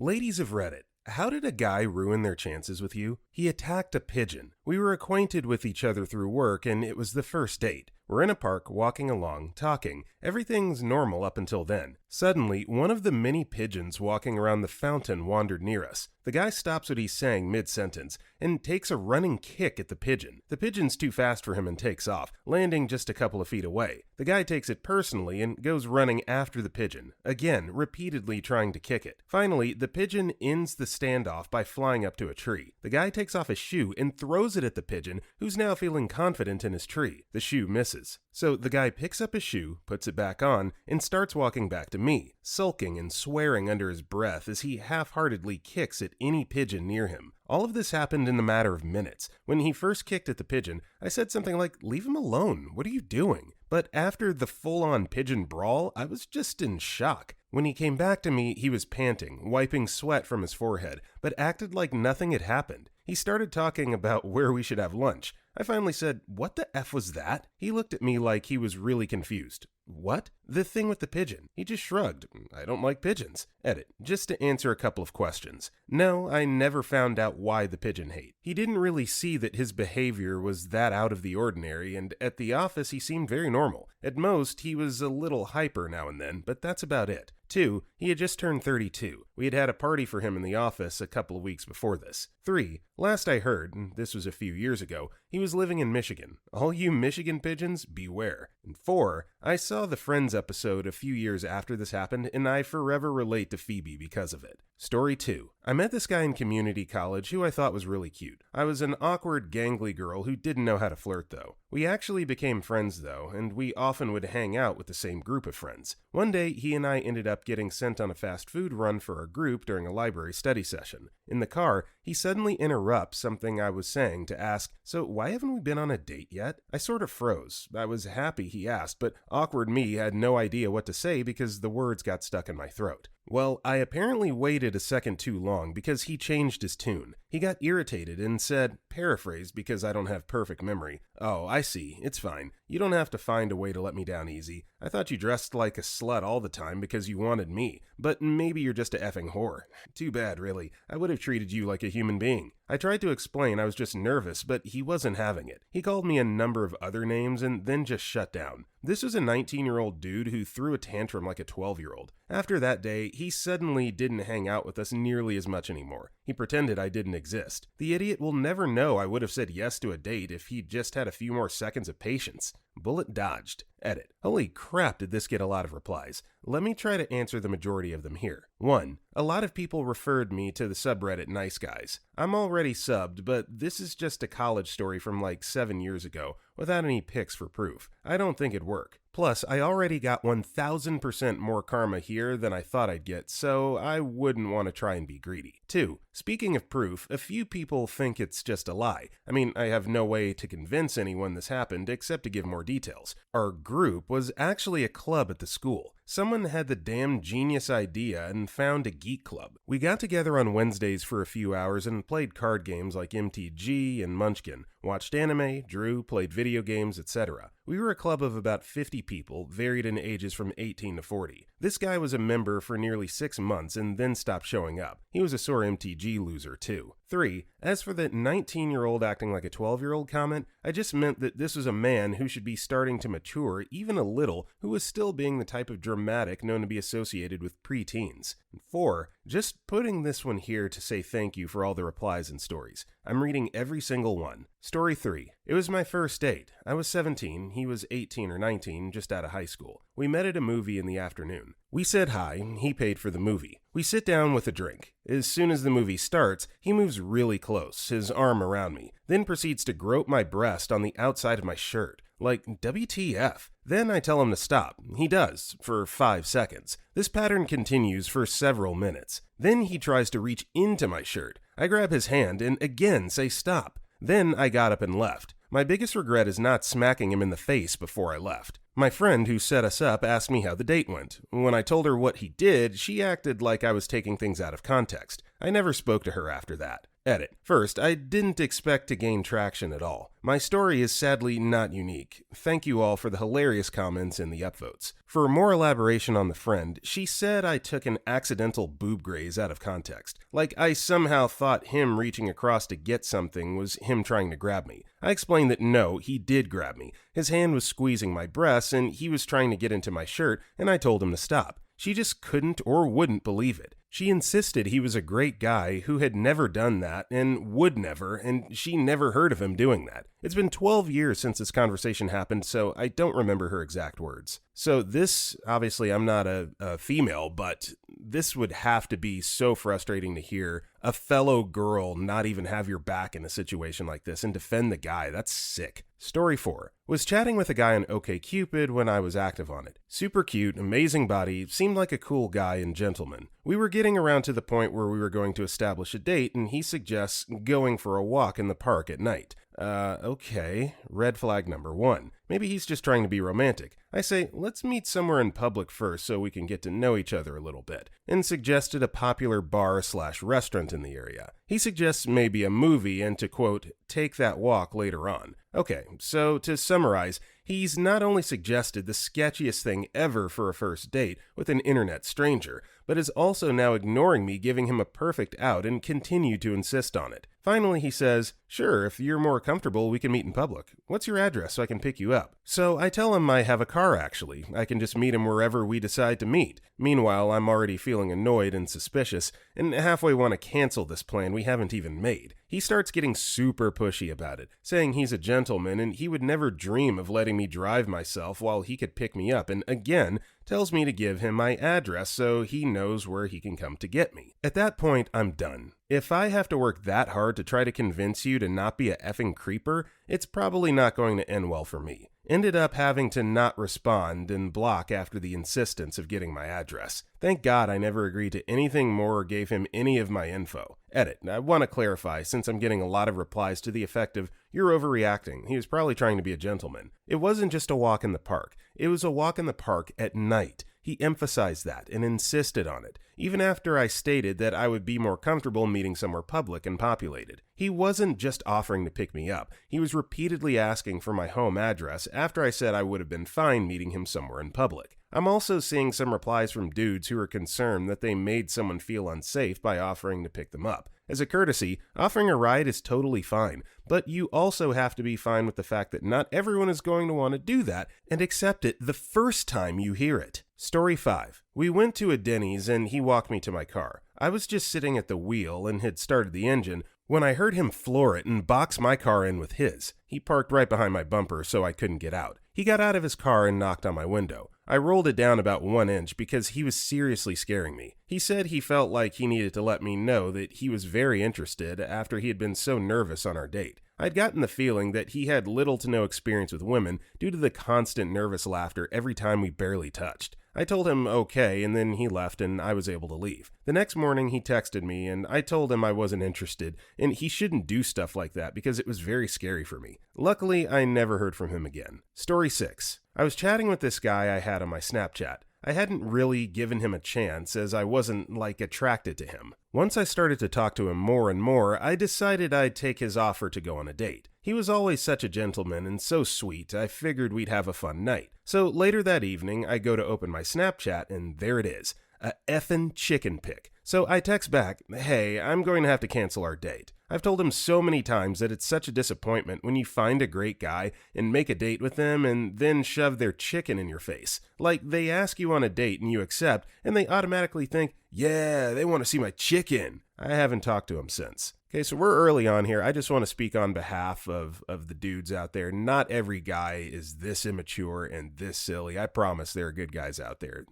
Ladies of Reddit, how did a guy ruin their chances with you? He attacked a pigeon. We were acquainted with each other through work, and it was the first date. We're in a park, walking along, talking. Everything's normal up until then. Suddenly, one of the many pigeons walking around the fountain wandered near us. The guy stops what he's saying mid-sentence and takes a running kick at the pigeon. The pigeon's too fast for him and takes off, landing just a couple of feet away. The guy takes it personally and goes running after the pigeon, again, repeatedly trying to kick it. Finally, the pigeon ends the standoff by flying up to a tree. The guy takes off his shoe and throws it at the pigeon, who's now feeling confident in his tree. The shoe misses. So the guy picks up his shoe, puts it back on, and starts walking back to me, sulking and swearing under his breath as he half-heartedly kicks at any pigeon near him. All of this happened in a matter of minutes. When he first kicked at the pigeon, I said something like, "Leave him alone, what are you doing?" But after the full-on pigeon brawl, I was just in shock. When he came back to me, he was panting, wiping sweat from his forehead, but acted like nothing had happened. He started talking about where we should have lunch. I finally said, "What the F was that?" He looked at me like he was really confused. "What?" "The thing with the pigeon." He just shrugged. "I don't like pigeons." Edit, just to answer a couple of questions. No, I never found out why the pigeon hate. He didn't really see that his behavior was that out of the ordinary, and at the office he seemed very normal. At most, he was a little hyper now and then, but that's about it. 2, he had just turned 32. We had had a party for him in the office a couple of weeks before this. 3, last I heard, and this was a few years ago, he was living in Michigan. All you Michigan pigeons, beware. And 4, I saw the Friends episode a few years after this happened, and I forever relate to Phoebe because of it. Story 2. I met this guy in community college who I thought was really cute. I was an awkward, gangly girl who didn't know how to flirt though. We actually became friends though, and we often would hang out with the same group of friends. One day, he and I ended up getting sent on a fast food run for our group during a library study session. In the car, he suddenly interrupts something I was saying to ask, "So why haven't we been on a date yet?" I sort of froze. I was happy he asked, but awkward me had no idea what to say because the words got stuck in my throat. Well, I apparently waited a second too long because he changed his tune. He got irritated and said, paraphrase because I don't have perfect memory, "Oh, I see, it's fine. You don't have to find a way to let me down easy. I thought you dressed like a slut all the time because you wanted me, but maybe you're just a effing whore. Too bad, really. I would have treated you like a human being." I tried to explain I was just nervous, but he wasn't having it. He called me a number of other names and then just shut down. This was a 19-year-old dude who threw a tantrum like a 12-year-old. After that day, he suddenly didn't hang out with us nearly as much anymore. He pretended I didn't exist. The idiot will never know I would have said yes to a date if he'd just had a few more seconds of patience. Bullet dodged. Edit. Holy crap, did this get a lot of replies. Let me try to answer the majority of them here. 1. A lot of people referred me to the subreddit Nice Guys. I'm already subbed, but this is just a college story from like 7 years ago, without any pics for proof. I don't think it'd work. Plus, I already got 1000% more karma here than I thought I'd get, so I wouldn't want to try and be greedy. 2. Speaking of proof, a few people think it's just a lie. I mean, I have no way to convince anyone this happened except to give more details. Our group was actually a club at the school. Someone had the damn genius idea and found a geek club. We got together on Wednesdays for a few hours and played card games like MTG and Munchkin, watched anime, drew, played video games, etc. We were a club of about 50 people, varied in ages from 18 to 40. This guy was a member for nearly 6 months and then stopped showing up. He was a sore MTG loser too. 3. As for the 19-year-old acting like a 12-year-old comment, I just meant that this was a man who should be starting to mature even a little, who was still being the type of dramatic known to be associated with preteens. 4. Just putting this one here to say thank you for all the replies and stories. I'm reading every single one. Story 3. It was my first date. I was 17, he was 18 or 19, just out of high school. We met at a movie in the afternoon. We said hi, he paid for the movie. We sit down with a drink. As soon as the movie starts, he moves really close, his arm around me, then proceeds to grope my breast on the outside of my shirt. Like, WTF. Then I tell him to stop. He does, for 5 seconds. This pattern continues for several minutes. Then he tries to reach into my shirt. I grab his hand and again say stop. Then I got up and left. My biggest regret is not smacking him in the face before I left. My friend who set us up asked me how the date went. When I told her what he did, she acted like I was taking things out of context. I never spoke to her after that. Edit. First, I didn't expect to gain traction at all. My story is sadly not unique. Thank you all for the hilarious comments in the upvotes. For more elaboration on the friend, she said I took an accidental boob graze out of context. Like I somehow thought him reaching across to get something was him trying to grab me. I explained that no, he did grab me. His hand was squeezing my breasts and he was trying to get into my shirt, and I told him to stop. She just couldn't or wouldn't believe it. She insisted he was a great guy who had never done that and would never, and she never heard of him doing that. It's been 12 years since this conversation happened, so I don't remember her exact words. So this, obviously I'm not a female, but this would have to be so frustrating to hear a fellow girl not even have your back in a situation like this and defend the guy. That's sick. Story 4. Was chatting with a guy on OkCupid when I was active on it. Super cute, amazing body, seemed like a cool guy and gentleman. We were getting around to the point where we were going to establish a date, and he suggests going for a walk in the park at night. Okay. Red flag number 1. Maybe he's just trying to be romantic. I say, let's meet somewhere in public first so we can get to know each other a little bit, and suggested a popular bar/restaurant in the area. He suggests maybe a movie and to, quote, take that walk later on. Okay, so to summarize, he's not only suggested the sketchiest thing ever for a first date with an internet stranger, but is also now ignoring me giving him a perfect out and continued to insist on it. Finally, he says, sure, if you're more comfortable, we can meet in public. What's your address so I can pick you up? So I tell him I have a car actually. I can just meet him wherever we decide to meet. Meanwhile, I'm already feeling annoyed and suspicious, and halfway want to cancel this plan we haven't even made. He starts getting super pushy about it, saying he's a gentleman and he would never dream of letting me drive myself while he could pick me up, and again, tells me to give him my address so he knows where he can come to get me. At that point, I'm done. If I have to work that hard to try to convince you to not be a effing creeper, it's probably not going to end well for me. Ended up having to not respond and block after the insistence of getting my address. Thank God I never agreed to anything more or gave him any of my info. Edit. I want to clarify since I'm getting a lot of replies to the effect of, you're overreacting. He was probably trying to be a gentleman. It wasn't just a walk in the park. It was a walk in the park at night. He emphasized that and insisted on it, even after I stated that I would be more comfortable meeting somewhere public and populated. He wasn't just offering to pick me up. He was repeatedly asking for my home address after I said I would have been fine meeting him somewhere in public. I'm also seeing some replies from dudes who are concerned that they made someone feel unsafe by offering to pick them up. As a courtesy, offering a ride is totally fine, but you also have to be fine with the fact that not everyone is going to want to do that and accept it the first time you hear it. Story 5. We went to a Denny's and he walked me to my car. I was just sitting at the wheel and had started the engine when I heard him floor it and box my car in with his. He parked right behind my bumper so I couldn't get out. He got out of his car and knocked on my window. I rolled it down about 1 inch because he was seriously scaring me. He said he felt like he needed to let me know that he was very interested after he had been so nervous on our date. I'd gotten the feeling that he had little to no experience with women due to the constant nervous laughter every time we barely touched. I told him okay, and then he left and I was able to leave. The next morning he texted me and I told him I wasn't interested and he shouldn't do stuff like that because it was very scary for me. Luckily, I never heard from him again. Story 6. I was chatting with this guy I had on my Snapchat. I hadn't really given him a chance as I wasn't, attracted to him. Once I started to talk to him more and more, I decided I'd take his offer to go on a date. He was always such a gentleman and so sweet, I figured we'd have a fun night. So later that evening, I go to open my Snapchat and there it is, a effing chicken pic. So I text back, hey, I'm going to have to cancel our date. I've told him so many times that it's such a disappointment when you find a great guy and make a date with them and then shove their chicken in your face. Like they ask you on a date and you accept and they automatically think, yeah, they want to see my chicken. I haven't talked to him since. Okay, so we're early on here. I just want to speak on behalf of the dudes out there. Not every guy is this immature and this silly. I promise there are good guys out there.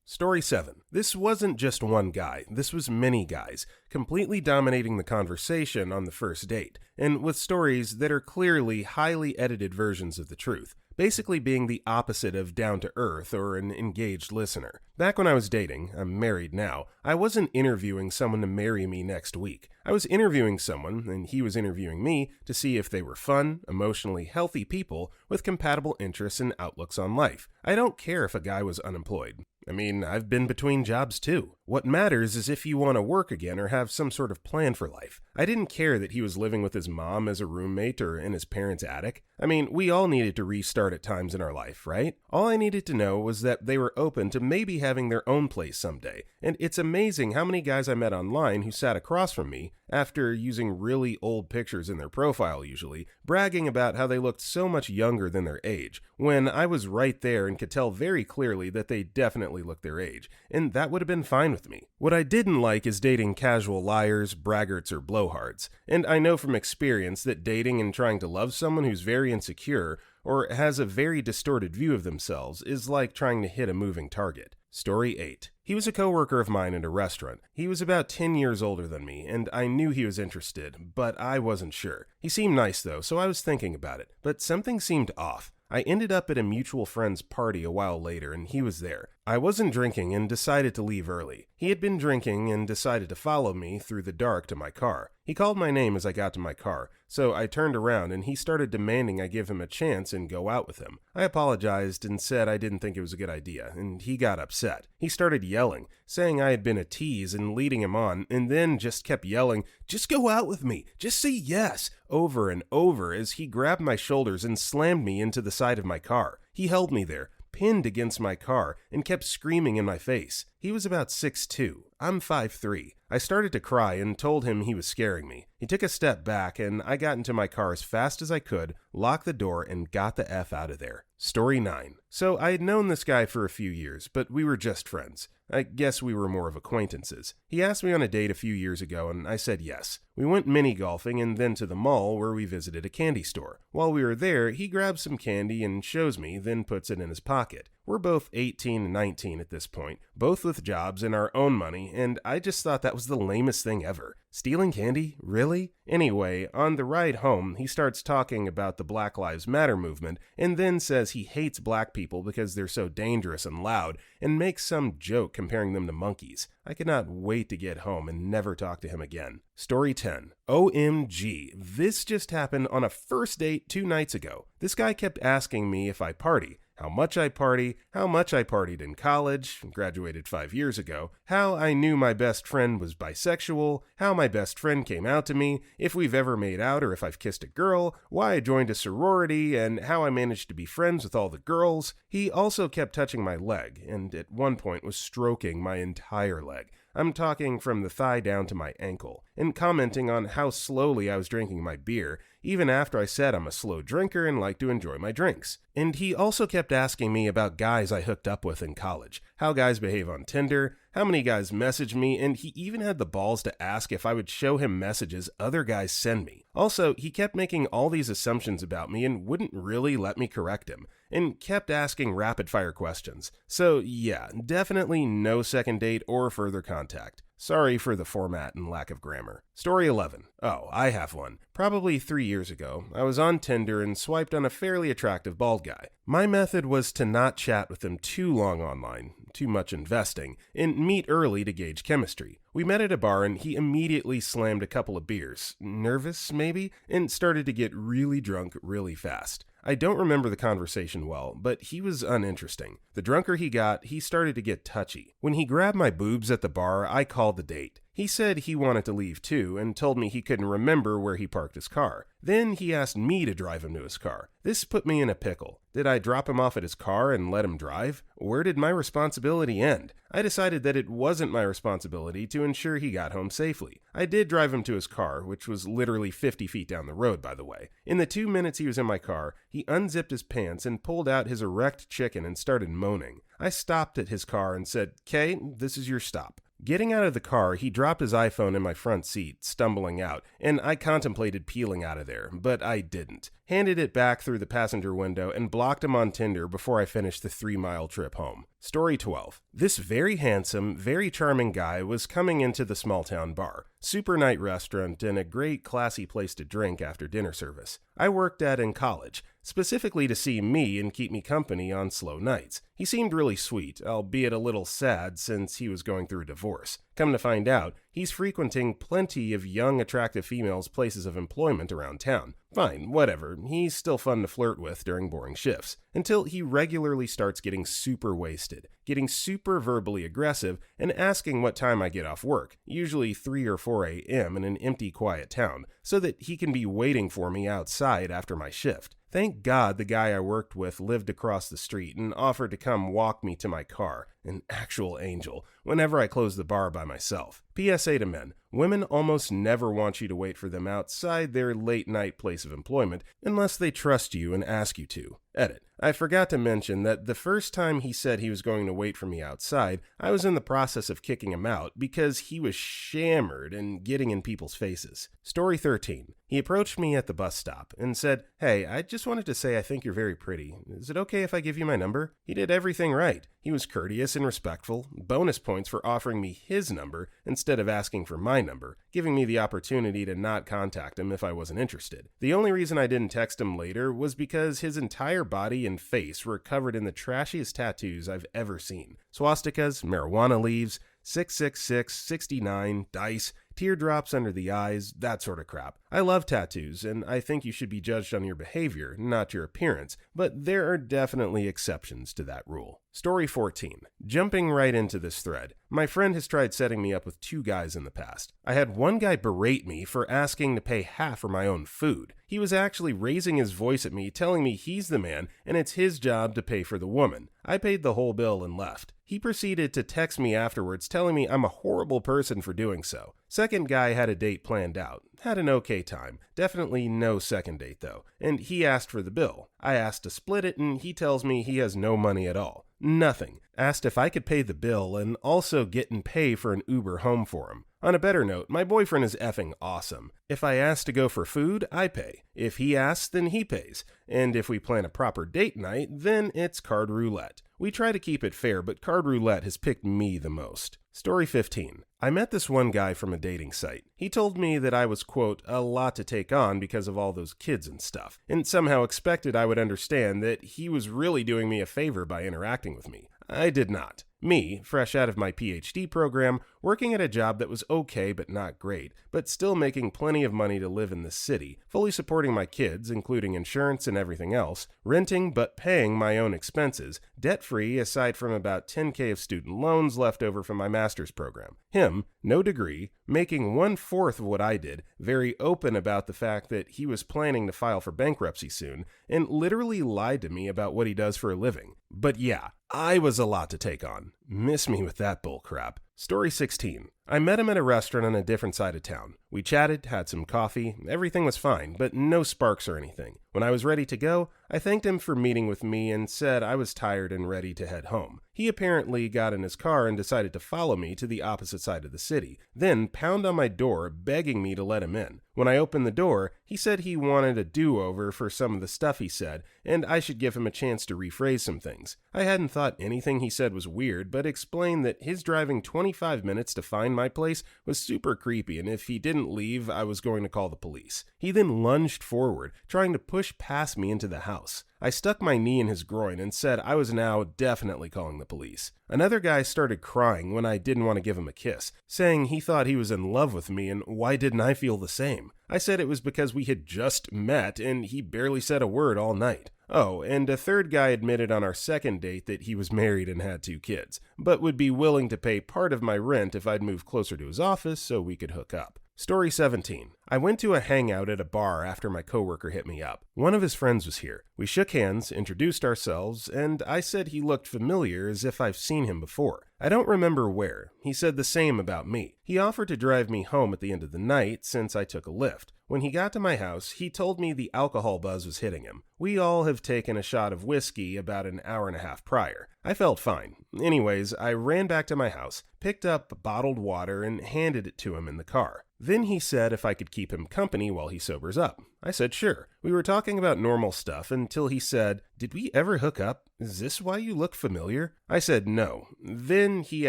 Story 7. This wasn't just one guy. This was many guys, completely dominating the conversation on the first date, and with stories that are clearly highly edited versions of the truth. Basically being the opposite of down-to-earth or an engaged listener. Back when I was dating, I'm married now, I wasn't interviewing someone to marry me next week. I was interviewing someone, and he was interviewing me, to see if they were fun, emotionally healthy people with compatible interests and outlooks on life. I don't care if a guy was unemployed. I mean, I've been between jobs too. What matters is if you want to work again or have some sort of plan for life. I didn't care that he was living with his mom as a roommate or in his parents' attic. I mean, we all needed to restart at times in our life, right? All I needed to know was that they were open to maybe having their own place someday. And it's amazing how many guys I met online who sat across from me, after using really old pictures in their profile usually, bragging about how they looked so much younger than their age, when I was right there and could tell very clearly that they definitely looked their age, and that would have been fine with me. What I didn't like is dating casual liars, braggarts, or blowhards, and I know from experience that dating and trying to love someone who's very insecure or has a very distorted view of themselves is like trying to hit a moving target. Story 8. He was a coworker of mine at a restaurant. He was about 10 years older than me, and I knew he was interested, but I wasn't sure. He seemed nice though, so I was thinking about it, but something seemed off. I ended up at a mutual friend's party a while later, and he was there. I wasn't drinking and decided to leave early. He had been drinking and decided to follow me through the dark to my car. He called my name as I got to my car, so I turned around and he started demanding I give him a chance and go out with him. I apologized and said I didn't think it was a good idea, and he got upset. He started yelling, saying I had been a tease and leading him on, and then just kept yelling, "Just go out with me, just say yes," over and over as he grabbed my shoulders and slammed me into the side of my car. He held me there, pinned against my car, and kept screaming in my face. He was about 6'2". I'm 5'3". I started to cry and told him he was scaring me. He took a step back and I got into my car as fast as I could, locked the door, and got the F out of there. Story 9. So I had known this guy for a few years, but we were just friends. I guess we were more of acquaintances. He asked me on a date a few years ago and I said yes. We went mini golfing and then to the mall where we visited a candy store. While we were there, he grabs some candy and shows me, then puts it in his pocket. We're both 18 and 19 at this point, both with jobs and our own money, and I just thought that was the lamest thing ever. Stealing candy? Really? Anyway, on the ride home, he starts talking about the Black Lives Matter movement and then says he hates black people because they're so dangerous and loud and makes some joke comparing them to monkeys. I could not wait to get home and never talk to him again. Story 10. OMG, this just happened on a first date 2 nights ago. This guy kept asking me if I party, how much I party, how much I partied in college, graduated 5 years ago, how I knew my best friend was bisexual, how my best friend came out to me, if we've ever made out or if I've kissed a girl, why I joined a sorority, and how I managed to be friends with all the girls. He also kept touching my leg, and at one point was stroking my entire leg. I'm talking from the thigh down to my ankle, and commenting on how slowly I was drinking my beer, even after I said I'm a slow drinker and like to enjoy my drinks. And he also kept asking me about guys I hooked up with in college, how guys behave on Tinder, how many guys message me, and he even had the balls to ask if I would show him messages other guys send me. Also, he kept making all these assumptions about me and wouldn't really let me correct him, and kept asking rapid-fire questions. So yeah, definitely no second date or further contact. Sorry for the format and lack of grammar. Story 11. Oh, I have one. Probably 3 years ago, I was on Tinder and swiped on a fairly attractive bald guy. My method was to not chat with him too long online, too much investing, and meet early to gauge chemistry. We met at a bar and he immediately slammed a couple of beers, nervous maybe, and started to get really drunk really fast. I don't remember the conversation well, but he was uninteresting. The drunker he got, he started to get touchy. When he grabbed my boobs at the bar, I called the date. He said he wanted to leave too and told me he couldn't remember where he parked his car. Then he asked me to drive him to his car. This put me in a pickle. Did I drop him off at his car and let him drive? Where did my responsibility end? I decided that it wasn't my responsibility to ensure he got home safely. I did drive him to his car, which was literally 50 feet down the road, by the way. In the 2 minutes he was in my car, he unzipped his pants and pulled out his erect chicken and started moaning. I stopped at his car and said, "'Kay, this is your stop." Getting out of the car, he dropped his iPhone in my front seat, stumbling out, and I contemplated peeling out of there, but I didn't. Handed it back through the passenger window and blocked him on Tinder before I finished the 3-mile trip home. Story 12. This very handsome, very charming guy was coming into the small town bar. Super night restaurant and a great classy place to drink after dinner service. I worked at in college, specifically to see me and keep me company on slow nights. He seemed really sweet, albeit a little sad since he was going through a divorce. Come to find out, he's frequenting plenty of young, attractive females' places of employment around town. Fine, whatever, he's still fun to flirt with during boring shifts, until he regularly starts getting super wasted. getting super verbally aggressive and asking what time I get off work, usually 3 or 4 a.m. in an empty, quiet town, so that he can be waiting for me outside after my shift. Thank God the guy I worked with lived across the street and offered to come walk me to my car, an actual angel, whenever I closed the bar by myself. PSA to men: women almost never want you to wait for them outside their late-night place of employment unless they trust you and ask you to. Edit. I forgot to mention that the first time he said he was going to wait for me outside, I was in the process of kicking him out because he was shammered and getting in people's faces. Story 13. He approached me at the bus stop and said, "Hey, I just wanted to say I think you're very pretty. Is it okay if I give you my number?" He did everything right. He was courteous and respectful, bonus points for offering me his number instead of asking for my number, giving me the opportunity to not contact him if I wasn't interested. The only reason I didn't text him later was because his entire body and face were covered in the trashiest tattoos I've ever seen. Swastikas, marijuana leaves, 666, 69, dice, teardrops under the eyes, that sort of crap. I love tattoos, and I think you should be judged on your behavior, not your appearance, but there are definitely exceptions to that rule. Story 14. Jumping right into this thread, my friend has tried setting me up with 2 guys in the past. I had one guy berate me for asking to pay half for my own food. He was actually raising his voice at me, telling me he's the man and it's his job to pay for the woman. I paid the whole bill and left. He proceeded to text me afterwards telling me I'm a horrible person for doing so. Second guy had a date planned out. Had an okay time. Definitely no second date though. And he asked for the bill. I asked to split it and he tells me he has no money at all. Nothing. Asked if I could pay the bill and also get and pay for an Uber home for him. On a better note, my boyfriend is effing awesome. If I ask to go for food, I pay. If he asks, then he pays. And if we plan a proper date night, then it's card roulette. We try to keep it fair, but card roulette has picked me the most. Story 15. I met this one guy from a dating site. He told me that I was, quote, a lot to take on because of all those kids and stuff, and somehow expected I would understand that he was really doing me a favor by interacting with me. I did not. Me, fresh out of my PhD program, working at a job that was okay but not great, but still making plenty of money to live in the city, fully supporting my kids, including insurance and everything else, renting but paying my own expenses, debt-free aside from about $10K of student loans left over from my master's program. Him, no degree, making 1/4 of what I did, very open about the fact that he was planning to file for bankruptcy soon, and literally lied to me about what he does for a living. But yeah, I was a lot to take on. Miss me with that bullcrap. Story 16. I met him at a restaurant on a different side of town. We chatted, had some coffee, everything was fine, but no sparks or anything. When I was ready to go, I thanked him for meeting with me and said I was tired and ready to head home. He apparently got in his car and decided to follow me to the opposite side of the city, then pound on my door begging me to let him in. When I opened the door, he said he wanted a do-over for some of the stuff he said, and I should give him a chance to rephrase some things. I hadn't thought anything he said was weird, but explained that his driving 25 minutes to find my place was super creepy, and if he didn't leave, I was going to call the police. He then lunged forward, trying to push past me into the house. I stuck my knee in his groin and said I was now definitely calling the police. Another guy started crying when I didn't want to give him a kiss, saying he thought he was in love with me and why didn't I feel the same? I said it was because we had just met and he barely said a word all night. Oh, and a third guy admitted on our second date that he was married and had 2 kids, but would be willing to pay part of my rent if I'd move closer to his office so we could hook up. Story 17. I went to a hangout at a bar after my coworker hit me up. One of his friends was here. We shook hands, introduced ourselves, and I said he looked familiar as if I've seen him before. I don't remember where. He said the same about me. He offered to drive me home at the end of the night since I took a lift. When he got to my house, he told me the alcohol buzz was hitting him. We all have taken a shot of whiskey about an hour and a half prior. I felt fine. Anyways, I ran back to my house, picked up bottled water, and handed it to him in the car. Then he said if I could keep him company while he sobers up. I said sure. We were talking about normal stuff until he said, "Did we ever hook up? Is this why you look familiar?" I said no. Then he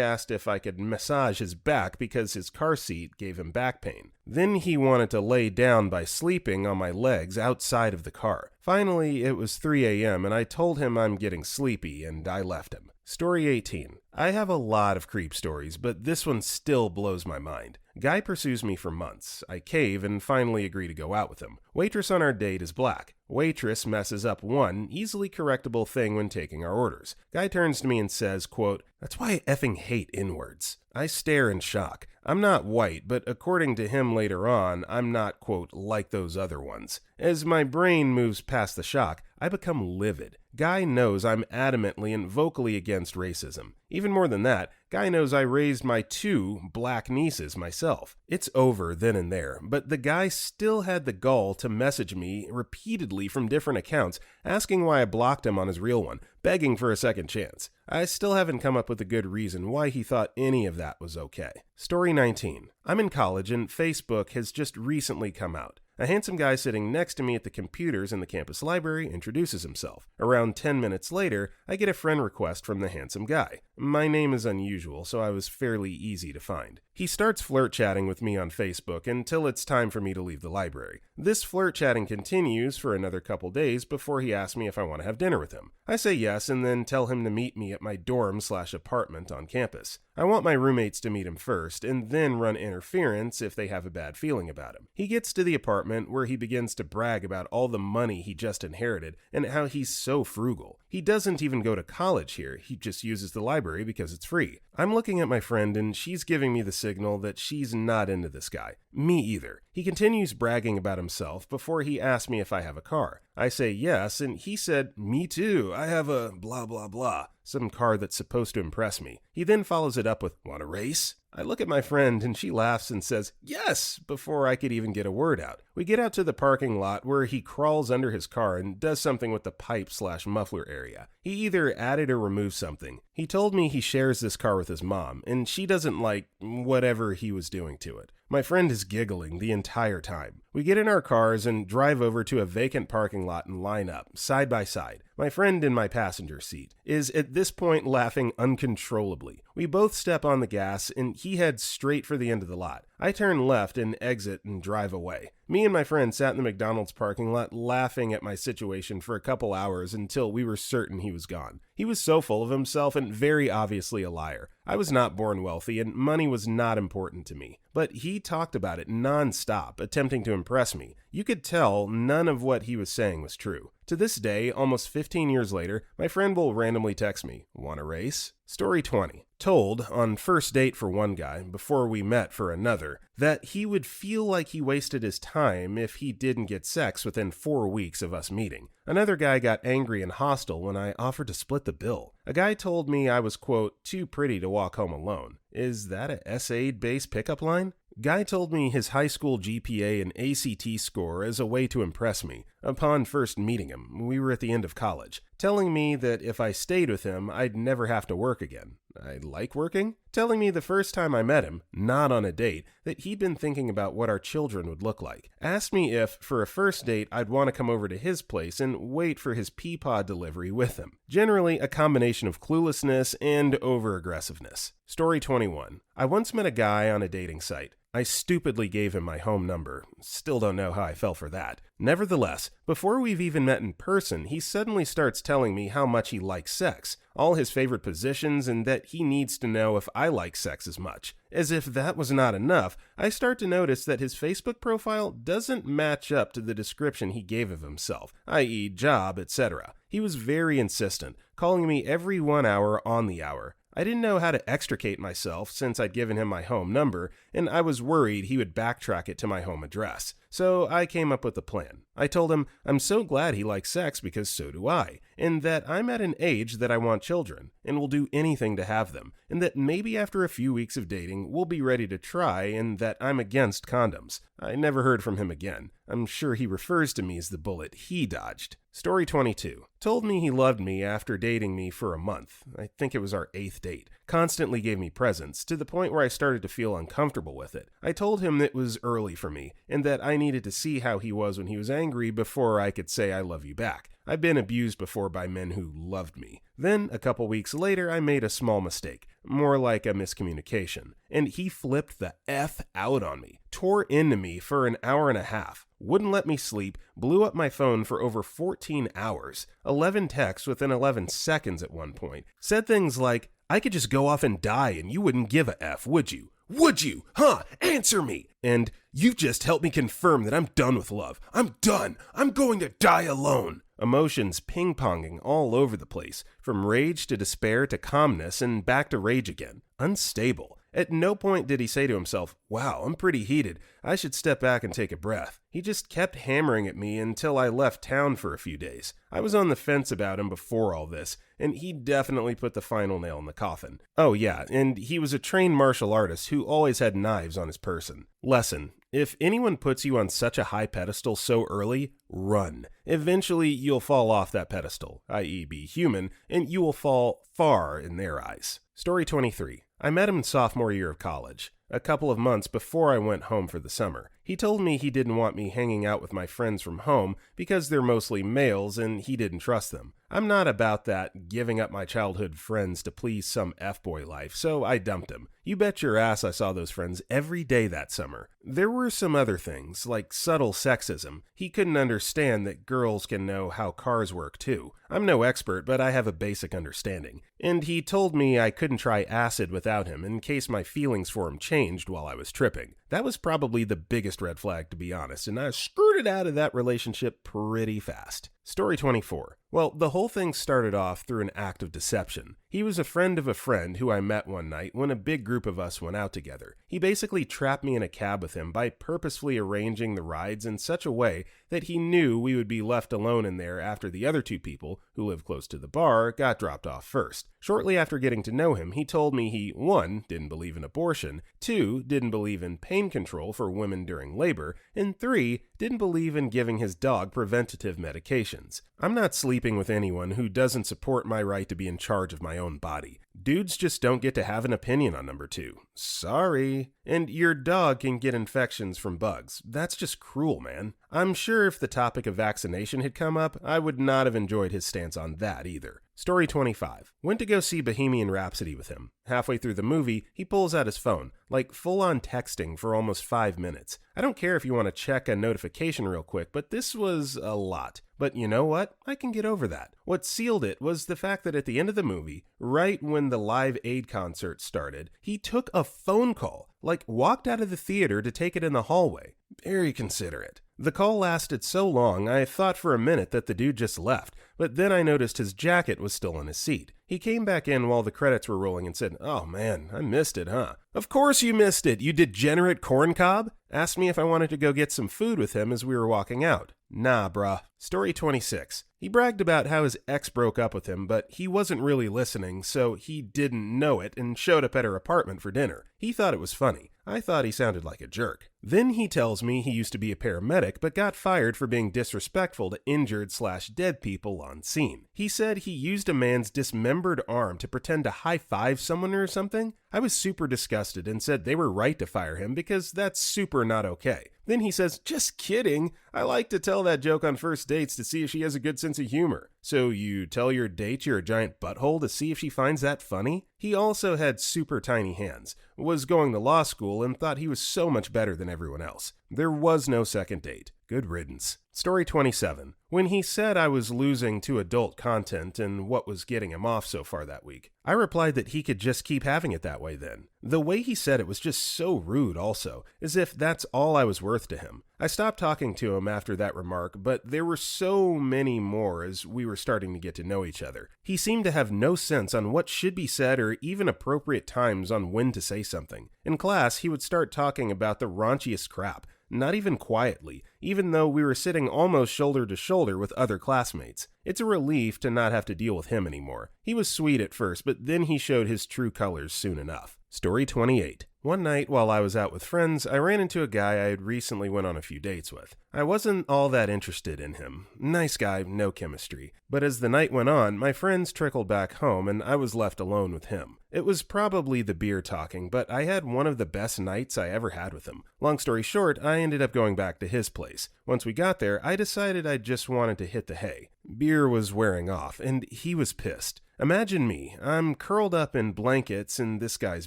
asked if I could massage his back because his car seat gave him back pain. Then he wanted to lay down by sleeping on my legs outside of the car. Finally, it was 3 a.m. and I told him I'm getting sleepy and I left him. Story 18. I have a lot of creep stories, but this one still blows my mind. Guy pursues me for months. I cave and finally agree to go out with him. Waitress on our date is black. Waitress messes up one easily correctable thing when taking our orders. Guy turns to me and says, quote, "That's why I effing hate inwards." I stare in shock. I'm not white, but according to him later on, I'm not, quote, like those other ones. As my brain moves past the shock, I become livid. Guy knows I'm adamantly and vocally against racism. Even more than that, Guy knows I raised my 2 black nieces myself. It's over then and there, but the guy still had the gall to message me repeatedly from different accounts, asking why I blocked him on his real one, begging for a second chance. I still haven't come up with a good reason why he thought any of that was okay. Story 19. I'm in college and Facebook has just recently come out. A handsome guy sitting next to me at the computers in the campus library introduces himself. Around 10 minutes later, I get a friend request from the handsome guy. My name is unusual, so I was fairly easy to find. He starts flirt chatting with me on Facebook until it's time for me to leave the library. This flirt chatting continues for another couple days before he asks me if I want to have dinner with him. I say yes and then tell him to meet me at my dorm/apartment on campus. I want my roommates to meet him first and then run interference if they have a bad feeling about him. He gets to the apartment where he begins to brag about all the money he just inherited and how he's so frugal. He doesn't even go to college here, he just uses the library because it's free. I'm looking at my friend and she's giving me the signal that she's not into this guy. Me either. He continues bragging about himself before he asks me if I have a car. I say yes, and he said, "Me too, I have a blah blah blah, some car that's supposed to impress me." He then follows it up with, "Want to race?" I look at my friend and she laughs and says, "Yes," before I could even get a word out. We get out to the parking lot where he crawls under his car and does something with the pipe/muffler area. He either added or removed something. He told me he shares this car with his mom, and she doesn't like whatever he was doing to it. My friend is giggling the entire time. We get in our cars and drive over to a vacant parking lot and line up, side by side. My friend in my passenger seat is at this point laughing uncontrollably. We both step on the gas and he heads straight for the end of the lot. I turn left and exit and drive away. Me and my friend sat in the McDonald's parking lot laughing at my situation for a couple hours until we were certain he was gone. He was so full of himself and very obviously a liar. I was not born wealthy and money was not important to me. But he talked about it non-stop, attempting to impress me. You could tell none of what he was saying was true. To this day, almost 15 years later, my friend will randomly text me, "Want a race?" Story 20. Told, on first date for one guy, before we met for another, that he would feel like he wasted his time if he didn't get sex within 4 weeks of us meeting. Another guy got angry and hostile when I offered to split the bill. A guy told me I was, quote, too pretty to walk home alone. Is that a essay-based pickup line? Guy told me his high school GPA and ACT score as a way to impress me. Upon first meeting him, we were at the end of college, telling me that if I stayed with him, I'd never have to work again. I like working? Telling me the first time I met him, not on a date, that he'd been thinking about what our children would look like. Asked me if, for a first date, I'd want to come over to his place and wait for his Peapod delivery with him. Generally, a combination of cluelessness and over-aggressiveness. Story 21. I once met a guy on a dating site. I stupidly gave him my home number. Still don't know how I fell for that. Nevertheless, before we've even met in person, he suddenly starts telling me how much he likes sex, all his favorite positions, and that he needs to know if I like sex as much. As if that was not enough, I start to notice that his Facebook profile doesn't match up to the description he gave of himself, i.e. job, etc. He was very insistent, calling me every 1 hour on the hour. I didn't know how to extricate myself since I'd given him my home number, and I was worried he would backtrack it to my home address. So I came up with a plan. I told him I'm so glad he likes sex because so do I, and that I'm at an age that I want children, and will do anything to have them, and that maybe after a few weeks of dating, we'll be ready to try, and that I'm against condoms. I never heard from him again. I'm sure he refers to me as the bullet he dodged. Story 22. Told me he loved me after dating me for a month. I think it was our 8th date. Constantly gave me presents, to the point where I started to feel uncomfortable with it. I told him it was early for me, and that I needed to see how he was when he was angry before I could say I love you back. I've been abused before by men who loved me. Then, a couple weeks later, I made a small mistake, more like a miscommunication, and he flipped the F out on me, tore into me for an hour and a half, wouldn't let me sleep, blew up my phone for over 14 hours, 11 texts within 11 seconds at one point, said things like, "I could just go off and die and you wouldn't give a F, would you? Would you? Huh? Answer me. And you've just helped me confirm that I'm done with love. I'm done. I'm going to die alone. Emotions ping-ponging all over the place, from rage to despair to calmness and back to rage again. Unstable. At no point did he say to himself, wow, I'm pretty heated. I should step back and take a breath. He just kept hammering at me until I left town for a few days. I was on the fence about him before all this, and he definitely put the final nail in the coffin. Oh yeah, and he was a trained martial artist who always had knives on his person. Lesson: if anyone puts you on such a high pedestal so early, run. Eventually, you'll fall off that pedestal, i.e. be human, and you will fall far in their eyes. Story 23. I met him in sophomore year of college, a couple of months before I went home for the summer. He told me he didn't want me hanging out with my friends from home because they're mostly males and he didn't trust them. I'm not about that giving up my childhood friends to please some F-boy life, so I dumped him. You bet your ass I saw those friends every day that summer. There were some other things, like subtle sexism. He couldn't understand that girls can know how cars work too. I'm no expert, but I have a basic understanding. And he told me I couldn't try acid without him in case my feelings for him changed while I was tripping. That was probably the biggest red flag, to be honest, and I skirted out of that relationship pretty fast. Story 24. Well, the whole thing started off through an act of deception. He was a friend of a friend who I met one night when a big group of us went out together. He basically trapped me in a cab with him by purposefully arranging the rides in such a way that he knew we would be left alone in there after the other two people, who live close to the bar, got dropped off first. Shortly after getting to know him, he told me he, 1, didn't believe in abortion, 2, didn't believe in pain control for women during labor, and 3, didn't believe in giving his dog preventative medications. I'm not sleeping with anyone who doesn't support my right to be in charge of my own body. Dudes just don't get to have an opinion on number 2. Sorry. And your dog can get infections from bugs. That's just cruel, man. I'm sure if the topic of vaccination had come up, I would not have enjoyed his stance on that either. Story 25. Went to go see Bohemian Rhapsody with him. Halfway through the movie, he pulls out his phone, like full-on texting for almost 5 minutes. I don't care if you want to check a notification real quick, but this was a lot. But you know what? I can get over that. What sealed it was the fact that at the end of the movie, right when the Live Aid concert started, he took a phone call, like walked out of the theater to take it in the hallway. Very considerate. The call lasted so long, I thought for a minute that the dude just left, but then I noticed his jacket was still on his seat. He came back in while the credits were rolling and said, "Oh man, I missed it, huh?" "Of course you missed it, you degenerate corncob!" Asked me if I wanted to go get some food with him as we were walking out. Nah, bruh. Story 26. He bragged about how his ex broke up with him, but he wasn't really listening, so he didn't know it and showed up at her apartment for dinner. He thought it was funny. I thought he sounded like a jerk. Then he tells me he used to be a paramedic, but got fired for being disrespectful to injured/dead people on scene. He said he used a man's dismembered arm to pretend to high-five someone or something. I was super disgusted and said they were right to fire him because that's super not okay. Then he says, "Just kidding. I like to tell that joke on first dates to see if she has a good sense of humor." So you tell your date you're a giant butthole to see if she finds that funny? He also had super tiny hands, was going to law school, and thought he was so much better than everyone else. There was no second date. Good riddance. Story 27. When he said I was losing to adult content and what was getting him off so far that week, I replied that he could just keep having it that way then. The way he said it was just so rude also, as if that's all I was worth to him. I stopped talking to him after that remark, but there were so many more as we were starting to get to know each other. He seemed to have no sense on what should be said or even appropriate times on when to say something. In class, he would start talking about the raunchiest crap, not even quietly, even though we were sitting almost shoulder to shoulder with other classmates. It's a relief to not have to deal with him anymore. He was sweet at first, but then he showed his true colors soon enough. Story 28. One night while I was out with friends, I ran into a guy I had recently went on a few dates with. I wasn't all that interested in him. Nice guy, no chemistry. But as the night went on, my friends trickled back home and I was left alone with him. It was probably the beer talking, but I had one of the best nights I ever had with him. Long story short, I ended up going back to his place. Once we got there, I decided I just wanted to hit the hay. Beer was wearing off, and he was pissed. Imagine me. I'm curled up in blankets in this guy's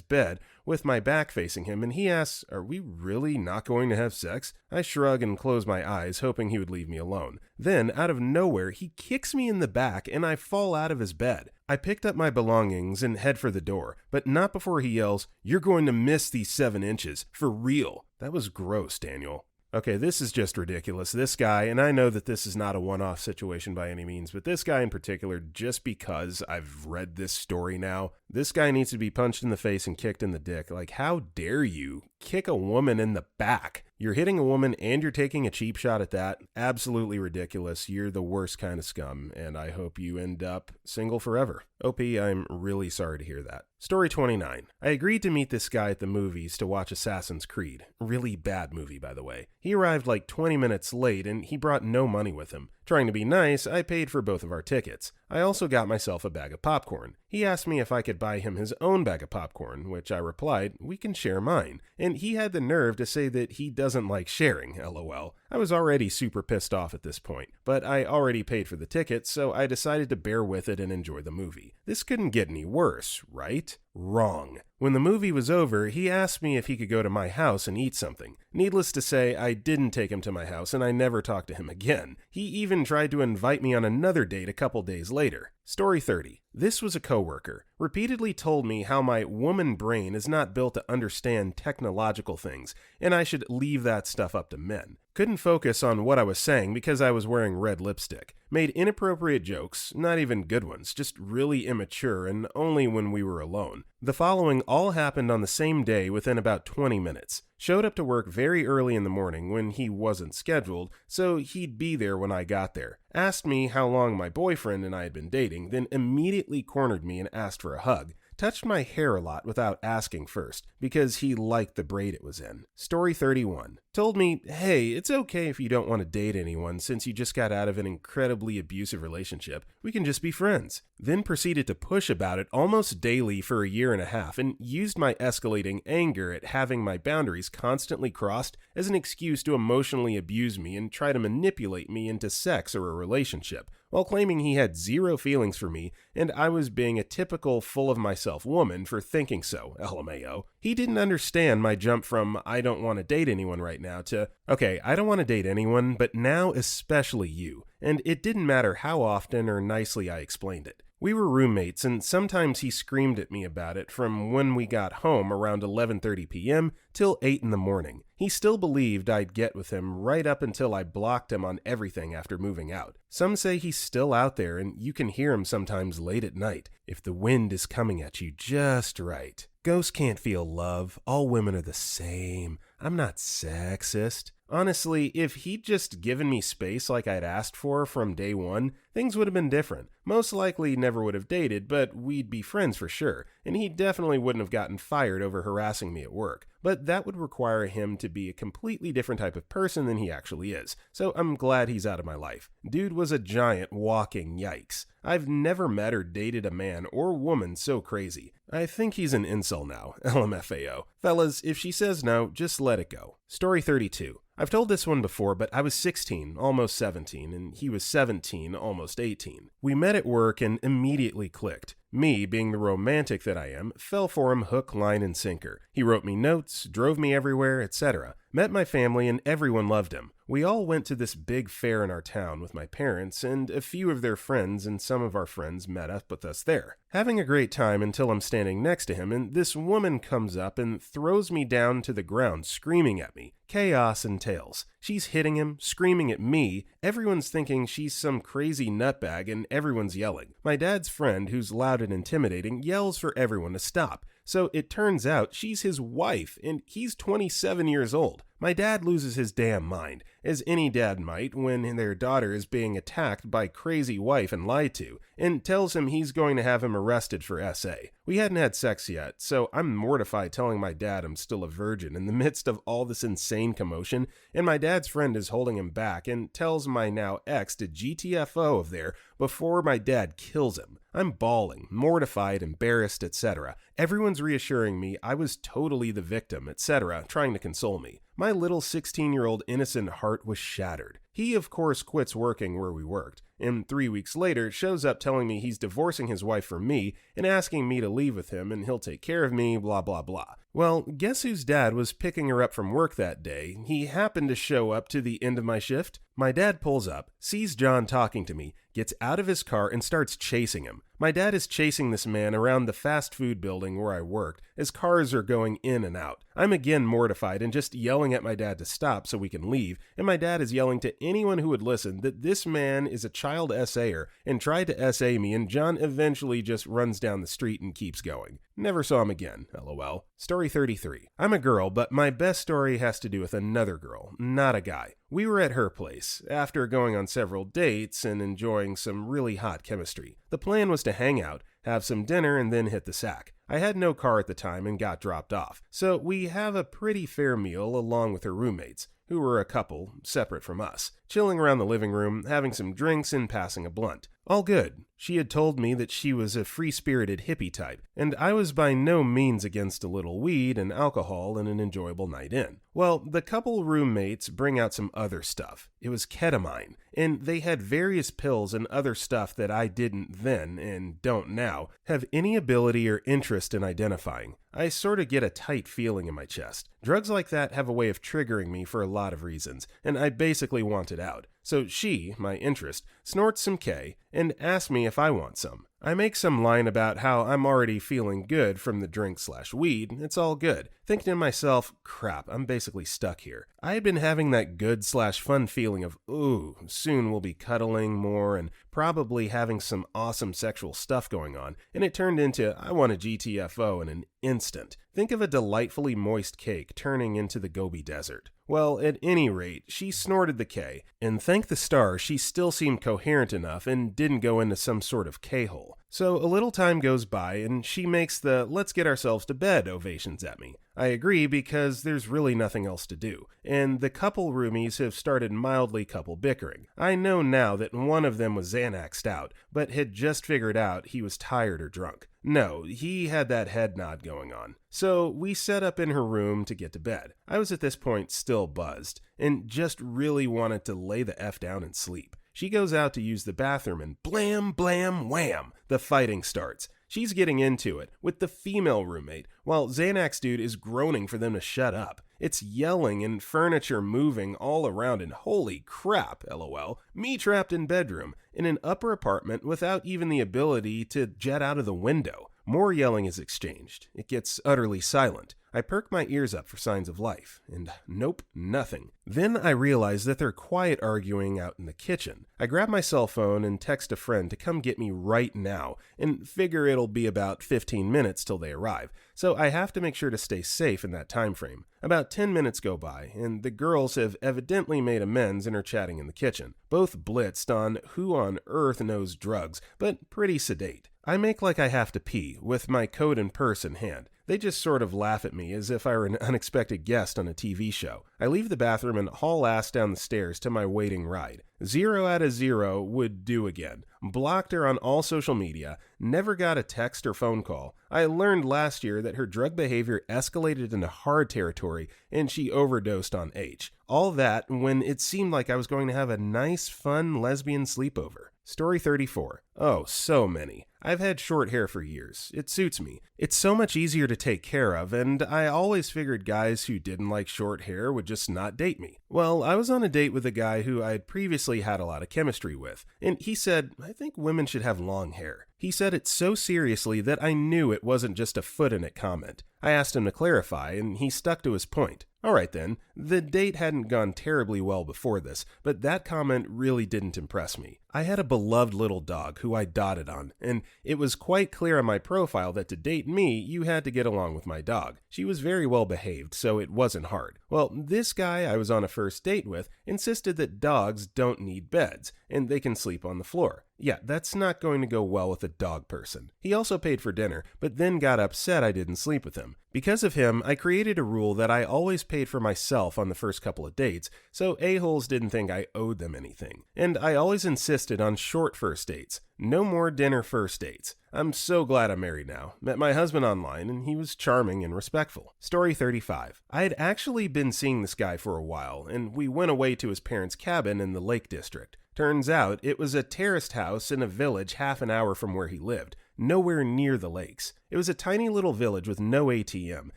bed, with my back facing him, and he asks, "Are we really not going to have sex?" I shrug and close my eyes, hoping he would leave me alone. Then, out of nowhere, he kicks me in the back, and I fall out of his bed. I picked up my belongings and head for the door, but not before he yells, "You're going to miss these 7 inches, for real." That was gross, Daniel. Okay, this is just ridiculous. This guy, and I know that this is not a one-off situation by any means, but this guy in particular, just because I've read this story now, this guy needs to be punched in the face and kicked in the dick. Like, how dare you kick a woman in the back? You're hitting a woman and you're taking a cheap shot at that. Absolutely ridiculous. You're the worst kind of scum, and I hope you end up single forever. OP, I'm really sorry to hear that. Story 29. I agreed to meet this guy at the movies to watch Assassin's Creed. Really bad movie, by the way. He arrived like 20 minutes late and he brought no money with him. Trying to be nice, I paid for both of our tickets. I also got myself a bag of popcorn. He asked me if I could buy him his own bag of popcorn, which I replied, "We can share mine." And he had the nerve to say that he doesn't like sharing, lol. I was already super pissed off at this point, but I already paid for the ticket, so I decided to bear with it and enjoy the movie. This couldn't get any worse, right? Wrong. When the movie was over, he asked me if he could go to my house and eat something. Needless to say, I didn't take him to my house and I never talked to him again. He even tried to invite me on another date a couple days later. Story 30. This was a coworker. Repeatedly told me how my woman brain is not built to understand technological things, and I should leave that stuff up to men. Couldn't focus on what I was saying because I was wearing red lipstick. Made inappropriate jokes, not even good ones, just really immature and only when we were alone. The following all happened on the same day within about 20 minutes. Showed up to work very early in the morning when he wasn't scheduled, so he'd be there when I got there. Asked me how long my boyfriend and I had been dating, then immediately cornered me and asked for a hug. Touched my hair a lot without asking first, because he liked the braid it was in. Story 31. Told me, hey, it's okay if you don't want to date anyone since you just got out of an incredibly abusive relationship. We can just be friends. Then proceeded to push about it almost daily for a year and a half and used my escalating anger at having my boundaries constantly crossed as an excuse to emotionally abuse me and try to manipulate me into sex or a relationship, while claiming he had zero feelings for me and I was being a typical full of myself woman for thinking so, LMAO. He didn't understand my jump from I don't want to date anyone right now to, okay, I don't want to date anyone, but now especially you. And it didn't matter how often or nicely I explained it. We were roommates, and sometimes he screamed at me about it from when we got home around 11:30 p.m. till 8 in the morning. He still believed I'd get with him right up until I blocked him on everything after moving out. Some say he's still out there, and you can hear him sometimes late at night, if the wind is coming at you just right. Ghosts can't feel love. All women are the same. I'm not sexist. Honestly, if he'd just given me space like I'd asked for from day one, things would have been different. Most likely never would have dated, but we'd be friends for sure, and he definitely wouldn't have gotten fired over harassing me at work. But that would require him to be a completely different type of person than he actually is, so I'm glad he's out of my life. Dude was a giant walking yikes. I've never met or dated a man or woman so crazy. I think he's an incel now, LMFAO. Fellas, if she says no, just let it go. Story 32. I've told this one before, but I was 16, almost 17, and he was 17, almost 18. We met at work and immediately clicked. Me, being the romantic that I am, fell for him hook, line, and sinker. He wrote me notes, drove me everywhere, etc. Met my family and everyone loved him. We all went to this big fair in our town with my parents, and a few of their friends and some of our friends met up with us there. Having a great time until I'm standing next to him, and this woman comes up and throws me down to the ground, screaming at me. Chaos entails. She's hitting him, screaming at me, everyone's thinking she's some crazy nutbag, and everyone's yelling. My dad's friend, who's loud and intimidating, yells for everyone to stop. So it turns out she's his wife, and he's 27 years old. My dad loses his damn mind, as any dad might when their daughter is being attacked by crazy wife and lied to, and tells him he's going to have him arrested for SA. We hadn't had sex yet, so I'm mortified telling my dad I'm still a virgin in the midst of all this insane commotion, and my dad's friend is holding him back and tells my now ex to GTFO of there before my dad kills him. I'm bawling, mortified, embarrassed, etc. Everyone's reassuring me I was totally the victim, etc., trying to console me. My little 16-year-old innocent heart was shattered. He, of course, quits working where we worked, and 3 weeks later shows up telling me he's divorcing his wife for me and asking me to leave with him and he'll take care of me, blah blah blah. Well, guess whose dad was picking her up from work that day? He happened to show up to the end of my shift. My dad pulls up, sees John talking to me, gets out of his car and starts chasing him. My dad is chasing this man around the fast food building where I worked as cars are going in and out. I'm again mortified and just yelling at my dad to stop so we can leave, and my dad is yelling to anyone who would listen that this man is a child essayer and tried to essay me, and John eventually just runs down the street and keeps going. Never saw him again, lol. Story 33. I'm a girl, but my best story has to do with another girl, not a guy. We were at her place, after going on several dates and enjoying some really hot chemistry. The plan was to hang out, have some dinner, and then hit the sack. I had no car at the time and got dropped off, so we have a pretty fair meal along with her roommates, who were a couple, separate from us, chilling around the living room, having some drinks and passing a blunt. All good. She had told me that she was a free-spirited hippie type, and I was by no means against a little weed and alcohol and an enjoyable night in. Well, the couple roommates bring out some other stuff. It was ketamine, and they had various pills and other stuff that I didn't then, and don't now, have any ability or interest in identifying. I sort of get a tight feeling in my chest. Drugs like that have a way of triggering me for a lot of reasons, and I basically want it out. So she, my interest, snorts some K and asks me if I want some. I make some line about how I'm already feeling good from the drink/weed. It's all good. Thinking to myself, crap, I'm basically stuck here. I had been having that good/fun feeling of, ooh, soon we'll be cuddling more and probably having some awesome sexual stuff going on, and it turned into, I want a GTFO in an instant. Think of a delightfully moist cake turning into the Gobi Desert. Well, at any rate, she snorted the K, and thank the stars she still seemed coherent enough and didn't go into some sort of K-hole. So a little time goes by, and she makes the let's get ourselves to bed ovations at me. I agree because there's really nothing else to do, and the couple roomies have started mildly couple bickering. I know now that one of them was Xanaxed out, but had just figured out he was tired or drunk. No, he had that head nod going on. So we set up in her room to get to bed. I was at this point still buzzed, and just really wanted to lay the F down and sleep. She goes out to use the bathroom and blam, blam, wham, the fighting starts. She's getting into it with the female roommate, while Xanax dude is groaning for them to shut up. It's yelling and furniture moving all around, and holy crap, lol, me trapped in bedroom in an upper apartment without even the ability to jet out of the window. More yelling is exchanged. It gets utterly silent. I perk my ears up for signs of life, and nope, nothing. Then I realize that they're quiet arguing out in the kitchen. I grab my cell phone and text a friend to come get me right now, and figure it'll be about 15 minutes till they arrive, so I have to make sure to stay safe in that time frame. About 10 minutes go by, and the girls have evidently made amends and are chatting in the kitchen, both blitzed on who on earth knows drugs, but pretty sedate. I make like I have to pee, with my code and purse in hand. They just sort of laugh at me as if I were an unexpected guest on a TV show. I leave the bathroom and haul ass down the stairs to my waiting ride. 0 out of 0 would do again. Blocked her on all social media, never got a text or phone call. I learned last year that her drug behavior escalated into hard territory and she overdosed on H. All that when it seemed like I was going to have a nice, fun lesbian sleepover. Story 34. Oh, so many. I've had short hair for years. It suits me. It's so much easier to take care of, and I always figured guys who didn't like short hair would just not date me. Well, I was on a date with a guy who I had previously had a lot of chemistry with, and he said, I think women should have long hair. He said it so seriously that I knew it wasn't just a foot-in-it comment. I asked him to clarify, and he stuck to his point. Alright then, the date hadn't gone terribly well before this, but that comment really didn't impress me. I had a beloved little dog who I dotted on, and it was quite clear on my profile that to date me, you had to get along with my dog. She was very well behaved, so it wasn't hard. Well, this guy I was on a first date with insisted that dogs don't need beds, and they can sleep on the floor. Yeah, that's not going to go well with a dog person. He also paid for dinner, but then got upset I didn't sleep with him. Because of him, I created a rule that I always paid for myself on the first couple of dates, so a-holes didn't think I owed them anything. And I always insisted on short first dates. No more dinner first dates. I'm so glad I'm married now. Met my husband online, and he was charming and respectful. Story 35. I had actually been seeing this guy for a while, and we went away to his parents' cabin in the Lake District. Turns out it was a terraced house in a village half an hour from where he lived, nowhere near the lakes. It was a tiny little village with no ATM,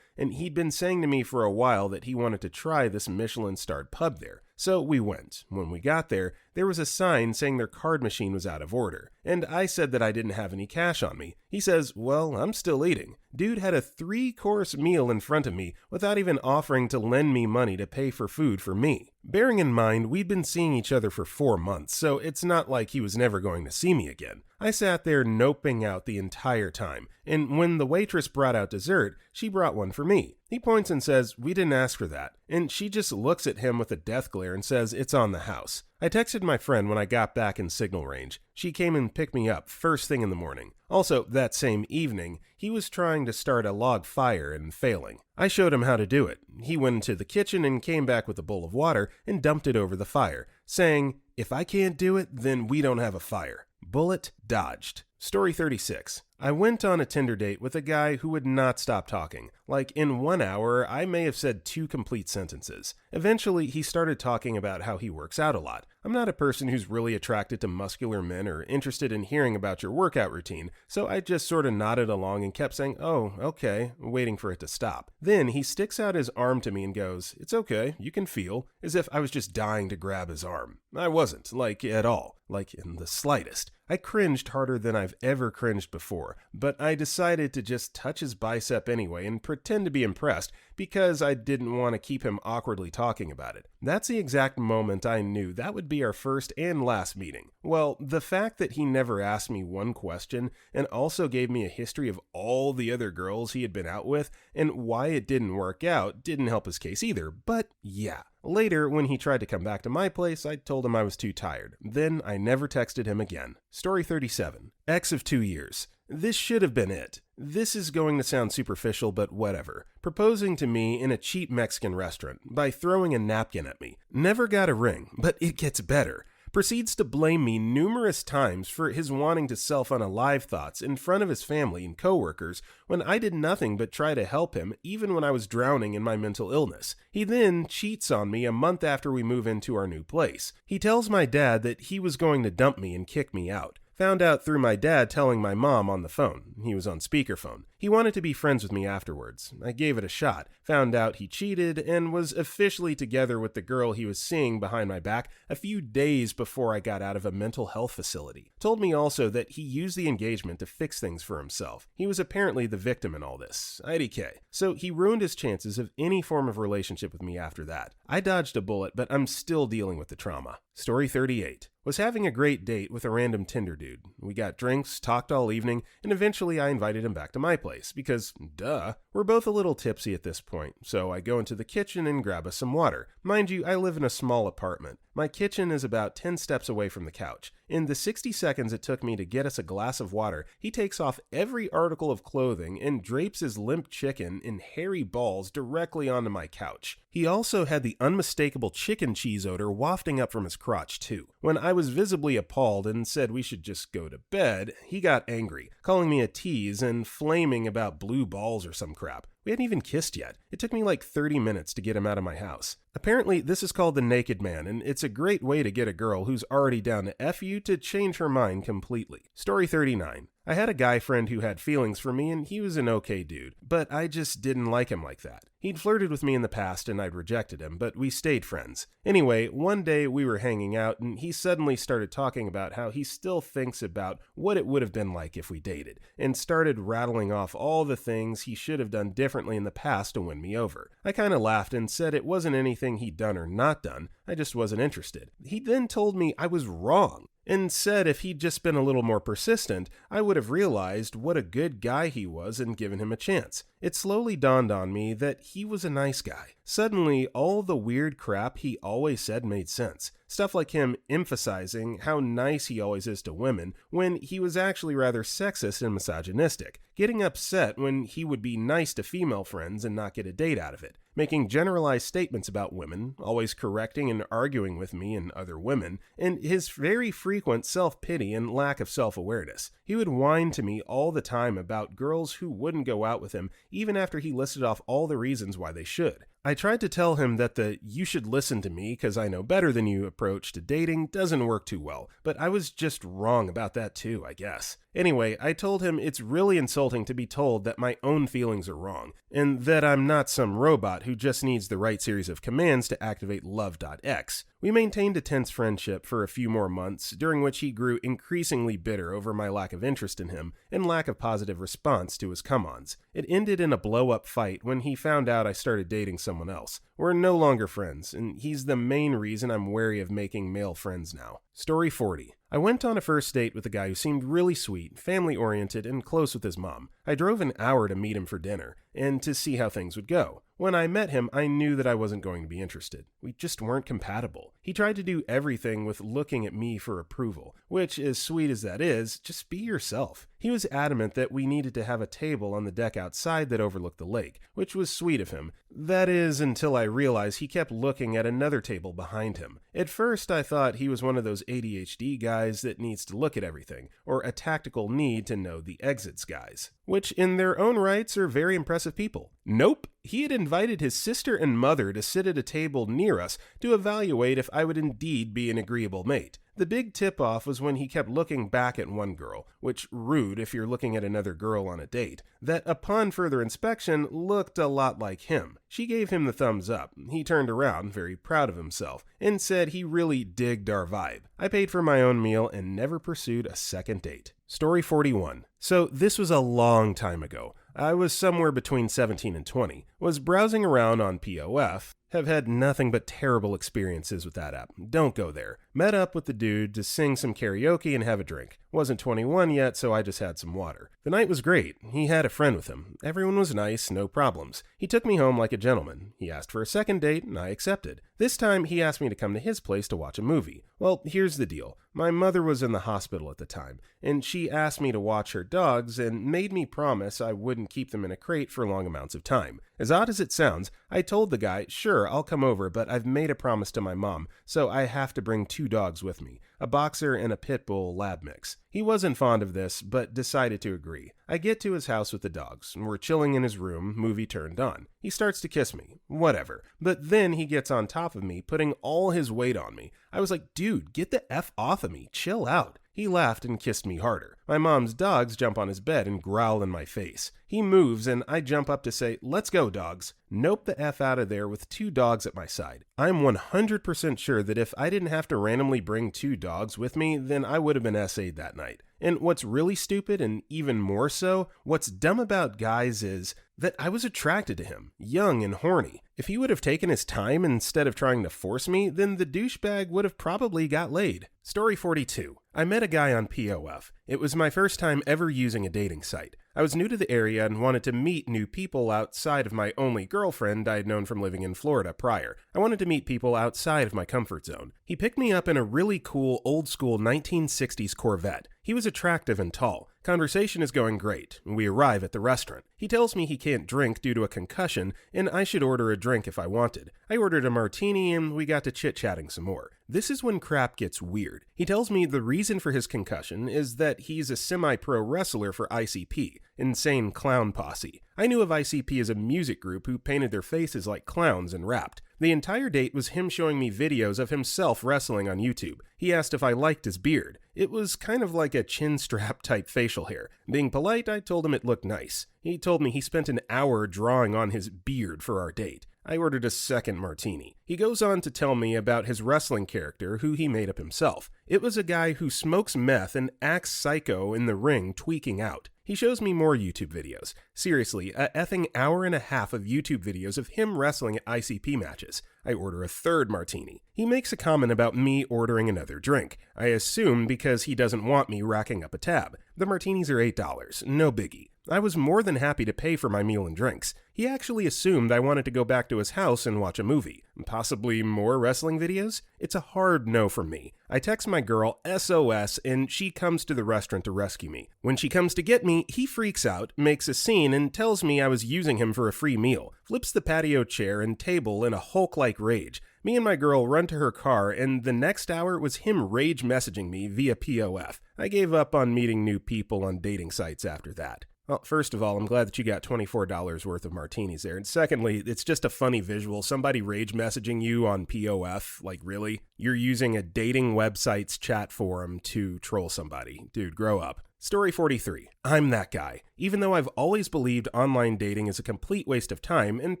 and he'd been saying to me for a while that he wanted to try this Michelin-starred pub there. So we went. When we got there, there was a sign saying their card machine was out of order, and I said that I didn't have any cash on me. He says, well, I'm still eating. Dude had a 3-course meal in front of me without even offering to lend me money to pay for food for me. Bearing in mind, we'd been seeing each other for 4 months, so it's not like he was never going to see me again. I sat there noping out the entire time, and when the waitress brought out dessert, she brought one for me. He points and says, we didn't ask for that, and she just looks at him with a death glare and says, it's on the house. I texted my friend when I got back in signal range. She came and picked me up first thing in the morning. Also, that same evening, he was trying to start a log fire and failing. I showed him how to do it. He went into the kitchen and came back with a bowl of water and dumped it over the fire, saying, if I can't do it, then we don't have a fire. Bullet dodged. Story 36. I went on a Tinder date with a guy who would not stop talking. Like, in 1 hour, I may have said 2 complete sentences. Eventually, he started talking about how he works out a lot. I'm not a person who's really attracted to muscular men or interested in hearing about your workout routine, so I just sort of nodded along and kept saying, oh, okay, waiting for it to stop. Then he sticks out his arm to me and goes, it's okay, you can feel, as if I was just dying to grab his arm. I wasn't, like, at all, like in the slightest. I cringed harder than I've ever cringed before, but I decided to just touch his bicep anyway and pretend to be impressed because I didn't want to keep him awkwardly talking about it. That's the exact moment I knew that would be our first and last meeting. Well, the fact that he never asked me one question and also gave me a history of all the other girls he had been out with and why it didn't work out didn't help his case either, but yeah. Later, when he tried to come back to my place, I told him I was too tired. Then I never texted him again. Story 37. Ex of 2 years. This should have been it. This is going to sound superficial, but whatever. Proposing to me in a cheap Mexican restaurant by throwing a napkin at me. Never got a ring, but it gets better. Proceeds to blame me numerous times for his wanting to self-unalive thoughts in front of his family and coworkers when I did nothing but try to help him even when I was drowning in my mental illness. He then cheats on me a month after we move into our new place. He tells my dad that he was going to dump me and kick me out. Found out through my dad telling my mom on the phone. He was on speakerphone. He wanted to be friends with me afterwards. I gave it a shot. Found out he cheated and was officially together with the girl he was seeing behind my back a few days before I got out of a mental health facility. Told me also that he used the engagement to fix things for himself. He was apparently the victim in all this. IDK. So he ruined his chances of any form of relationship with me after that. I dodged a bullet, but I'm still dealing with the trauma. Story 38. Was having a great date with a random Tinder dude. We got drinks, talked all evening, and eventually I invited him back to my place because, duh, we're both a little tipsy at this point, so I go into the kitchen and grab us some water. Mind you, I live in a small apartment. My kitchen is about 10 steps away from the couch. In the 60 seconds it took me to get us a glass of water, he takes off every article of clothing and drapes his limp chicken in hairy balls directly onto my couch. He also had the unmistakable chicken cheese odor wafting up from his crotch too. When I was visibly appalled and said we should just go to bed, he got angry, calling me a tease and flaming about blue balls or some crap. We hadn't even kissed yet. It took me like 30 minutes to get him out of my house. Apparently, this is called the naked man, and it's a great way to get a girl who's already down to F you to change her mind completely. Story 39. I had a guy friend who had feelings for me, and he was an okay dude, but I just didn't like him like that. He'd flirted with me in the past, and I'd rejected him, but we stayed friends. Anyway, one day we were hanging out, and he suddenly started talking about how he still thinks about what it would have been like if we dated, and started rattling off all the things he should have done differently in the past to win me over. I kinda laughed and said it wasn't anything he'd done or not done, I just wasn't interested. He then told me I was wrong, and said if he'd just been a little more persistent, I would have realized what a good guy he was and given him a chance. It slowly dawned on me that he was a nice guy. Suddenly, all the weird crap he always said made sense. Stuff like him emphasizing how nice he always is to women when he was actually rather sexist and misogynistic. Getting upset when he would be nice to female friends and not get a date out of it. Making generalized statements about women, always correcting and arguing with me and other women, and his very frequent self-pity and lack of self-awareness. He would whine to me all the time about girls who wouldn't go out with him even after he listed off all the reasons why they should. I tried to tell him that the "you should listen to me because I know better than you" approach to dating doesn't work too well, but I was just wrong about that too, I guess. Anyway, I told him it's really insulting to be told that my own feelings are wrong, and that I'm not some robot who just needs the right series of commands to activate love.x. We maintained a tense friendship for a few more months, during which he grew increasingly bitter over my lack of interest in him and lack of positive response to his come-ons. It ended in a blow-up fight when he found out I started dating someone else. We're no longer friends, and he's the main reason I'm wary of making male friends now. Story 40. I went on a first date with a guy who seemed really sweet, family-oriented, and close with his mom. I drove an hour to meet him for dinner, and to see how things would go. When I met him, I knew that I wasn't going to be interested. We just weren't compatible. He tried to do everything with looking at me for approval, which, as sweet as that is, just be yourself. He was adamant that we needed to have a table on the deck outside that overlooked the lake, which was sweet of him. That is, until I realized he kept looking at another table behind him. At first, I thought he was one of those ADHD guys that needs to look at everything, or a tactical need to know the exits guys, which in their own rights are very impressive people. Nope, he had invited his sister and mother to sit at a table near us to evaluate if I would indeed be an agreeable mate. The big tip-off was when he kept looking back at one girl, which rude if you're looking at another girl on a date, that upon further inspection looked a lot like him. She gave him the thumbs up. He turned around, very proud of himself, and said he really digged our vibe. I paid for my own meal and never pursued a second date. Story 41. So this was a long time ago. I was somewhere between 17 and 20, was browsing around on POF, have had nothing but terrible experiences with that app. Don't go there. Met up with the dude to sing some karaoke and have a drink. Wasn't 21 yet, so I just had some water. The night was great. He had a friend with him. Everyone was nice, no problems. He took me home like a gentleman. He asked for a second date, and I accepted. This time, he asked me to come to his place to watch a movie. Well, here's the deal. My mother was in the hospital at the time, and she asked me to watch her dogs and made me promise I wouldn't keep them in a crate for long amounts of time. As odd as it sounds, I told the guy, sure, I'll come over, but I've made a promise to my mom, so I have to bring 2 dogs with me, a boxer and a pit bull lab mix. He wasn't fond of this, but decided to agree. I get to his house with the dogs, and we're chilling in his room, movie turned on. He starts to kiss me. Whatever. But then he gets on top of me, putting all his weight on me. I was like, dude, get the F off of me. Chill out. He laughed and kissed me harder. My mom's dogs jump on his bed and growl in my face. He moves and I jump up to say, let's go, dogs. Nope the F out of there with 2 dogs at my side. I'm 100% sure that if I didn't have to randomly bring 2 dogs with me, then I would have been SA'd that night. And what's really stupid, and even more so, what's dumb about guys is that I was attracted to him, young and horny. If he would have taken his time instead of trying to force me, then the douchebag would have probably got laid. Story 42. I met a guy on POF. It was my first time ever using a dating site. I was new to the area and wanted to meet new people outside of my only girlfriend I had known from living in Florida prior. I wanted to meet people outside of my comfort zone. He picked me up in a really cool, old-school 1960s Corvette. He was attractive and tall. Conversation is going great. We arrive at the restaurant. He tells me he can't drink due to a concussion, and I should order a drink if I wanted. I ordered a martini, and we got to chit-chatting some more. This is when crap gets weird. He tells me the reason for his concussion is that he's a semi-pro wrestler for ICP, Insane Clown Posse. I knew of ICP as a music group who painted their faces like clowns and rapped. The entire date was him showing me videos of himself wrestling on YouTube. He asked if I liked his beard. It was kind of like a chin strap type facial hair. Being polite, I told him it looked nice. He told me he spent an hour drawing on his beard for our date. I ordered a second martini. He goes on to tell me about his wrestling character who he made up himself. It was a guy who smokes meth and acts psycho in the ring, tweaking out. He shows me more YouTube videos. Seriously, a effing hour and a half of YouTube videos of him wrestling at ICP matches. I order a third martini. He makes a comment about me ordering another drink. I assume because he doesn't want me racking up a tab. The martinis are $8, no biggie. I was more than happy to pay for my meal and drinks. He actually assumed I wanted to go back to his house and watch a movie. Possibly more wrestling videos? It's a hard no from me. I text my girl SOS and she comes to the restaurant to rescue me. When she comes to get me, he freaks out, makes a scene, and tells me I was using him for a free meal. Flips the patio chair and table in a Hulk-like rage. Me and my girl run to her car, and the next hour was him rage messaging me via POF. I gave up on meeting new people on dating sites after that. Well, first of all, I'm glad that you got $24 worth of martinis there. And secondly, it's just a funny visual. Somebody rage messaging you on POF. Like, really? You're using a dating website's chat forum to troll somebody. Dude, grow up. Story 43. I'm that guy. Even though I've always believed online dating is a complete waste of time and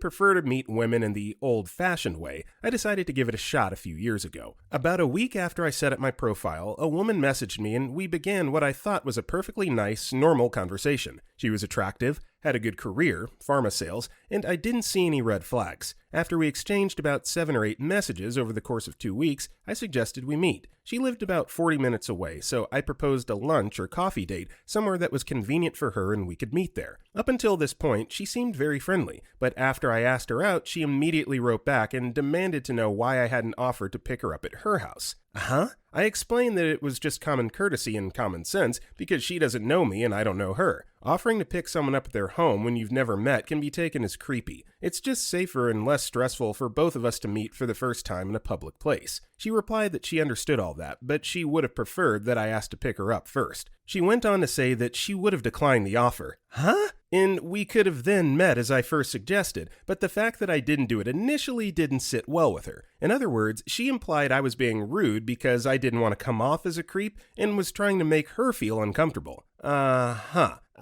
prefer to meet women in the old-fashioned way, I decided to give it a shot a few years ago. About a week after I set up my profile, a woman messaged me and we began what I thought was a perfectly nice, normal conversation. She was attractive, had a good career, pharma sales, and I didn't see any red flags. After we exchanged about 7 or 8 messages over the course of 2 weeks, I suggested we meet. She lived about 40 minutes away, so I proposed a lunch or coffee date somewhere that was convenient for her and we could meet there. Up until this point, she seemed very friendly, but after I asked her out, she immediately wrote back and demanded to know why I hadn't offered to pick her up at her house. Huh? I explained that it was just common courtesy and common sense because she doesn't know me and I don't know her. Offering to pick someone up at their home when you've never met can be taken as creepy. It's just safer and less stressful for both of us to meet for the first time in a public place. She replied that she understood all that, but she would have preferred that I asked to pick her up first. She went on to say that she would have declined the offer. Huh? And we could have then met as I first suggested, but the fact that I didn't do it initially didn't sit well with her. In other words, she implied I was being rude because I didn't want to come off as a creep and was trying to make her feel uncomfortable.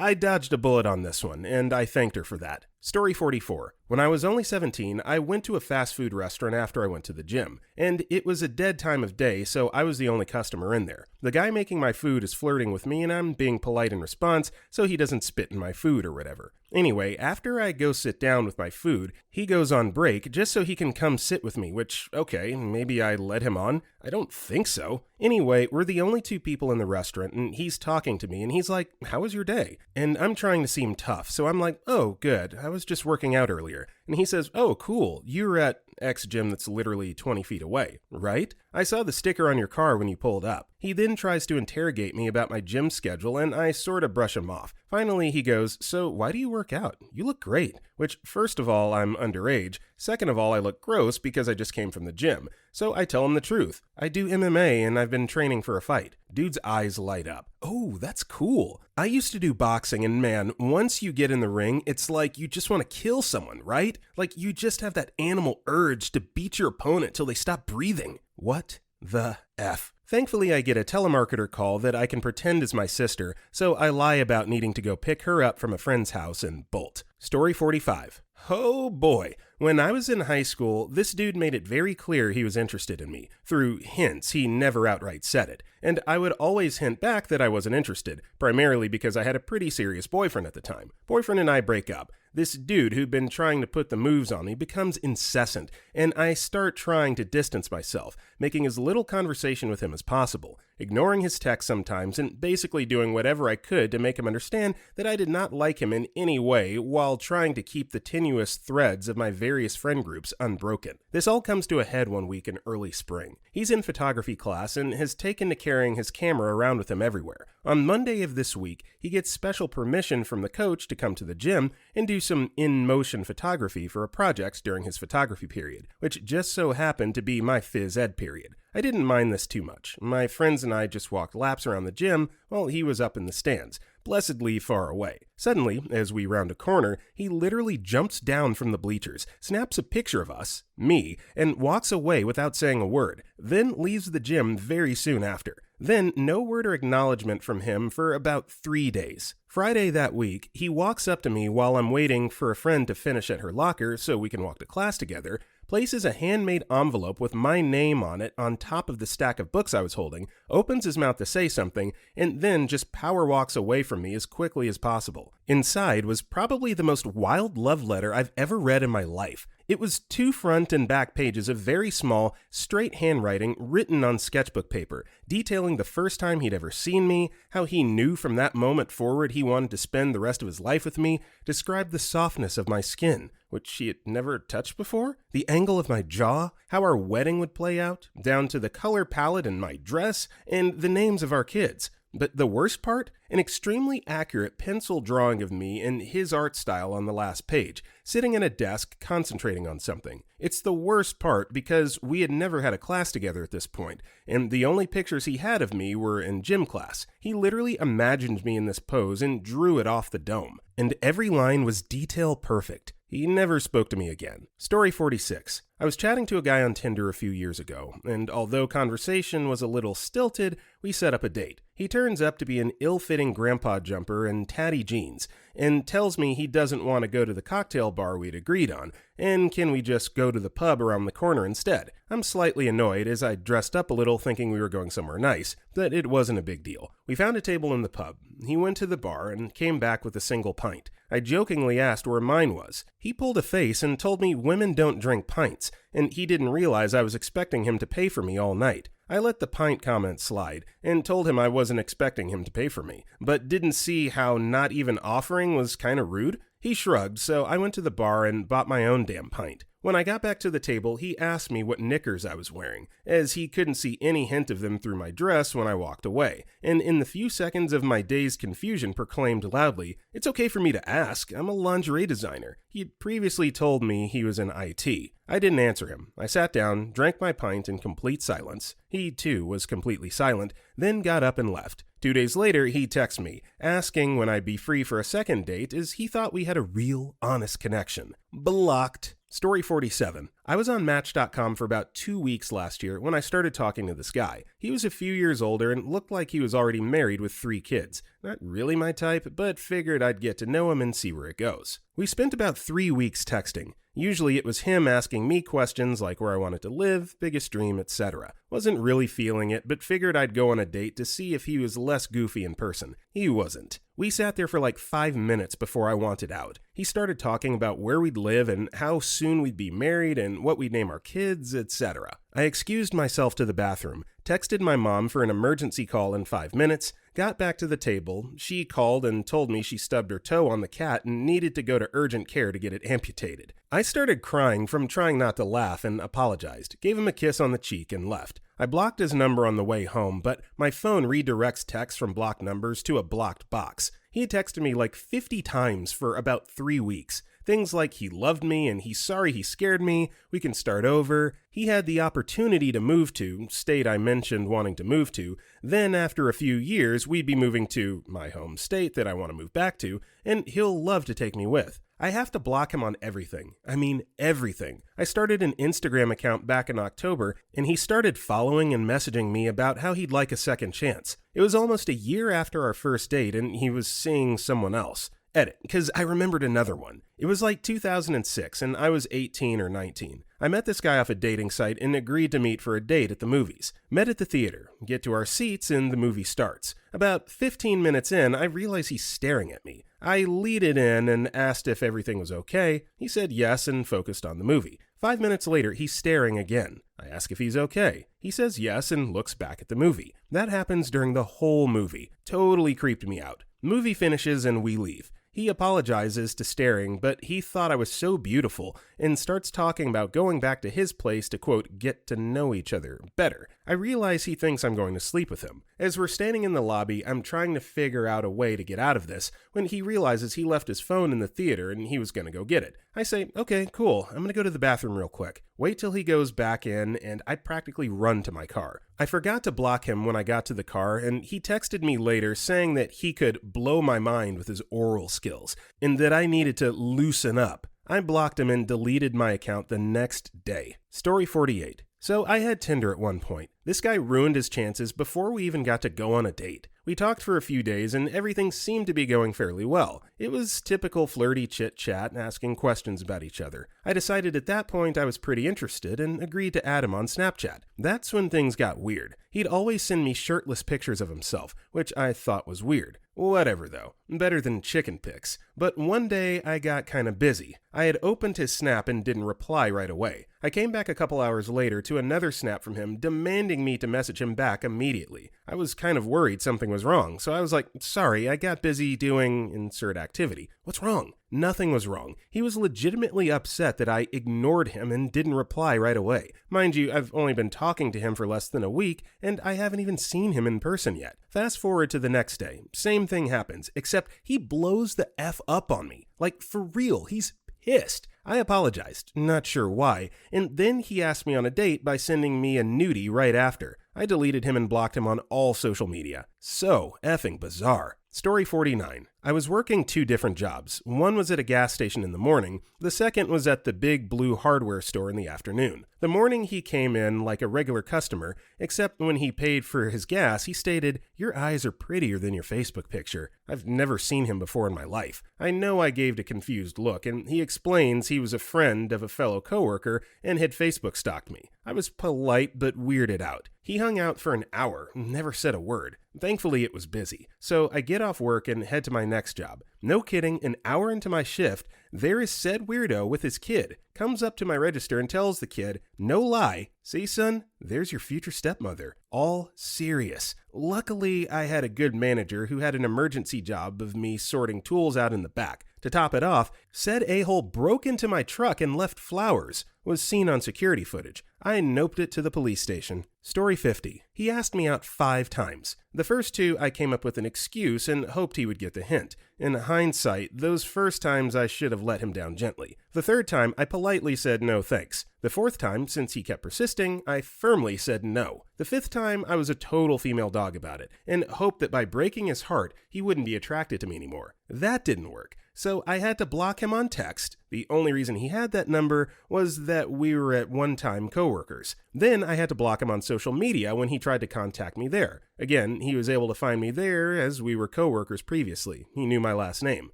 I dodged a bullet on this one, and I thanked her for that. Story 44. When I was only 17, I went to a fast food restaurant after I went to the gym, and it was a dead time of day, so I was the only customer in there. The guy making my food is flirting with me, and I'm being polite in response so he doesn't spit in my food or whatever. Anyway, after I go sit down with my food, he goes on break just so he can come sit with me, which, okay, maybe I led him on. I don't think so. Anyway, we're the only 2 people in the restaurant, and he's talking to me, and he's like, "How was your day?" And I'm trying to seem tough, so I'm like, "Oh, good. I was just working out earlier." And he says, "Oh, cool. You were at X gym that's literally 20 feet away, right? I saw the sticker on your car when you pulled up." He then tries to interrogate me about my gym schedule, and I sort of brush him off. Finally, he goes, "So why do you work out? You look great." Which, first of all, I'm underage. Second of all, I look gross because I just came from the gym. So I tell him the truth. I do MMA and I've been training for a fight. Dude's eyes light up. "Oh, that's cool. I used to do boxing and man, once you get in the ring, it's like you just want to kill someone, right? Like you just have that animal urge to beat your opponent till they stop breathing." What the F? Thankfully, I get a telemarketer call that I can pretend is my sister, so I lie about needing to go pick her up from a friend's house and bolt. Story 45. Oh boy. When I was in high school, this dude made it very clear he was interested in me. Through hints, he never outright said it. And I would always hint back that I wasn't interested, primarily because I had a pretty serious boyfriend at the time. Boyfriend and I break up. This dude who'd been trying to put the moves on me becomes incessant, and I start trying to distance myself, making as little conversation with him as possible, ignoring his texts sometimes, and basically doing whatever I could to make him understand that I did not like him in any way while trying to keep the tenuous threads of my various friend groups unbroken. This all comes to a head one week in early spring. He's in photography class and has taken to carrying his camera around with him everywhere. On Monday of this week, he gets special permission from the coach to come to the gym and do some in-motion photography for a project during his photography period, which just so happened to be my phys ed period. I didn't mind this too much. My friends and I just walked laps around the gym while he was up in the stands, blessedly far away. Suddenly, as we round a corner, he literally jumps down from the bleachers, snaps a picture of us, me, and walks away without saying a word, then leaves the gym very soon after. Then, no word or acknowledgement from him for about 3 days. Friday that week, he walks up to me while I'm waiting for a friend to finish at her locker so we can walk to class together, places a handmade envelope with my name on it on top of the stack of books I was holding, opens his mouth to say something, and then just power walks away from me as quickly as possible. Inside was probably the most wild love letter I've ever read in my life. It was 2 front and back pages of very small, straight handwriting written on sketchbook paper, detailing the first time he'd ever seen me, how he knew from that moment forward he wanted to spend the rest of his life with me, described the softness of my skin, which he had never touched before, the angle of my jaw, how our wedding would play out, down to the color palette in my dress, and the names of our kids. But the worst part? An extremely accurate pencil drawing of me in his art style on the last page, sitting at a desk concentrating on something. It's the worst part because we had never had a class together at this point, and the only pictures he had of me were in gym class. He literally imagined me in this pose and drew it off the dome. And every line was detail perfect. He never spoke to me again. Story 46. I was chatting to a guy on Tinder a few years ago, and although conversation was a little stilted, we set up a date. He turns up to be an ill-fitting grandpa jumper and tatty jeans, and tells me he doesn't want to go to the cocktail bar we'd agreed on, and can we just go to the pub around the corner instead? I'm slightly annoyed as I dressed up a little thinking we were going somewhere nice, but it wasn't a big deal. We found a table in the pub. He went to the bar and came back with a single pint. I jokingly asked where mine was. He pulled a face and told me women don't drink pints, and he didn't realize I was expecting him to pay for me all night. I let the pint comment slide, and told him I wasn't expecting him to pay for me, but didn't see how not even offering was kinda rude. He shrugged, so I went to the bar and bought my own damn pint. When I got back to the table, he asked me what knickers I was wearing, as he couldn't see any hint of them through my dress when I walked away, and in the few seconds of my dazed confusion proclaimed loudly, "It's okay for me to ask, I'm a lingerie designer." He had previously told me he was in IT. I didn't answer him. I sat down, drank my pint in complete silence. He, too, was completely silent, then got up and left. 2 days later, he texted me, asking when I'd be free for a second date as he thought we had a real, honest connection. Blocked. Story 47. I was on Match.com for about 2 weeks last year when I started talking to this guy. He was a few years older and looked like he was already married with 3 kids. Not really my type, but figured I'd get to know him and see where it goes. We spent about 3 weeks texting. Usually it was him asking me questions like where I wanted to live, biggest dream, etc. Wasn't really feeling it, but figured I'd go on a date to see if he was less goofy in person. He wasn't. We sat there for like 5 minutes before I wanted out. He started talking about where we'd live and how soon we'd be married and what we'd name our kids, etc. I excused myself to the bathroom, texted my mom for an emergency call in 5 minutes, got back to the table. She called and told me she stubbed her toe on the cat and needed to go to urgent care to get it amputated. I started crying from trying not to laugh and apologized, gave him a kiss on the cheek and left. I blocked his number on the way home, but my phone redirects texts from blocked numbers to a blocked box. He had texted me like 50 times for about 3 weeks. Things like he loved me and he's sorry he scared me, we can start over. He had the opportunity to move to, state I mentioned wanting to move to, then after a few years we'd be moving to my home state that I want to move back to, and he'll love to take me with. I have to block him on everything. I mean, everything. I started an Instagram account back in October, and he started following and messaging me about how he'd like a second chance. It was almost a year after our first date, and he was seeing someone else. Edit, because I remembered another one. It was like 2006, and I was 18 or 19. I met this guy off a dating site and agreed to meet for a date at the movies. Met at the theater, get to our seats, and the movie starts. About 15 minutes in, I realize he's staring at me. I lead it in and asked if everything was okay. He said yes and focused on the movie. 5 minutes later, he's staring again. I ask if he's okay. He says yes and looks back at the movie. That happens during the whole movie. Totally creeped me out. Movie finishes and we leave. He apologizes to staring, but he thought I was so beautiful and starts talking about going back to his place to, quote, get to know each other better. I realize he thinks I'm going to sleep with him. As we're standing in the lobby, I'm trying to figure out a way to get out of this when he realizes he left his phone in the theater and he was going to go get it. I say, okay, cool, I'm going to go to the bathroom real quick. Wait till he goes back in, and I practically run to my car. I forgot to block him when I got to the car, and he texted me later saying that he could blow my mind with his oral skills, and that I needed to loosen up. I blocked him and deleted my account the next day. Story 48. So I had Tinder at one point. This guy ruined his chances before we even got to go on a date. We talked for a few days and everything seemed to be going fairly well. It was typical flirty chit-chat and asking questions about each other. I decided at that point I was pretty interested and agreed to add him on Snapchat. That's when things got weird. He'd always send me shirtless pictures of himself, which I thought was weird. Whatever though, better than chicken pics. But one day I got kinda busy. I had opened his snap and didn't reply right away. I came back a couple hours later to another snap from him demanding me to message him back immediately. I was kind of worried something was wrong, so I was like, sorry, I got busy doing insert activity. What's wrong? Nothing was wrong. He was legitimately upset that I ignored him and didn't reply right away. Mind you, I've only been talking to him for less than a week, and I haven't even seen him in person yet. Fast forward to the next day. Same thing happens, except he blows the F up on me. Like, for real, he's pissed. I apologized, not sure why, and then he asked me on a date by sending me a nudie right after. I deleted him and blocked him on all social media. So effing bizarre. Story 49. I was working 2 different jobs. One was at a gas station in the morning. The second was at the big blue hardware store in the afternoon. The morning he came in like a regular customer, except when he paid for his gas, he stated, "Your eyes are prettier than your Facebook picture." I've never seen him before in my life. I know I gave a confused look, and he explains he was a friend of a fellow coworker and had Facebook stalked me. I was polite but weirded out. He hung out for an hour, never said a word. Thankfully, it was busy. So I get off work and head to my next job. No kidding, an hour into my shift, there is said weirdo with his kid, comes up to my register and tells the kid, no lie, "See, son, there's your future stepmother." All serious. Luckily, I had a good manager who had an emergency job of me sorting tools out in the back. To top it off, said a-hole broke into my truck and left flowers. Was seen on security footage. I noped it to the police station. Story 50. He asked me out 5 times. The first 2, I came up with an excuse and hoped he would get the hint. In hindsight, those first times I should have let him down gently. The 3rd time, I politely said no thanks. The 4th time, since he kept persisting, I firmly said no. The 5th time, I was a total female dog about it, and hoped that by breaking his heart, he wouldn't be attracted to me anymore. That didn't work. So I had to block him on text. The only reason he had that number was that we were at one time coworkers. Then I had to block him on social media when he tried to contact me there. Again, he was able to find me there as we were coworkers previously. He knew my last name.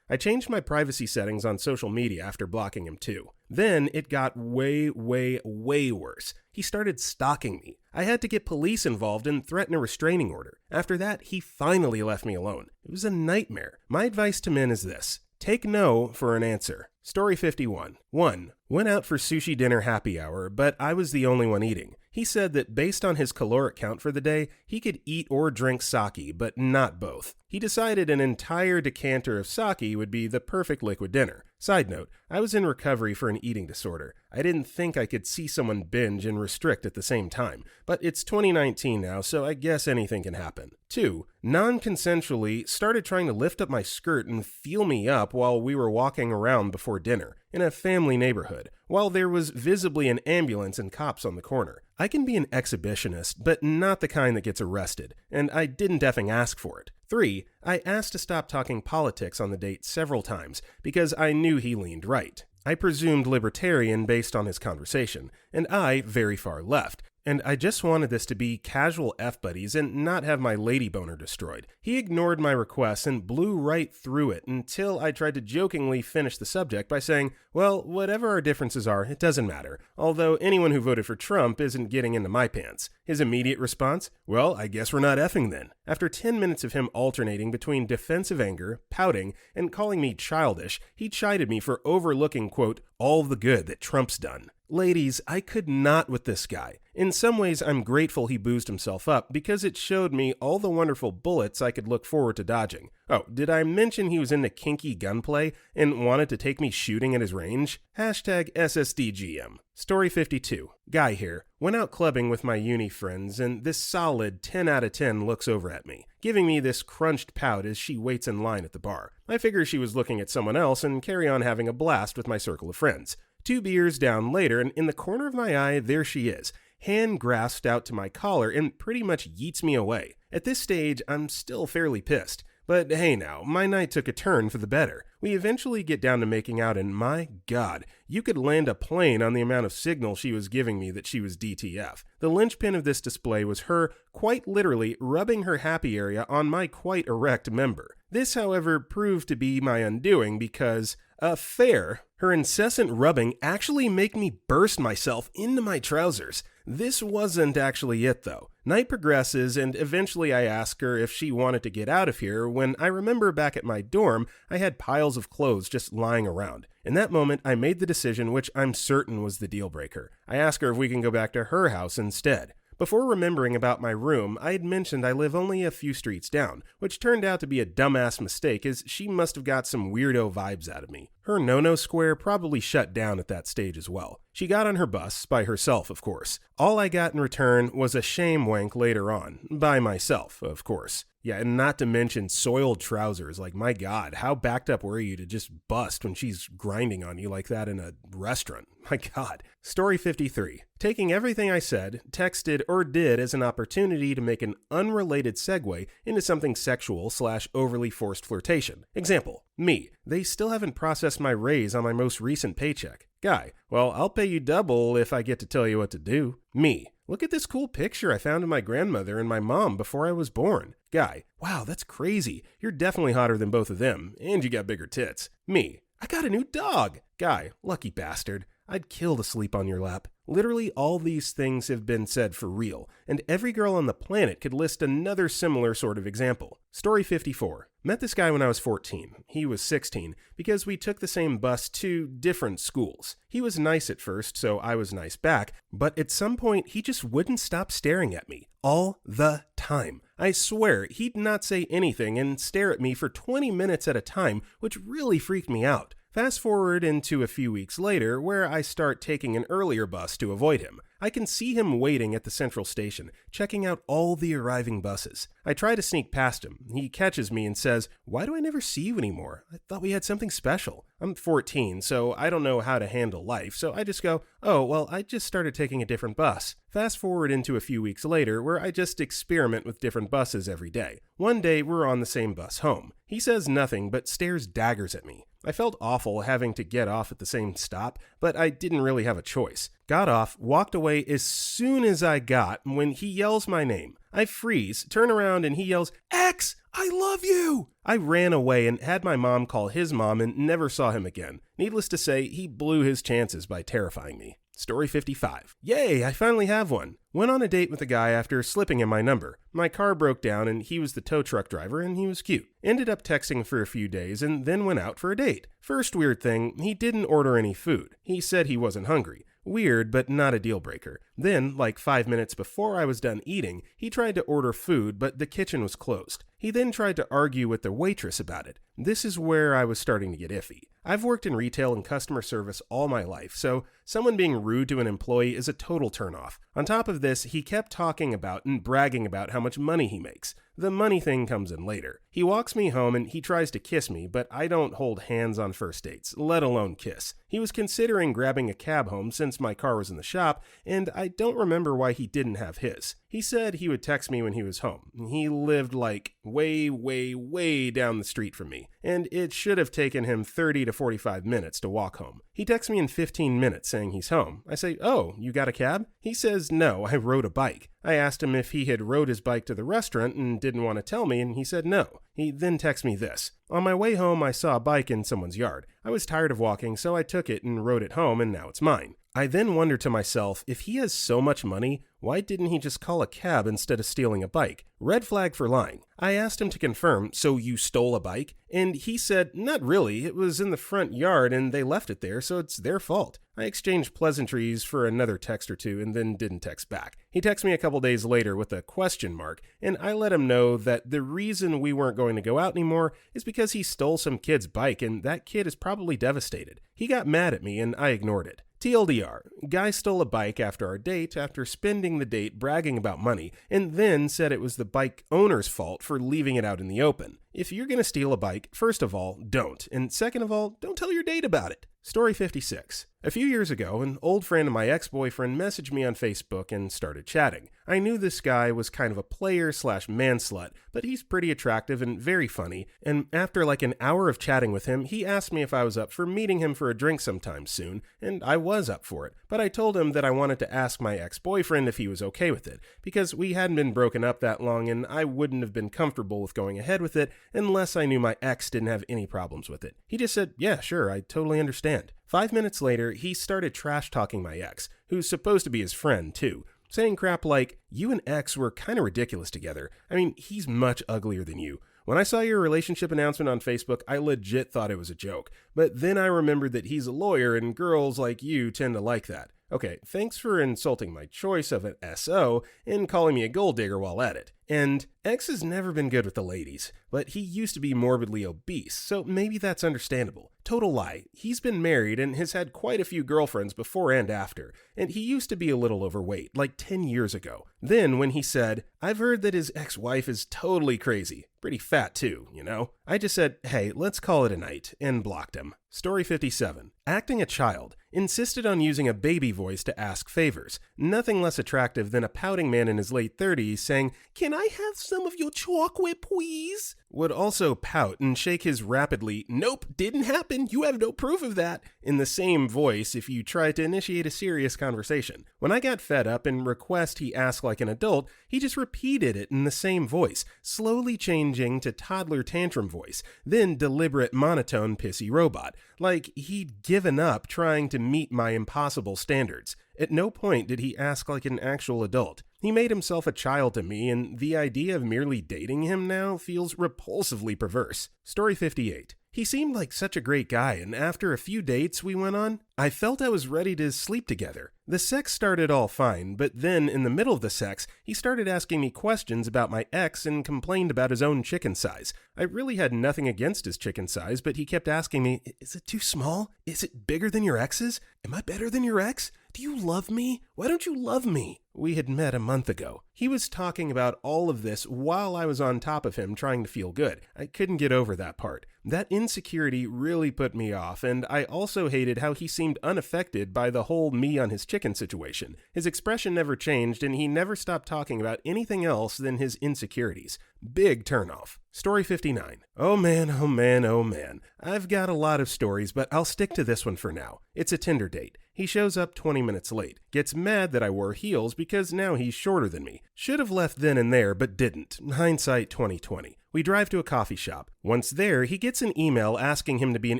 I changed my privacy settings on social media after blocking him too. Then it got way worse. He started stalking me. I had to get police involved and threaten a restraining order. After that, he finally left me alone. It was a nightmare. My advice to men is this: take no for an answer. Story 51. 1. Went out for sushi dinner happy hour, but I was the only one eating. He said that based on his caloric count for the day, he could eat or drink sake, but not both. He decided an entire decanter of sake would be the perfect liquid dinner. Side note, I was in recovery for an eating disorder. I didn't think I could see someone binge and restrict at the same time, but it's 2019 now, so I guess anything can happen. 2. Non-consensually started trying to lift up my skirt and feel me up while we were walking around before dinner, in a family neighborhood, while there was visibly an ambulance and cops on the corner. I can be an exhibitionist, but not the kind that gets arrested, and I didn't effing ask for it. 3. I asked to stop talking politics on the date several times, because I knew he leaned right. I presumed libertarian based on his conversation, and I very far left. And I just wanted this to be casual F-buddies and not have my lady boner destroyed. He ignored my requests and blew right through it until I tried to jokingly finish the subject by saying, well, whatever our differences are, it doesn't matter. Although anyone who voted for Trump isn't getting into my pants. His immediate response? Well, I guess we're not effing then. After 10 minutes of him alternating between defensive anger, pouting, and calling me childish, he chided me for overlooking, quote, all the good that Trump's done. Ladies, I could not with this guy. In some ways, I'm grateful he boozed himself up because it showed me all the wonderful bullets I could look forward to dodging. Oh, did I mention he was into kinky gunplay and wanted to take me shooting at his range? Hashtag SSDGM. Story 52. Guy here. Went out clubbing with my uni friends and this solid 10 out of 10 looks over at me, giving me this crunched pout as she waits in line at the bar. I figure she was looking at someone else and carry on having a blast with my circle of friends. 2 beers down later, and in the corner of my eye, there she is, hand grasped out to my collar and pretty much yeets me away. At this stage, I'm still fairly pissed. But hey now, my night took a turn for the better. We eventually get down to making out, and my God, you could land a plane on the amount of signal she was giving me that she was DTF. The linchpin of this display was her, quite literally, rubbing her happy area on my quite erect member. This, however, proved to be my undoing because, her incessant rubbing actually made me burst myself into my trousers. This wasn't actually it though. Night progresses and eventually I ask her if she wanted to get out of here when I remember back at my dorm I had piles of clothes just lying around. In that moment I made the decision which I'm certain was the deal breaker. I ask her if we can go back to her house instead. Before remembering about my room, I had mentioned I live only a few streets down, which turned out to be a dumbass mistake as she must have got some weirdo vibes out of me. Her no-no square probably shut down at that stage as well. She got on her bus, by herself of course. All I got in return was a shame wank later on, by myself of course. Yeah, and not to mention soiled trousers. Like, my God, how backed up were you to just bust when she's grinding on you like that in a restaurant? My God. Story 53. Taking everything I said, texted, or did as an opportunity to make an unrelated segue into something sexual/overly forced flirtation. Example, me. They still haven't processed my raise on my most recent paycheck. Guy, well, I'll pay you double if I get to tell you what to do. Me. Look at this cool picture I found of my grandmother and my mom before I was born. Guy, wow, that's crazy. You're definitely hotter than both of them, and you got bigger tits. Me, I got a new dog. Guy, lucky bastard. I'd kill to sleep on your lap. Literally all these things have been said for real, and every girl on the planet could list another similar sort of example. Story 54. Met this guy when I was 14. He was 16, because we took the same bus to different schools. He was nice at first, so I was nice back, but at some point he just wouldn't stop staring at me. All the time. I swear, he'd not say anything and stare at me for 20 minutes at a time, which really freaked me out. Fast forward into a few weeks later, where I start taking an earlier bus to avoid him. I can see him waiting at the central station, checking out all the arriving buses. I try to sneak past him. He catches me and says, "Why do I never see you anymore? I thought we had something special." I'm 14, so I don't know how to handle life, so I just go, "Oh, well, I just started taking a different bus." Fast forward into a few weeks later, where I just experiment with different buses every day. One day, we're on the same bus home. He says nothing, but stares daggers at me. I felt awful having to get off at the same stop, but I didn't really have a choice. Got off, walked away as soon as I got when he yells my name. I freeze, turn around, and he yells, "X, I love you!" I ran away and had my mom call his mom and never saw him again. Needless to say, he blew his chances by terrifying me. Story 55. Yay, I finally have one. Went on a date with a guy after slipping him my number. My car broke down and he was the tow truck driver and he was cute. Ended up texting for a few days and then went out for a date. First weird thing, he didn't order any food. He said he wasn't hungry. Weird, but not a deal breaker. Then, like 5 minutes before I was done eating, he tried to order food, but the kitchen was closed. He then tried to argue with the waitress about it. This is where I was starting to get iffy. I've worked in retail and customer service all my life, so someone being rude to an employee is a total turnoff. On top of this, he kept talking about and bragging about how much money he makes. The money thing comes in later. He walks me home and he tries to kiss me, but I don't hold hands on first dates, let alone kiss. He was considering grabbing a cab home since my car was in the shop, and I don't remember why he didn't have his. He said he would text me when he was home. He lived like way down the street from me, and it should have taken him 30 to 45 minutes to walk home. He texts me in 15 minutes saying he's home. I say, "Oh, you got a cab?" He says, "No, I rode a bike." I asked him if he had rode his bike to the restaurant and didn't want to tell me, and he said no. He then texts me this. On my way home, I saw a bike in someone's yard. I was tired of walking, so I took it and rode it home, and now it's mine. I then wonder to myself, if he has so much money, why didn't he just call a cab instead of stealing a bike? Red flag for lying. I asked him to confirm, "So you stole a bike?" And he said, "Not really, it was in the front yard and they left it there, so it's their fault." I exchanged pleasantries for another text or two and then didn't text back. He texted me a couple days later with a question mark, and I let him know that the reason we weren't going to go out anymore is because he stole some kid's bike and that kid is probably devastated. He got mad at me and I ignored it. TLDR, guy stole a bike after our date after spending the date bragging about money and then said it was the bike owner's fault for leaving it out in the open. If you're going to steal a bike, first of all, don't. And second of all, don't tell your date about it. Story 56. A few years ago, an old friend of my ex-boyfriend messaged me on Facebook and started chatting. I knew this guy was kind of a player/man slut, but he's pretty attractive and very funny, and after like an hour of chatting with him, he asked me if I was up for meeting him for a drink sometime soon, and I was up for it, but I told him that I wanted to ask my ex-boyfriend if he was okay with it, because we hadn't been broken up that long and I wouldn't have been comfortable with going ahead with it unless I knew my ex didn't have any problems with it. He just said, "Yeah, sure, I totally understand." 5 minutes later, he started trash-talking my ex, who's supposed to be his friend, too, saying crap like, "You and X were kind of ridiculous together. I mean, he's much uglier than you. When I saw your relationship announcement on Facebook, I legit thought it was a joke. But then I remembered that he's a lawyer and girls like you tend to like that. Okay, thanks for insulting my choice of an SO and calling me a gold digger while at it. And X has never been good with the ladies, but he used to be morbidly obese, so maybe that's understandable. Total lie. He's been married and has had quite a few girlfriends before and after, and he used to be a little overweight, like 10 years ago. Then when he said, "I've heard that his ex-wife is totally crazy, pretty fat too, you know?" I just said, "Hey, let's call it a night," and blocked him. Story 57. Acting a child. Insisted on using a baby voice to ask favors. Nothing less attractive than a pouting man in his late 30s saying, "Can I have some of your chocolate, please?" Would also pout and shake his rapidly, "Nope, didn't happen, you have no proof of that," in the same voice if you tried to initiate a serious conversation. When I got fed up and request he ask like an adult, he just repeated it in the same voice, slowly changing to toddler tantrum voice, then deliberate monotone pissy robot, like he'd given up trying to meet my impossible standards. At no point did he ask like an actual adult. He made himself a child to me, and the idea of merely dating him now feels repulsively perverse. Story 58. He seemed like such a great guy, and after a few dates we went on, I felt I was ready to sleep together. The sex started all fine, but then in the middle of the sex, he started asking me questions about my ex and complained about his own chicken size. I really had nothing against his chicken size, but he kept asking me, "Is it too small? Is it bigger than your ex's? Am I better than your ex? Do you love me? Why don't you love me?" We had met a month ago. He was talking about all of this while I was on top of him trying to feel good. I couldn't get over that part. That insecurity really put me off, and I also hated how he seemed unaffected by the whole me on his chicken situation. His expression never changed, and he never stopped talking about anything else than his insecurities. Big turnoff. Story 59. Oh man, oh man, oh man. I've got a lot of stories, but I'll stick to this one for now. It's a Tinder date. He shows up 20 minutes late, gets mad that I wore heels because now he's shorter than me. Should have left then and there, but didn't. Hindsight 2020. We drive to a coffee shop. Once there, he gets an email asking him to be an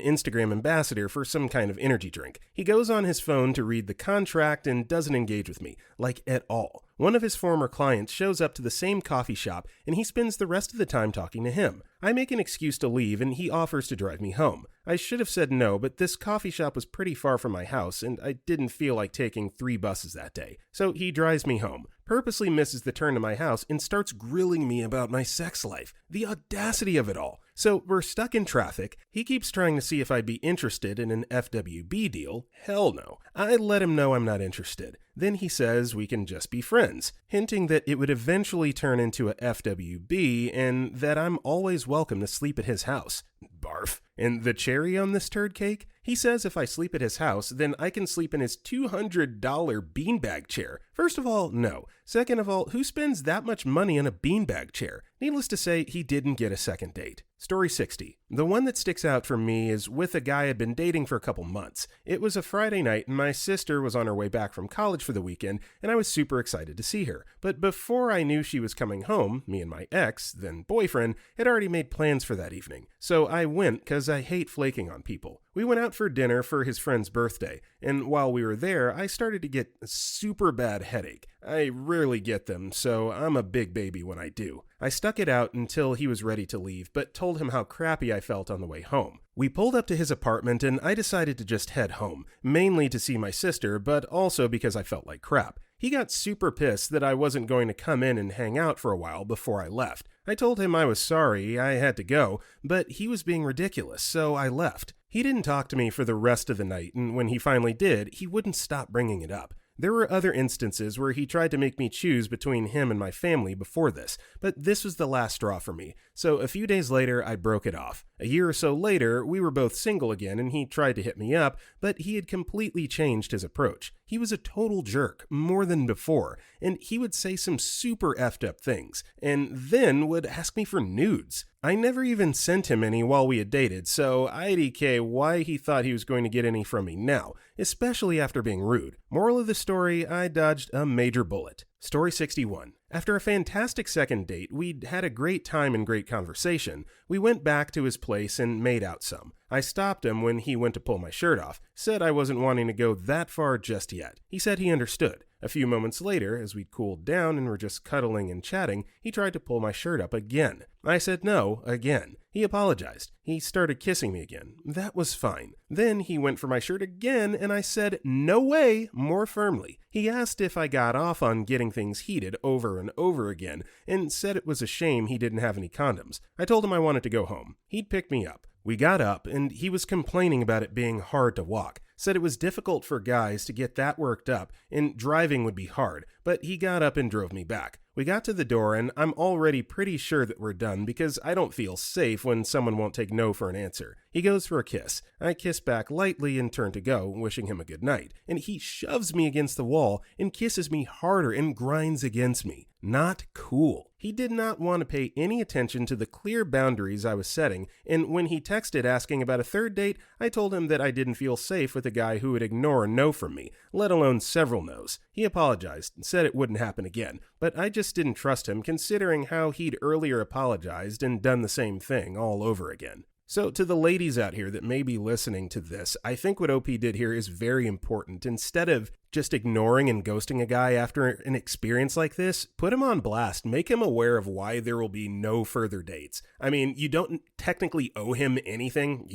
Instagram ambassador for some kind of energy drink. He goes on his phone to read the contract and doesn't engage with me, like at all. One of his former clients shows up to the same coffee shop and he spends the rest of the time talking to him. I make an excuse to leave and he offers to drive me home. I should have said no, but this coffee shop was pretty far from my house and I didn't feel like taking 3 buses that day. So he drives me home, purposely misses the turn to my house, and starts grilling me about my sex life. The audacity of it all. So we're stuck in traffic. He keeps trying to see if I'd be interested in an FWB deal. Hell no. I let him know I'm not interested. Then he says we can just be friends, hinting that it would eventually turn into a FWB and that I'm always welcome to sleep at his house. Barf. And the cherry on this turd cake? He says if I sleep at his house, then I can sleep in his $200 beanbag chair. First of all, no. Second of all, who spends that much money on a beanbag chair? Needless to say, he didn't get a second date. Story 60. The one that sticks out for me is with a guy I'd been dating for a couple months. It was a Friday night and my sister was on her way back from college for the weekend and I was super excited to see her. But before I knew she was coming home, me and my ex, then boyfriend, had already made plans for that evening. So I went because I hate flaking on people. We went out for dinner for his friend's birthday, and while we were there, I started to get a super bad headache. I rarely get them, so I'm a big baby when I do. I stuck it out until he was ready to leave, but told him how crappy I felt on the way home. We pulled up to his apartment and I decided to just head home, mainly to see my sister, but also because I felt like crap. He got super pissed that I wasn't going to come in and hang out for a while before I left. I told him I was sorry, I had to go, but he was being ridiculous, so I left. He didn't talk to me for the rest of the night, and when he finally did, he wouldn't stop bringing it up. There were other instances where he tried to make me choose between him and my family before this, but this was the last straw for me, so a few days later I broke it off. A year or so later, we were both single again and he tried to hit me up, but he had completely changed his approach. He was a total jerk, more than before, and he would say some super effed up things, and then would ask me for nudes. I never even sent him any while we had dated, so IDK why he thought he was going to get any from me now, especially after being rude. Moral of the story, I dodged a major bullet. Story 61. After a fantastic second date, we'd had a great time and great conversation. We went back to his place and made out some. I stopped him when he went to pull my shirt off, said I wasn't wanting to go that far just yet. He said he understood. A few moments later, as we'd cooled down and were just cuddling and chatting, he tried to pull my shirt up again. I said no, again. He apologized. He started kissing me again. That was fine. Then he went for my shirt again, and I said, no way, more firmly. He asked if I got off on getting things heated over and over again, and said it was a shame he didn't have any condoms. I told him I wanted to go home. He'd pick me up. We got up, and he was complaining about it being hard to walk. Said it was difficult for guys to get that worked up, and driving would be hard, but he got up and drove me back. We got to the door, and I'm already pretty sure that we're done because I don't feel safe when someone won't take no for an answer. He goes for a kiss. I kiss back lightly and turn to go, wishing him a good night, and he shoves me against the wall and kisses me harder and grinds against me. Not cool. He did not want to pay any attention to the clear boundaries I was setting, and when he texted asking about a third date, I told him that I didn't feel safe with a guy who would ignore a no from me, let alone several no's. He apologized and said it wouldn't happen again, but I just didn't trust him considering how he'd earlier apologized and done the same thing all over again. So to the ladies out here that may be listening to this, I think what OP did here is very important. Instead of just ignoring and ghosting a guy after an experience like this, put him on blast, make him aware of why there will be no further dates. I mean, you don't technically owe him anything,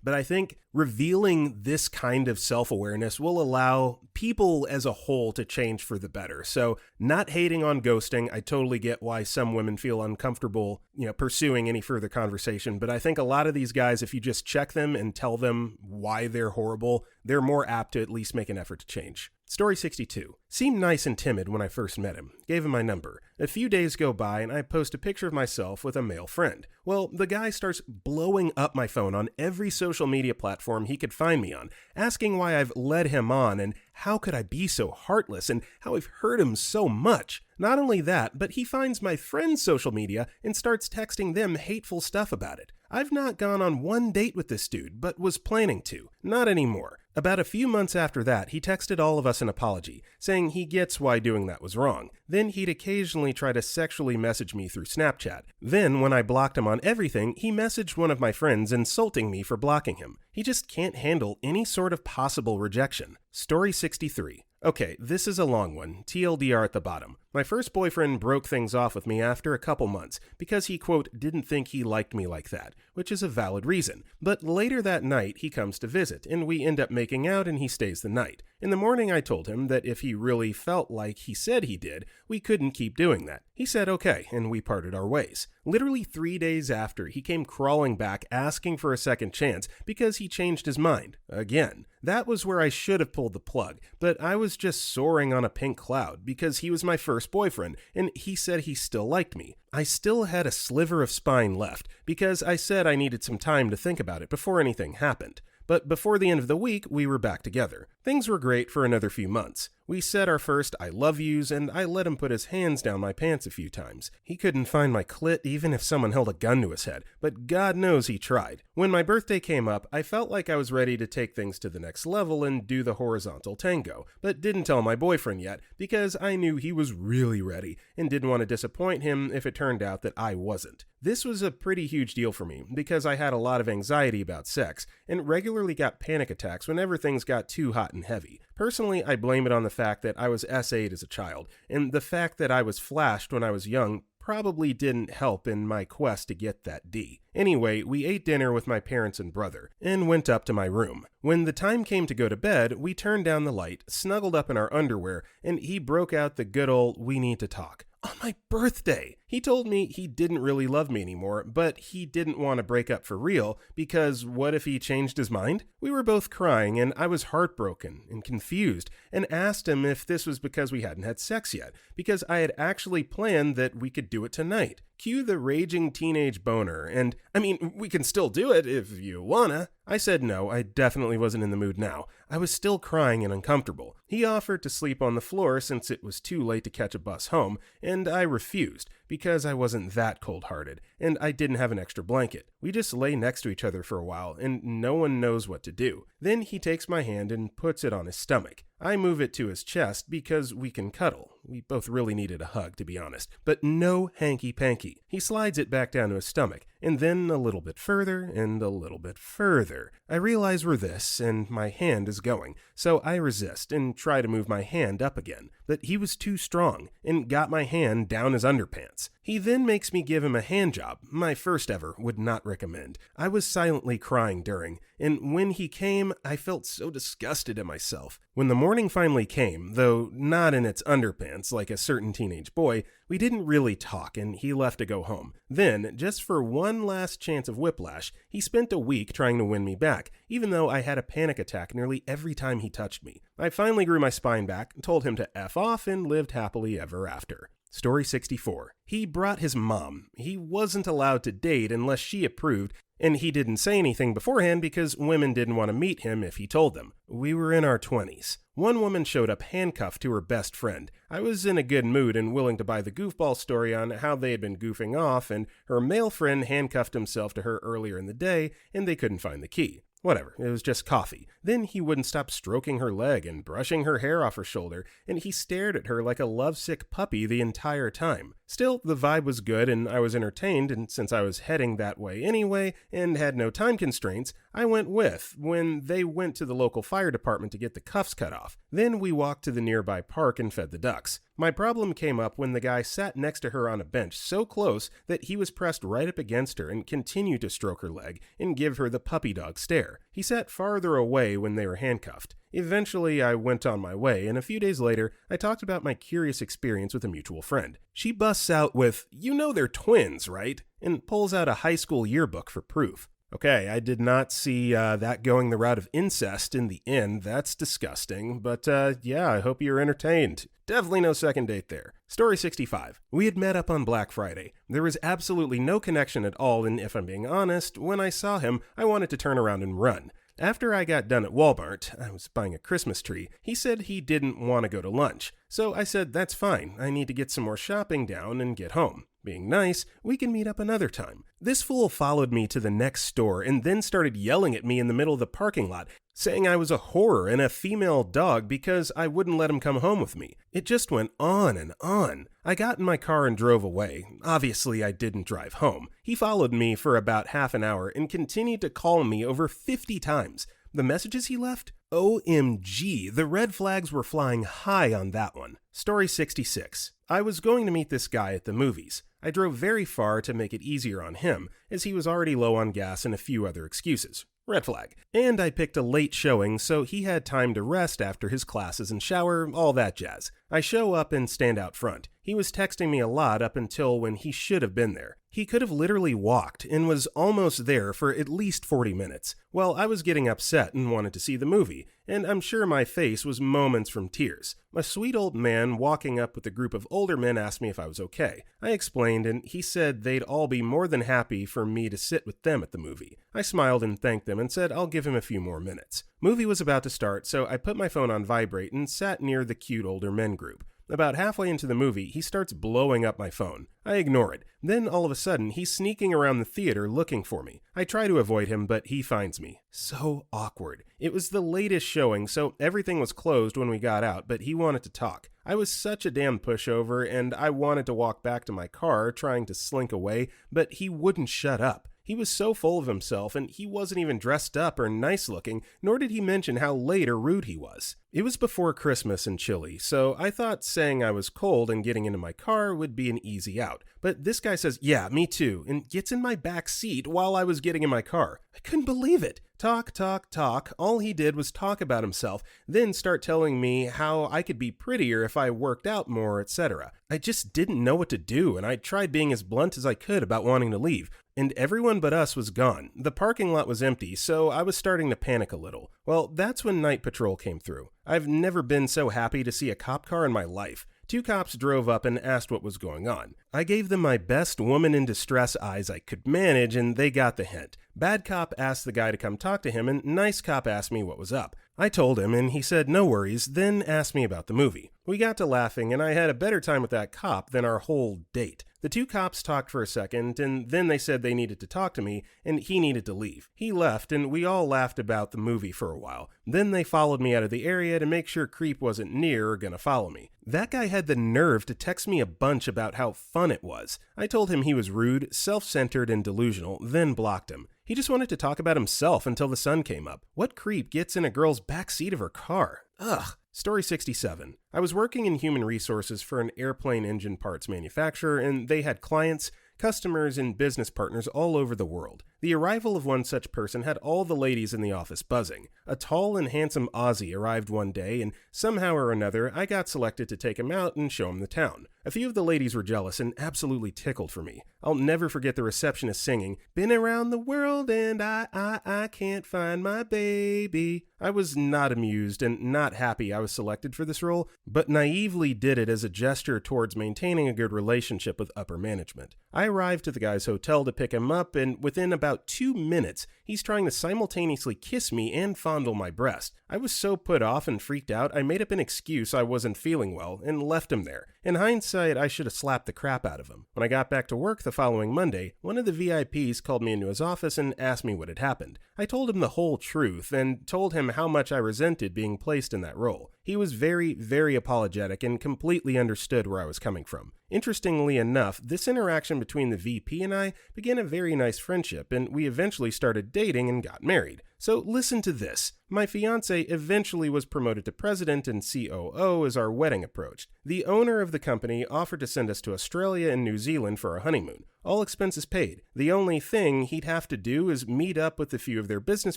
but I think revealing this kind of self-awareness will allow people as a whole to change for the better. So not hating on ghosting, I totally get why some women feel uncomfortable, pursuing any further conversation, but I think a lot of these guys, if you just check them and tell them why they're horrible, they're more apt to at least make an effort to change. Story 62. Seemed nice and timid when I first met him. Gave him my number. A few days go by and I post a picture of myself with a male friend. Well, the guy starts blowing up my phone on every social media platform he could find me on, asking why I've led him on and how could I be so heartless and how I've hurt him so much. Not only that, but he finds my friends' social media and starts texting them hateful stuff about it. I've not gone on one date with this dude, but was planning to. Not anymore. About a few months after that, he texted all of us an apology, saying he gets why doing that was wrong. Then he'd occasionally try to sexually message me through Snapchat. Then, when I blocked him on everything, he messaged one of my friends insulting me for blocking him. He just can't handle any sort of possible rejection. Story 63. Okay, this is a long one, TLDR at the bottom. My first boyfriend broke things off with me after a couple months because he, quote, didn't think he liked me like that, which is a valid reason. But later that night, he comes to visit, and we end up making out and he stays the night. In the morning, I told him that if he really felt like he said he did, we couldn't keep doing that. He said okay, and we parted our ways. Literally 3 days after, he came crawling back asking for a second chance because he changed his mind. Again. That was where I should have pulled the plug, but I was just soaring on a pink cloud because he was my first boyfriend, and he said he still liked me. I still had a sliver of spine left because I said I needed some time to think about it before anything happened. But before the end of the week, we were back together. Things were great for another few months. We said our first I love yous, and I let him put his hands down my pants a few times. He couldn't find my clit even if someone held a gun to his head, but God knows he tried. When my birthday came up, I felt like I was ready to take things to the next level and do the horizontal tango, but didn't tell my boyfriend yet because I knew he was really ready and didn't want to disappoint him if it turned out that I wasn't. This was a pretty huge deal for me because I had a lot of anxiety about sex and regularly got panic attacks whenever things got too hot and heavy. Personally, I blame it on the fact that I was S8 as a child, and the fact that I was flashed when I was young probably didn't help in my quest to get that D. Anyway, we ate dinner with my parents and brother, and went up to my room. When the time came to go to bed, we turned down the light, snuggled up in our underwear, and he broke out the good old "we need to talk." On my birthday! He told me he didn't really love me anymore, but he didn't want to break up for real, because what if he changed his mind? We were both crying, and I was heartbroken and confused, and asked him if this was because we hadn't had sex yet, because I had actually planned that we could do it tonight. Cue the raging teenage boner, and, I mean, we can still do it if you wanna. I said no, I definitely wasn't in the mood now. I was still crying and uncomfortable. He offered to sleep on the floor since it was too late to catch a bus home, and I refused, because I wasn't that cold-hearted, and I didn't have an extra blanket. We just lay next to each other for a while, and no one knows what to do. Then he takes my hand and puts it on his stomach. I move it to his chest because we can cuddle. We both really needed a hug, to be honest, but no hanky-panky. He slides it back down to his stomach, and then a little bit further and a little bit further. I realize we're this, and my hand is going, so I resist and try to move my hand up again, but he was too strong and got my hand down his underpants. He then makes me give him a hand job, my first ever, would not recommend. I was silently crying during, and when he came, I felt so disgusted at myself. When the morning finally came, though not in its underpants like a certain teenage boy, we didn't really talk and he left to go home. Then, just for one last chance of whiplash, he spent a week trying to win me back, even though I had a panic attack nearly every time he touched me. I finally grew my spine back, told him to F off, and lived happily ever after. Story 64. He brought his mom. He wasn't allowed to date unless she approved, and he didn't say anything beforehand because women didn't want to meet him if he told them. We were in our 20s. One woman showed up handcuffed to her best friend. I was in a good mood and willing to buy the goofball story on how they had been goofing off, and her male friend handcuffed himself to her earlier in the day, and they couldn't find the key. Whatever, it was just coffee. Then he wouldn't stop stroking her leg and brushing her hair off her shoulder, and he stared at her like a lovesick puppy the entire time. Still, the vibe was good and I was entertained, and since I was heading that way anyway and had no time constraints, I went with when they went to the local fire department to get the cuffs cut off. Then we walked to the nearby park and fed the ducks. My problem came up when the guy sat next to her on a bench so close that he was pressed right up against her and continued to stroke her leg and give her the puppy dog stare. He sat farther away when they were handcuffed. Eventually, I went on my way, and a few days later, I talked about my curious experience with a mutual friend. She busts out with, "You know they're twins, right?" and pulls out a high school yearbook for proof. Okay, I did not see that going the route of incest in the end. That's disgusting, but yeah, I hope you're entertained. Definitely no second date there. Story 65. We had met up on Black Friday. There was absolutely no connection at all, and if I'm being honest, when I saw him, I wanted to turn around and run. After I got done at Walmart, I was buying a Christmas tree, he said he didn't want to go to lunch. So I said, that's fine, I need to get some more shopping down and get home. Being nice, we can meet up another time. This fool followed me to the next store and then started yelling at me in the middle of the parking lot, saying I was a whore and a female dog because I wouldn't let him come home with me. It just went on and on. I got in my car and drove away. Obviously, I didn't drive home. He followed me for about half an hour and continued to call me over 50 times. The messages he left? OMG, the red flags were flying high on that one. Story 66. I was going to meet this guy at the movies. I drove very far to make it easier on him, as he was already low on gas and a few other excuses. Red flag. And I picked a late showing, so he had time to rest after his classes and shower, all that jazz. I show up and stand out front. He was texting me a lot up until when he should have been there. He could have literally walked and was almost there for at least 40 minutes. Well, I was getting upset and wanted to see the movie, and I'm sure my face was moments from tears. A sweet old man walking up with a group of older men asked me if I was okay. I explained, and he said they'd all be more than happy for me to sit with them at the movie. I smiled and thanked them and said I'll give him a few more minutes. Movie was about to start, so I put my phone on vibrate and sat near the cute older men group. About halfway into the movie, he starts blowing up my phone. I ignore it. Then all of a sudden, he's sneaking around the theater looking for me. I try to avoid him, but he finds me. So awkward. It was the latest showing, so everything was closed when we got out, but he wanted to talk. I was such a damn pushover, and I wanted to walk back to my car, trying to slink away, but he wouldn't shut up. He was so full of himself, and he wasn't even dressed up or nice looking, nor did he mention how late or rude he was. It was before Christmas and chilly, so I thought saying I was cold and getting into my car would be an easy out. But this guy says, yeah, me too, and gets in my back seat while I was getting in my car. I couldn't believe it. Talk, talk, talk. All he did was talk about himself, then start telling me how I could be prettier if I worked out more, etc. I just didn't know what to do, and I tried being as blunt as I could about wanting to leave. And everyone but us was gone. The parking lot was empty, so I was starting to panic a little. Well, that's when Night Patrol came through. I've never been so happy to see a cop car in my life. 2 cops drove up and asked what was going on. I gave them my best woman in distress eyes I could manage, and they got the hint. Bad cop asked the guy to come talk to him, and nice cop asked me what was up. I told him, and he said no worries, then asked me about the movie. We got to laughing, and I had a better time with that cop than our whole date. The two cops talked for a second, and then they said they needed to talk to me, and he needed to leave. He left, and we all laughed about the movie for a while. Then they followed me out of the area to make sure Creep wasn't near or gonna follow me. That guy had the nerve to text me a bunch about how fun it was. I told him he was rude, self-centered, and delusional, then blocked him. He just wanted to talk about himself until the sun came up. What creep gets in a girl's backseat of her car? Ugh. Story 67. I was working in human resources for an airplane engine parts manufacturer, and they had clients, customers, and business partners all over the world. The arrival of one such person had all the ladies in the office buzzing. A tall and handsome Aussie arrived one day, and somehow or another, I got selected to take him out and show him the town. A few of the ladies were jealous and absolutely tickled for me. I'll never forget the receptionist singing, "Been around the world and I can't find my baby." I was not amused and not happy I was selected for this role, but naively did it as a gesture towards maintaining a good relationship with upper management. I arrived to the guy's hotel to pick him up, and within about 2 minutes, he's trying to simultaneously kiss me and fondle my breast. I was so put off and freaked out, I made up an excuse I wasn't feeling well and left him there. In hindsight, I should have slapped the crap out of him. When I got back to work the following Monday, one of the VIPs called me into his office and asked me what had happened. I told him the whole truth and told him how much I resented being placed in that role. He was very, very apologetic and completely understood where I was coming from. Interestingly enough, this interaction between the VP and I began a very nice friendship, and we eventually started dating and got married. So listen to this. My fiance eventually was promoted to president and COO as our wedding approached. The owner of the company offered to send us to Australia and New Zealand for our honeymoon. All expenses paid. The only thing he'd have to do is meet up with a few of their business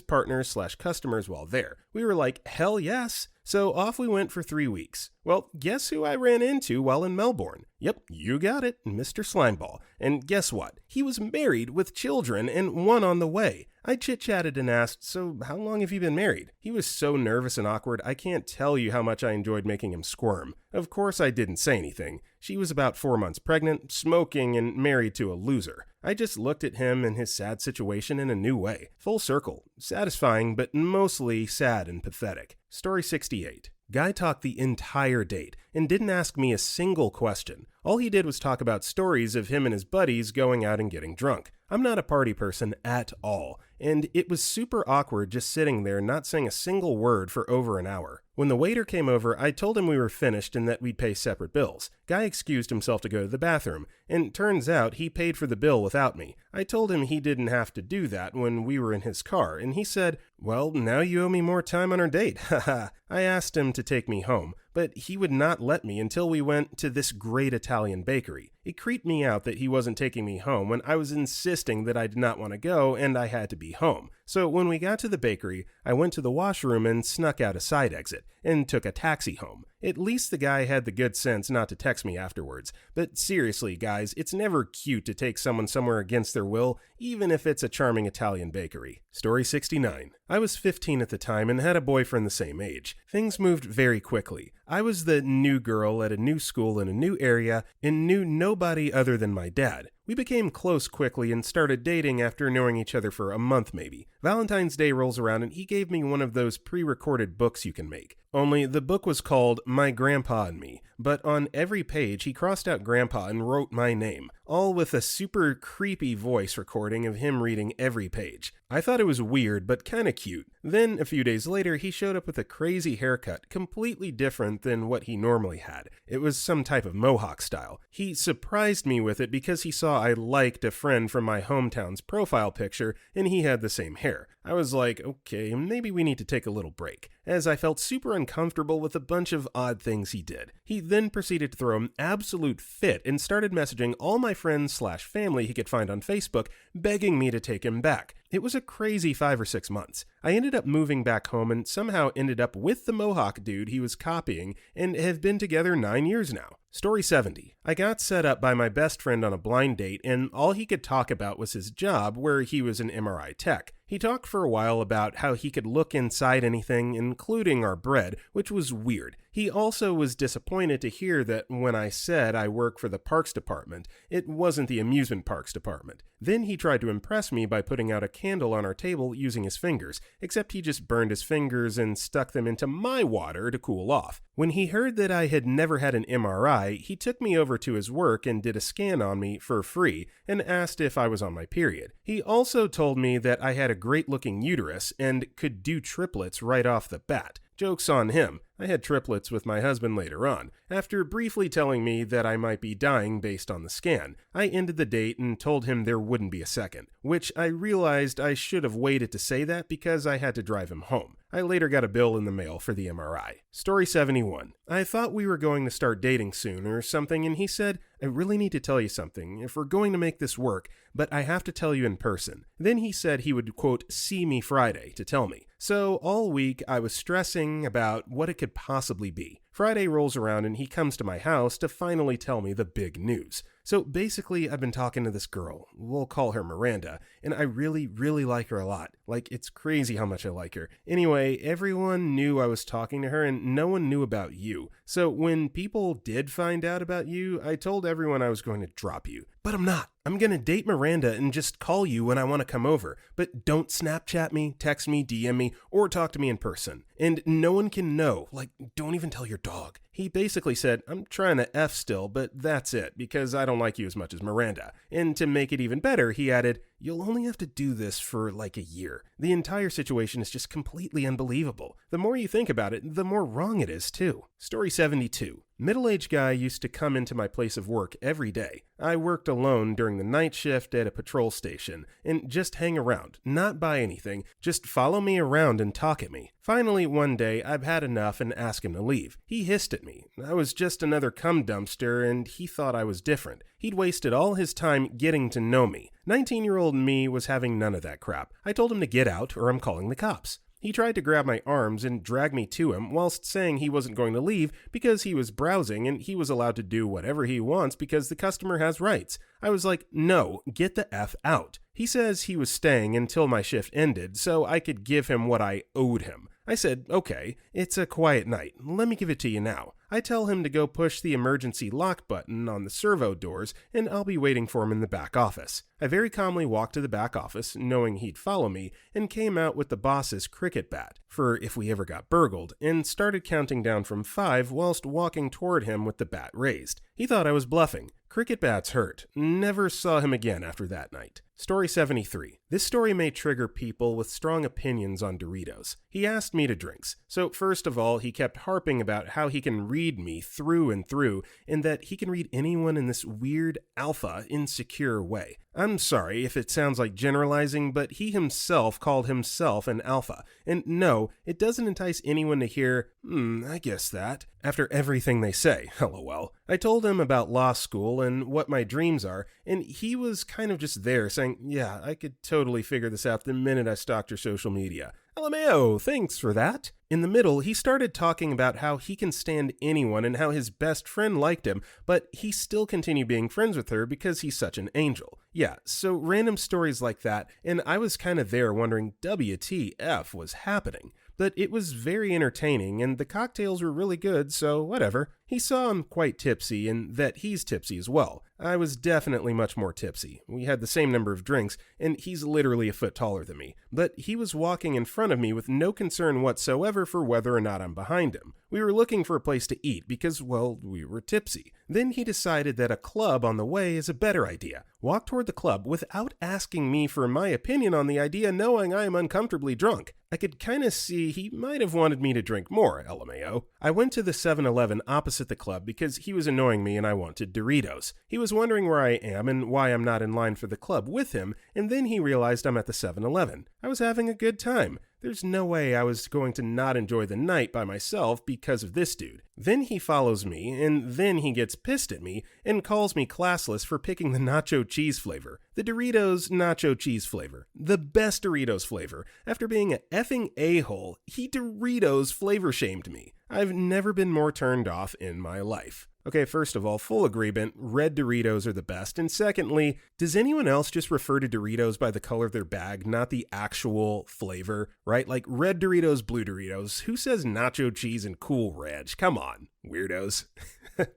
partners/customers while there. We were like, hell yes. So off we went for 3 weeks. Well, guess who I ran into while in Melbourne? Yep, you got it, Mr. Slimeball. And guess what? He was married with children and one on the way. I chit-chatted and asked, "So how long have you been married?" He was so nervous and awkward, I can't tell you how much I enjoyed making him squirm. Of course I didn't say anything. She was about 4 months pregnant, smoking, and married to a loser. I just looked at him and his sad situation in a new way. Full circle. Satisfying, but mostly sad and pathetic. Story 68. Guy talked the entire date and didn't ask me a single question. All he did was talk about stories of him and his buddies going out and getting drunk. I'm not a party person at all, and it was super awkward just sitting there not saying a single word for over an hour. When the waiter came over, I told him we were finished and that we'd pay separate bills. Guy excused himself to go to the bathroom, and turns out he paid for the bill without me. I told him he didn't have to do that when we were in his car, and he said, "Well, now you owe me more time on our date, haha." I asked him to take me home, but he would not let me until we went to this great Italian bakery. It creeped me out that he wasn't taking me home when I was insisting that I did not want to go and I had to be home. So when we got to the bakery, I went to the washroom and snuck out a side exit and took a taxi home. At least the guy had the good sense not to text me afterwards. But seriously, guys, it's never cute to take someone somewhere against their will, even if it's a charming Italian bakery. Story 69. I was 15 at the time and had a boyfriend the same age. Things moved very quickly. I was the new girl at a new school in a new area and knew nobody other than my dad. We became close quickly and started dating after knowing each other for a month maybe. Valentine's Day rolls around and he gave me one of those pre-recorded books you can make. Only the book was called My Grandpa and Me, but on every page he crossed out Grandpa and wrote my name, all with a super creepy voice recording of him reading every page. I thought it was weird, but kinda cute. Then, a few days later, he showed up with a crazy haircut, completely different than what he normally had. It was some type of mohawk style. He surprised me with it because he saw I liked a friend from my hometown's profile picture, and he had the same hair. I was like, okay, maybe we need to take a little break, as I felt super uncomfortable with a bunch of odd things he did. He then proceeded to throw an absolute fit and started messaging all my friends/family he could find on Facebook, begging me to take him back. It was a crazy 5 or 6 months. I ended up moving back home and somehow ended up with the Mohawk dude he was copying and have been together 9 years now. Story 70. I got set up by my best friend on a blind date, and all he could talk about was his job, where he was an MRI tech. He talked for a while about how he could look inside anything, including our bread, which was weird. He also was disappointed to hear that when I said I work for the parks department, it wasn't the amusement parks department. Then he tried to impress me by putting out a candle on our table using his fingers, except he just burned his fingers and stuck them into my water to cool off. When he heard that I had never had an MRI, he took me over to his work and did a scan on me for free and asked if I was on my period. He also told me that I had a great-looking uterus and could do triplets right off the bat. Joke's on him. I had triplets with my husband later on. After briefly telling me that I might be dying based on the scan, I ended the date and told him there wouldn't be a second, which I realized I should have waited to say that because I had to drive him home. I later got a bill in the mail for the MRI. Story 71. I thought we were going to start dating soon or something, and he said, I really need to tell you something if we're going to make this work, but I have to tell you in person. Then he said he would, quote, see me Friday to tell me. So all week I was stressing about what it could possibly be. Friday rolls around and he comes to my house to finally tell me the big news. So basically, I've been talking to this girl, we'll call her Miranda, and I really, really like her a lot. Like, it's crazy how much I like her. Anyway, everyone knew I was talking to her and no one knew about you. So when people did find out about you, I told everyone I was going to drop you. But I'm not. I'm going to date Miranda and just call you when I want to come over. But don't Snapchat me, text me, DM me, or talk to me in person. And no one can know. Like, don't even tell your dog. He basically said, I'm trying to F still, but that's it, because I don't like you as much as Miranda. And to make it even better, he added, you'll only have to do this for like a year. The entire situation is just completely unbelievable. The more you think about it, the more wrong it is, too. Story 72. Middle-aged guy used to come into my place of work every day. I worked alone during the night shift at a patrol station and just hang around, not buy anything, just follow me around and talk at me. Finally, one day, I've had enough and asked him to leave. He hissed at me. I was just another cum dumpster and he thought I was different. He'd wasted all his time getting to know me. 19-year-old me was having none of that crap. I told him to get out or I'm calling the cops. He tried to grab my arms and drag me to him whilst saying he wasn't going to leave because he was browsing and he was allowed to do whatever he wants because the customer has rights. I was like, no, get the F out. He says he was staying until my shift ended so I could give him what I owed him. I said, okay, it's a quiet night. Let me give it to you now. I tell him to go push the emergency lock button on the servo doors and I'll be waiting for him in the back office. I very calmly walked to the back office, knowing he'd follow me, and came out with the boss's cricket bat, for if we ever got burgled, and started counting down from 5 whilst walking toward him with the bat raised. He thought I was bluffing. Cricket bats hurt. Never saw him again after that night. Story 73. This story may trigger people with strong opinions on Doritos. He asked me to drinks. So first of all, he kept harping about how he can read me through and through, and that he can read anyone in this weird, alpha, insecure way. I'm sorry if it sounds like generalizing, but he himself called himself an alpha. And no, it doesn't entice anyone to hear, I guess that, after everything they say, lol. I told him about law school and what my dreams are, and he was kind of just there saying, yeah, I could totally figure this out the minute I stalked your social media. LMAO, thanks for that. In the middle, he started talking about how he can stand anyone and how his best friend liked him, but he still continued being friends with her because he's such an angel. Yeah, so random stories like that, and I was kind of there wondering WTF was happening. But it was very entertaining, and the cocktails were really good, so whatever. He saw I'm quite tipsy, and that he's tipsy as well. I was definitely much more tipsy. We had the same number of drinks, and he's literally a foot taller than me. But he was walking in front of me with no concern whatsoever for whether or not I'm behind him. We were looking for a place to eat because, well, we were tipsy. Then he decided that a club on the way is a better idea. Walked toward the club without asking me for my opinion on the idea, knowing I am uncomfortably drunk. I could kind of see he might have wanted me to drink more, LMAO. I went to the 7-Eleven opposite the club because he was annoying me and I wanted Doritos. He was wondering where I am and why I'm not in line for the club with him, and then he realized I'm at the 7-Eleven. I was having a good time. There's no way I was going to not enjoy the night by myself because of this dude. Then he follows me, and then he gets pissed at me and calls me classless for picking the nacho cheese flavor. The Doritos nacho cheese flavor. The best Doritos flavor. After being a effing a-hole, he Doritos flavor shamed me. I've never been more turned off in my life. Okay, first of all, full agreement, red Doritos are the best. And secondly, does anyone else just refer to Doritos by the color of their bag, not the actual flavor, right? Like red Doritos, blue Doritos. Who says nacho cheese and Cool Ranch? Come on, weirdos.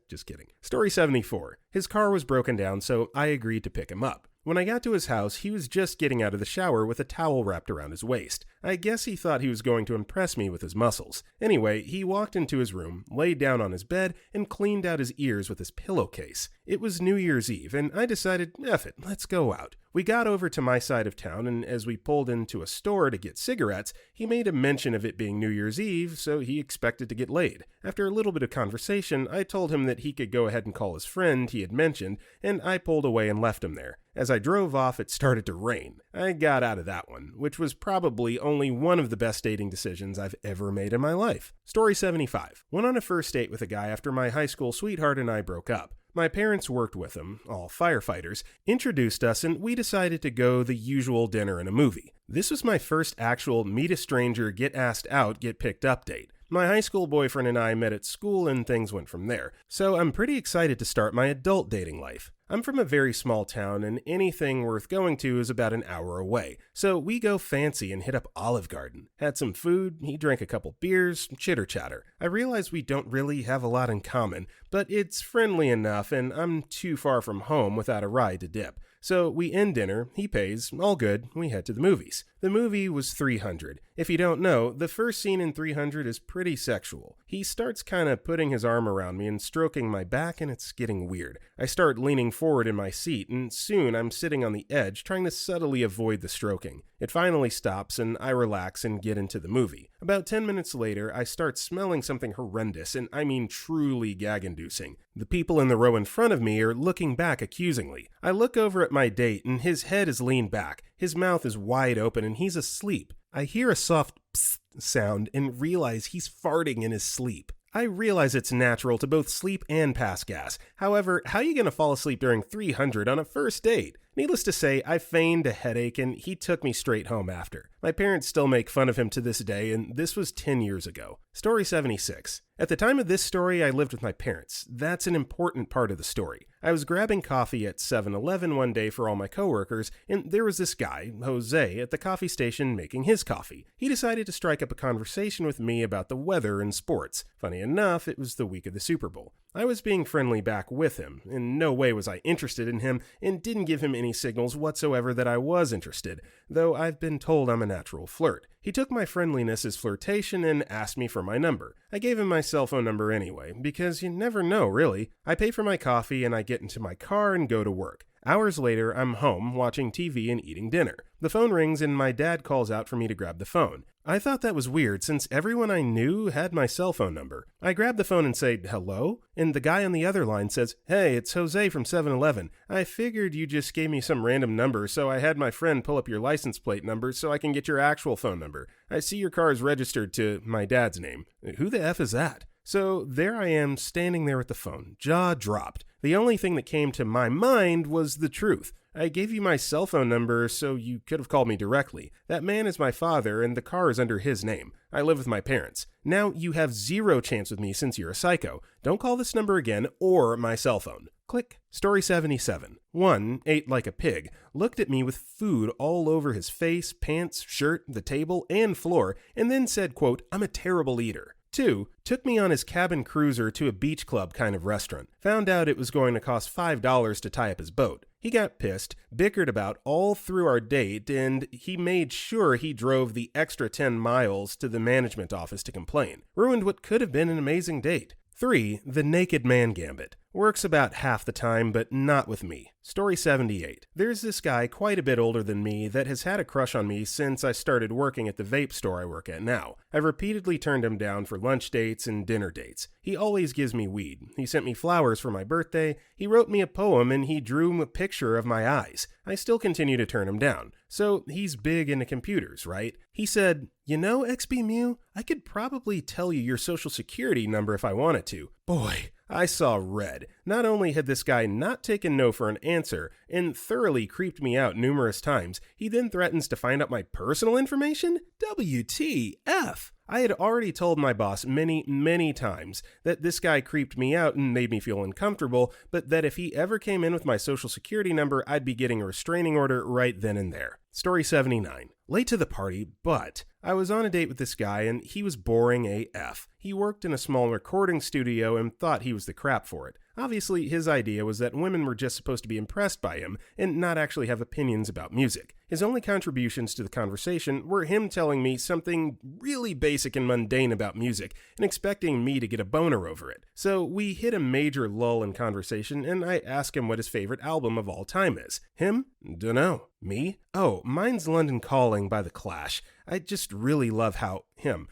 Just kidding. Story 74. His car was broken down, so I agreed to pick him up. When I got to his house, he was just getting out of the shower with a towel wrapped around his waist. I guess he thought he was going to impress me with his muscles. Anyway, he walked into his room, laid down on his bed, and cleaned out his ears with his pillowcase. It was New Year's Eve, and I decided, F it, let's go out. We got over to my side of town, and as we pulled into a store to get cigarettes, he made a mention of it being New Year's Eve, so he expected to get laid. After a little bit of conversation, I told him that he could go ahead and call his friend he had mentioned, and I pulled away and left him there. As I drove off, it started to rain. I got out of that one, which was probably only one of the best dating decisions I've ever made in my life. Story 75. Went on a first date with a guy after my high school sweetheart and I broke up. My parents worked with him, all firefighters, introduced us, and we decided to go the usual dinner and a movie. This was my first actual meet a stranger, get asked out, get picked up date. My high school boyfriend and I met at school and things went from there, so I'm pretty excited to start my adult dating life. I'm from a very small town and anything worth going to is about an hour away, so we go fancy and hit up Olive Garden. Had some food, he drank a couple beers, chitter chatter. I realize we don't really have a lot in common, but it's friendly enough and I'm too far from home without a ride to dip. So we end dinner, he pays, all good, we head to the movies. The movie was 300. If you don't know, the first scene in 300 is pretty sexual. He starts kind of putting his arm around me and stroking my back and it's getting weird. I start leaning forward in my seat and soon I'm sitting on the edge trying to subtly avoid the stroking. It finally stops and I relax and get into the movie. About 10 minutes later, I start smelling something horrendous and I mean truly gag-inducing. The people in the row in front of me are looking back accusingly. I look over at my date and his head is leaned back. His mouth is wide open and he's asleep. I hear a soft psst sound and realize he's farting in his sleep. I realize it's natural to both sleep and pass gas. However, how are you going to fall asleep during 300 on a first date? Needless to say, I feigned a headache and he took me straight home after. My parents still make fun of him to this day, and this was 10 years ago. Story 76. At the time of this story, I lived with my parents. That's an important part of the story. I was grabbing coffee at 7-Eleven one day for all my coworkers, and there was this guy, Jose, at the coffee station making his coffee. He decided to strike up a conversation with me about the weather and sports. Funny enough, it was the week of the Super Bowl. I was being friendly back with him. In no way was I interested in him, and didn't give him any signals whatsoever that I was interested, though I've been told I'm a natural flirt. He took my friendliness as flirtation and asked me for my number. I gave him my cell phone number anyway, because you never know, really. I pay for my coffee and I get into my car and go to work. Hours later, I'm home watching TV and eating dinner. The phone rings and my dad calls out for me to grab the phone. I thought that was weird since everyone I knew had my cell phone number. I grab the phone and say, hello? And the guy on the other line says, hey, it's Jose from 7-Eleven. I figured you just gave me some random number, so I had my friend pull up your license plate number so I can get your actual phone number. I see your car is registered to my dad's name. Who the F is that? So there I am standing there with the phone, jaw dropped. The only thing that came to my mind was the truth. I gave you my cell phone number so you could have called me directly. That man is my father and the car is under his name. I live with my parents. Now you have zero chance with me since you're a psycho. Don't call this number again or my cell phone. Click. Story 77. 1 ate like a pig, looked at me with food all over his face, pants, shirt, the table, and floor, and then said, quote, I'm a terrible eater. 2, took me on his cabin cruiser to a beach club kind of restaurant. Found out it was going to cost $5 to tie up his boat. He got pissed, bickered about all through our date, and he made sure he drove the extra 10 miles to the management office to complain. Ruined what could have been an amazing date. 3, the naked man gambit. Works about half the time, but not with me. Story 78. There's this guy quite a bit older than me that has had a crush on me since I started working at the vape store I work at now. I've repeatedly turned him down for lunch dates and dinner dates. He always gives me weed. He sent me flowers for my birthday, he wrote me a poem, and he drew a picture of my eyes. I still continue to turn him down. So he's big into computers, right? He said, you know, XB Mew, I could probably tell you your social security number if I wanted to. Boy, I saw red. Not only had this guy not taken no for an answer and thoroughly creeped me out numerous times, he then threatens to find out my personal information? WTF? I had already told my boss many times that this guy creeped me out and made me feel uncomfortable, but that if he ever came in with my social security number, I'd be getting a restraining order right then and there. Story 79. Late to the party, but I was on a date with this guy and he was boring AF. He worked in a small recording studio and thought he was the crap for it. Obviously, his idea was that women were just supposed to be impressed by him and not actually have opinions about music. His only contributions to the conversation were him telling me something really basic and mundane about music and expecting me to get a boner over it. So we hit a major lull in conversation and I asked him what his favorite album of all time is. Him? Dunno. Me? Oh, mine's London Calling by The Clash. I just really love how him.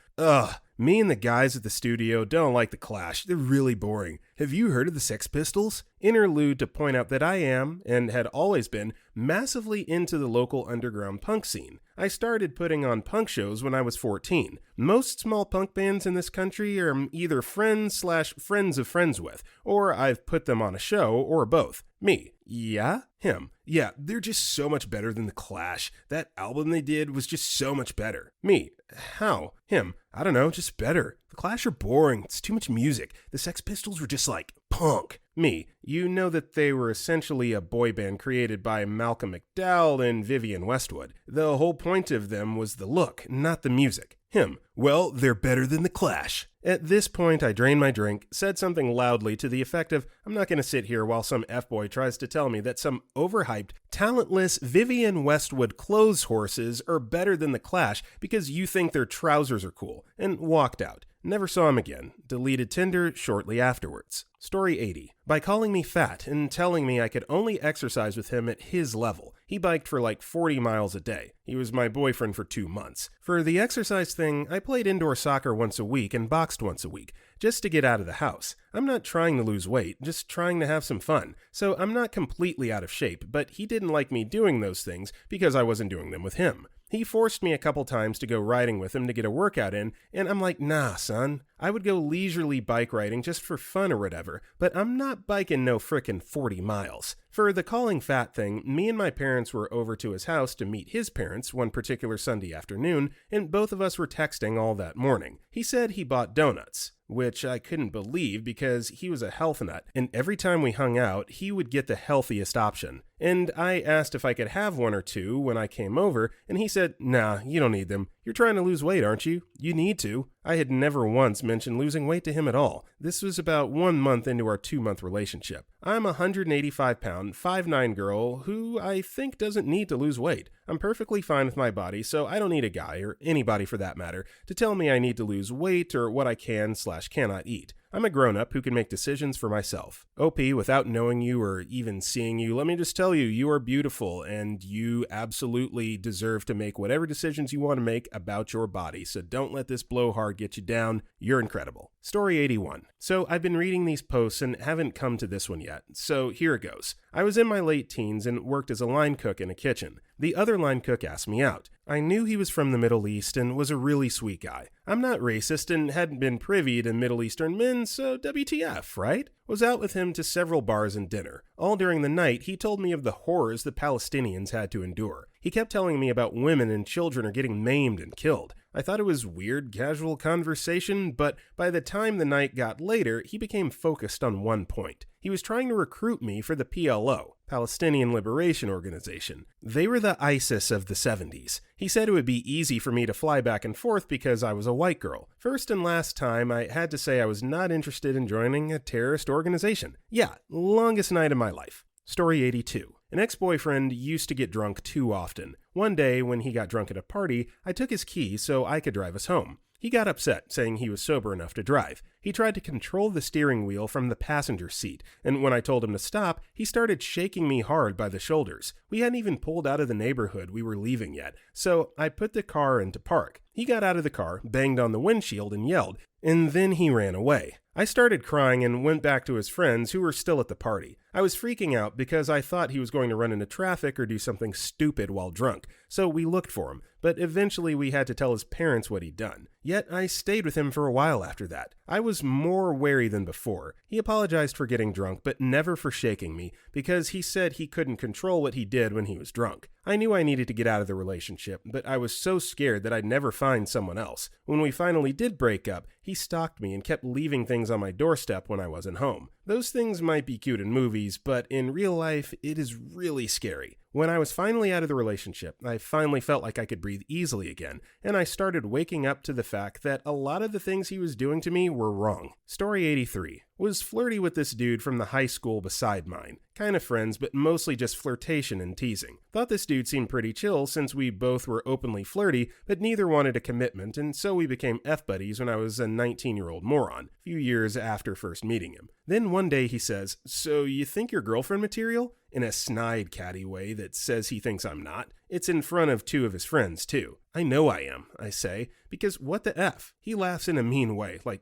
Me and the guys at the studio don't like The Clash. They're really boring. Have you heard of the Sex Pistols? Interlude to point out that I am, and had always been, massively into the local underground punk scene. I started putting on punk shows when I was 14. Most small punk bands in this country are either friends/friends of friends with, or I've put them on a show, or both. Me. Yeah? Him. Yeah, they're just so much better than The Clash. That album they did was just so much better. Me. How? Him. I don't know, just better. The Clash are boring. It's too much music. The Sex Pistols were just like punk. Me. You know that they were essentially a boy band created by Malcolm McDowell and Vivienne Westwood. The whole point of them was the look, not the music. Him. Well, they're better than The Clash. At this point, I drained my drink, said something loudly to the effect of, I'm not going to sit here while some F-boy tries to tell me that some overhyped, talentless Vivienne Westwood clothes horses are better than The Clash because you think their trousers are cool, and walked out. Never saw him again. Deleted Tinder shortly afterwards. Story 80. By calling me fat and telling me I could only exercise with him at his level. He biked for like 40 miles a day. He was my boyfriend for 2 months. For the exercise thing, I played indoor soccer once a week and boxed once a week, just to get out of the house. I'm not trying to lose weight, just trying to have some fun. So I'm not completely out of shape, but he didn't like me doing those things because I wasn't doing them with him. He forced me a couple times to go riding with him to get a workout in, and I'm like, nah, son. I would go leisurely bike riding just for fun or whatever, but I'm not biking no frickin' 40 miles. For the calling fat thing, me and my parents were over to his house to meet his parents one particular Sunday afternoon, and both of us were texting all that morning. He said he bought donuts, which I couldn't believe because he was a health nut, and every time we hung out, he would get the healthiest option. And I asked if I could have one or two when I came over, and he said, nah, you don't need them. You're trying to lose weight, aren't you? You need to. I had never once mentioned losing weight to him at all. This was about 1 month into our 2-month relationship. I'm a 185-pound, 5'9" girl who I think doesn't need to lose weight. I'm perfectly fine with my body, so I don't need a guy, or anybody for that matter, to tell me I need to lose weight or what I can/cannot eat. I'm a grown-up who can make decisions for myself. OP, without knowing you or even seeing you, let me just tell you, you are beautiful, and you absolutely deserve to make whatever decisions you want to make about your body, so don't let this blowhard get you down. You're incredible. Story 81. So I've been reading these posts and haven't come to this one yet, so here it goes. I was in my late teens and worked as a line cook in a kitchen. The other line cook asked me out. I knew he was from the Middle East and was a really sweet guy. I'm not racist and hadn't been privy to Middle Eastern men, so WTF, right? Was out with him to several bars and dinner. All during the night, he told me of the horrors the Palestinians had to endure. He kept telling me about women and children are getting maimed and killed. I thought it was weird, casual conversation, but by the time the night got later, he became focused on one point. He was trying to recruit me for the PLO, Palestinian Liberation Organization. They were the ISIS of the 70s. He said it would be easy for me to fly back and forth because I was a white girl. First and last time, I had to say I was not interested in joining a terrorist organization. Yeah, longest night of my life. Story 82. An ex-boyfriend used to get drunk too often. One day, when he got drunk at a party, I took his keys so I could drive us home. He got upset, saying he was sober enough to drive. He tried to control the steering wheel from the passenger seat, and when I told him to stop, he started shaking me hard by the shoulders. We hadn't even pulled out of the neighborhood we were leaving yet, so I put the car into park. He got out of the car, banged on the windshield, and yelled, and then he ran away. I started crying and went back to his friends who were still at the party. I was freaking out because I thought he was going to run into traffic or do something stupid while drunk, so we looked for him, but eventually we had to tell his parents what he'd done. Yet I stayed with him for a while after that. I was more wary than before. He apologized for getting drunk, but never for shaking me, because he said he couldn't control what he did when he was drunk. I knew I needed to get out of the relationship, but I was so scared that I'd never find someone else. When we finally did break up, he stalked me and kept leaving things on my doorstep when I wasn't home. Those things might be cute in movies, but in real life, it is really scary. When I was finally out of the relationship, I finally felt like I could breathe easily again, and I started waking up to the fact that a lot of the things he was doing to me were wrong. Story 83. Was flirty with this dude from the high school beside mine. Kind of friends, but mostly just flirtation and teasing. Thought this dude seemed pretty chill since we both were openly flirty, but neither wanted a commitment, and so we became F-buddies when I was a 19-year-old moron, a few years after first meeting him. Then one day he says, "So you think you're girlfriend material?" In a snide catty way that says he thinks I'm not. It's in front of two of his friends, too. I know I am, I say, because what the F? He laughs in a mean way, like,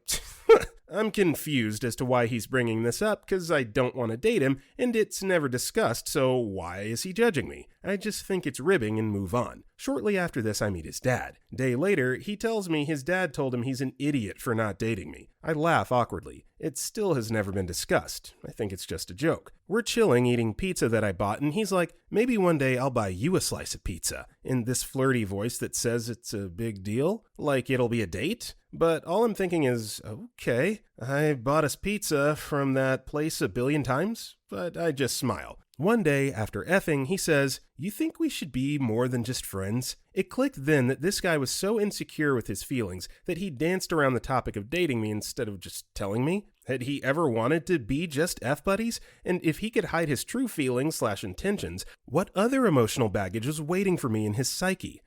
I'm confused as to why he's bringing this up, because I don't want to date him, and it's never discussed, so why is he judging me? I just think it's ribbing and move on. Shortly after this, I meet his dad. Day later, he tells me his dad told him he's an idiot for not dating me. I laugh awkwardly. It still has never been discussed. I think it's just a joke. We're chilling, eating pizza that I bought, and he's like, "Maybe one day I'll buy you a slice of pizza," in this flirty voice that says it's a big deal, like it'll be a date. But all I'm thinking is, okay, I bought us pizza from that place a billion times, but I just smile. One day, after effing, he says, "You think we should be more than just friends?" It clicked then that this guy was so insecure with his feelings that he danced around the topic of dating me instead of just telling me. Had he ever wanted to be just F-buddies? And if he could hide his true feelings/intentions, what other emotional baggage was waiting for me in his psyche?